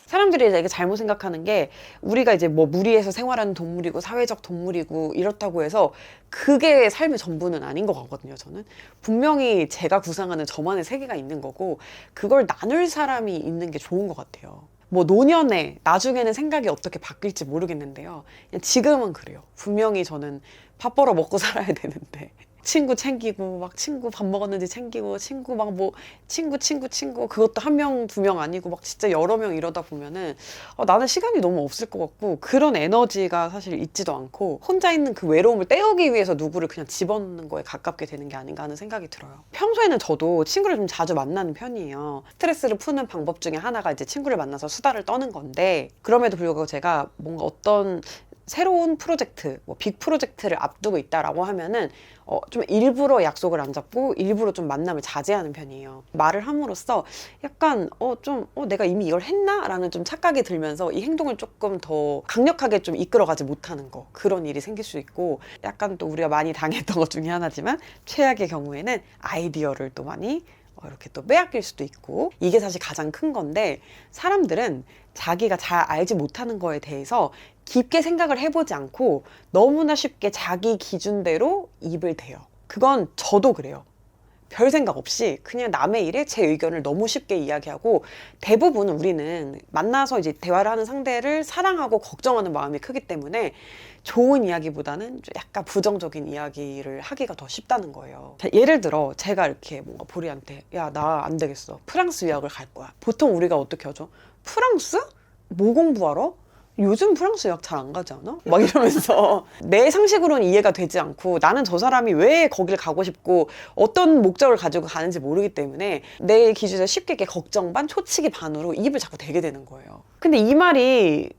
사람들이 이제 잘못 생각하는 게 우리가 이제 뭐 무리해서 생활하는 동물이고 사회적 동물이고 이렇다고 해서 그게 삶의 전부는 아닌 것 같거든요. 저는 분명히 제가 구상하는 저만의 세계가 있는 거고 그걸 나눌 사람이 있는 게 좋은 것 같아요. 뭐 노년에 나중에는 생각이 어떻게 바뀔지 모르겠는데요. 그냥 지금은 그래요. 분명히 저는 밥 벌어 먹고 살아야 되는데 친구 챙기고 막 친구 밥 먹었는지 챙기고 친구 막 뭐 친구 그것도 한 명 두 명 아니고 막 진짜 여러 명 이러다 보면은 나는 시간이 너무 없을 것 같고 그런 에너지가 사실 있지도 않고 혼자 있는 그 외로움을 때우기 위해서 누구를 그냥 집어넣는 거에 가깝게 되는 게 아닌가 하는 생각이 들어요. 평소에는 저도 친구를 좀 자주 만나는 편이에요. 스트레스를 푸는 방법 중에 하나가 이제 친구를 만나서 수다를 떠는 건데 그럼에도 불구하고 제가 뭔가 어떤 새로운 프로젝트, 뭐 빅 프로젝트를 앞두고 있다라고 하면은 좀 일부러 약속을 안 잡고 일부러 좀 만남을 자제하는 편이에요. 말을 함으로써 약간 내가 이미 이걸 했나? 라는 좀 착각이 들면서 이 행동을 조금 더 강력하게 좀 이끌어가지 못하는 거, 그런 일이 생길 수 있고, 약간 또 우리가 많이 당했던 것 중에 하나지만 최악의 경우에는 아이디어를 또 많이 이렇게 또 빼앗길 수도 있고, 이게 사실 가장 큰 건데, 사람들은 자기가 잘 알지 못하는 거에 대해서 깊게 생각을 해보지 않고 너무나 쉽게 자기 기준대로 입을 대요. 그건 저도 그래요. 별 생각 없이 그냥 남의 일에 제 의견을 너무 쉽게 이야기하고, 대부분 우리는 만나서 이제 대화를 하는 상대를 사랑하고 걱정하는 마음이 크기 때문에 좋은 이야기보다는 좀 약간 부정적인 이야기를 하기가 더 쉽다는 거예요. 자, 예를 들어 제가 이렇게 뭔가 보리한테 야, 나 안 되겠어. 프랑스 유학을 갈 거야. 보통 우리가 어떻게 하죠? 프랑스? 뭐 공부하러? 요즘 프랑스 유학 잘 안 가지 않아? 막 이러면서 내 상식으로는 이해가 되지 않고, 나는 저 사람이 왜 거길 가고 싶고 어떤 목적을 가지고 가는지 모르기 때문에 내 기준에 쉽게 이렇게 걱정 반 초치기 반으로 입을 자꾸 대게 되는 거예요. 근데 이 말이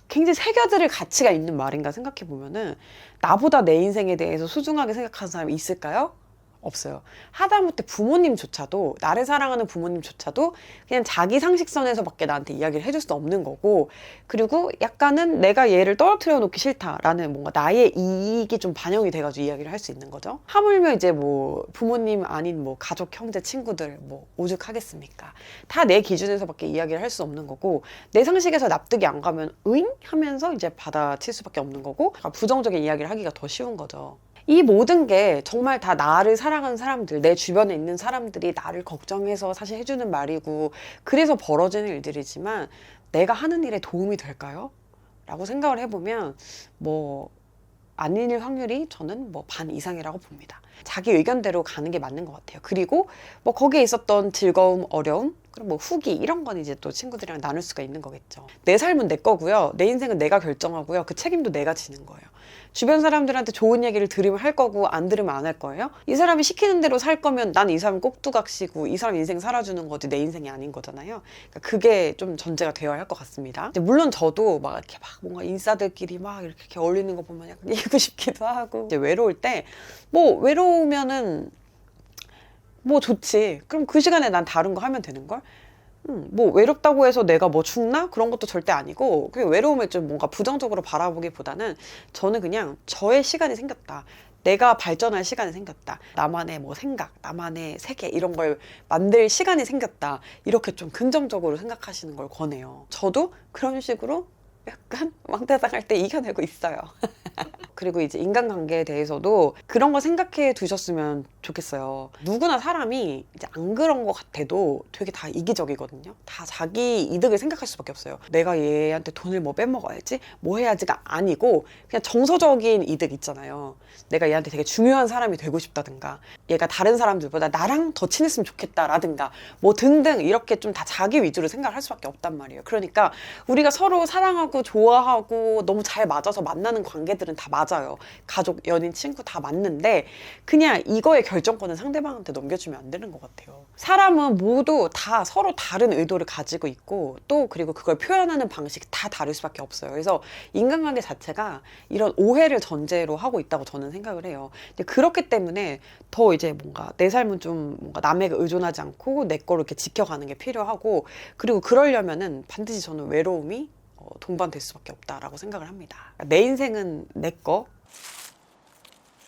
굉장히 새겨들을 가치가 있는 말인가 생각해 보면은, 나보다 내 인생에 대해서 소중하게 생각하는 사람이 있을까요? 없어요. 하다못해 부모님조차도, 나를 사랑하는 부모님조차도 그냥 자기 상식선에서밖에 나한테 이야기를 해줄 수 없는 거고, 그리고 약간은 내가 얘를 떨어뜨려 놓기 싫다라는 뭔가 나의 이익이 좀 반영이 돼가지고 이야기를 할 수 있는 거죠. 하물며 이제 뭐 부모님 아닌 뭐 가족, 형제, 친구들 뭐 오죽하겠습니까? 다 내 기준에서밖에 이야기를 할 수 없는 거고, 내 상식에서 납득이 안 가면 으잉? 하면서 이제 받아칠 수밖에 없는 거고, 부정적인 이야기를 하기가 더 쉬운 거죠. 이 모든 게 정말 다 나를 사랑하는 사람들, 내 주변에 있는 사람들이 나를 걱정해서 사실 해주는 말이고, 그래서 벌어지는 일들이지만 내가 하는 일에 도움이 될까요? 라고 생각을 해보면 뭐 아닐 확률이 저는 뭐 반 이상이라고 봅니다. 자기 의견대로 가는 게 맞는 것 같아요. 그리고 뭐 거기에 있었던 즐거움, 어려움, 그럼 뭐 후기 이런 건 이제 또 친구들이랑 나눌 수가 있는 거겠죠. 내 삶은 내 거고요. 내 인생은 내가 결정하고요. 그 책임도 내가 지는 거예요. 주변 사람들한테 좋은 얘기를 들으면 할 거고 안 들으면 안 할 거예요. 이 사람이 시키는 대로 살 거면 난 이 사람 꼭두각시고 이 사람 인생 살아주는 거지 내 인생이 아닌 거잖아요. 그러니까 그게 좀 전제가 되어야 할 것 같습니다. 물론 저도 막 이렇게 막 뭔가 인싸들끼리 막 이렇게 어울리는 거 보면 약간 이기고 싶기도 하고, 이제 외로울 때 뭐 외로우면은 뭐 좋지. 그럼 그 시간에 난 다른 거 하면 되는 걸. 뭐 외롭다고 해서 내가 뭐 죽나? 그런 것도 절대 아니고, 그냥 외로움을 좀 뭔가 부정적으로 바라보기보다는 저는 그냥 저의 시간이 생겼다. 내가 발전할 시간이 생겼다. 나만의 뭐 생각, 나만의 세계 이런 걸 만들 시간이 생겼다. 이렇게 좀 긍정적으로 생각하시는 걸 권해요. 저도 그런 식으로 약간 왕따당할 때 이겨내고 있어요. 그리고 이제 인간관계에 대해서도 그런 거 생각해 두셨으면 좋겠어요. 누구나 사람이 이제 안 그런 것 같아도 되게 다 이기적이거든요. 다 자기 이득을 생각할 수밖에 없어요. 내가 얘한테 돈을 뭐 빼먹어야지, 뭐 해야지가 아니고 그냥 정서적인 이득 있잖아요. 내가 얘한테 되게 중요한 사람이 되고 싶다든가, 얘가 다른 사람들보다 나랑 더 친했으면 좋겠다라든가 뭐 등등, 이렇게 좀 다 자기 위주로 생각을 할 수밖에 없단 말이에요. 그러니까 우리가 서로 사랑하고 좋아하고 너무 잘 맞아서 만나는 관계들은 다 맞아요. 가족, 연인, 친구 다 맞는데 그냥 이거의 결정권은 상대방한테 넘겨주면 안 되는 것 같아요. 사람은 모두 다 서로 다른 의도를 가지고 있고, 또 그리고 그걸 표현하는 방식이 다 다를 수밖에 없어요. 그래서 인간관계 자체가 이런 오해를 전제로 하고 있다고 저는 생각을 해요. 근데 그렇기 때문에 더 이제 뭔가 내 삶은 좀 뭔가 남에게 의존하지 않고 내 거를 이렇게 지켜가는 게 필요하고, 그리고 그러려면은 반드시 저는 외로움이 동반될 수밖에 없다라고 생각을 합니다. 내 인생은 내 거,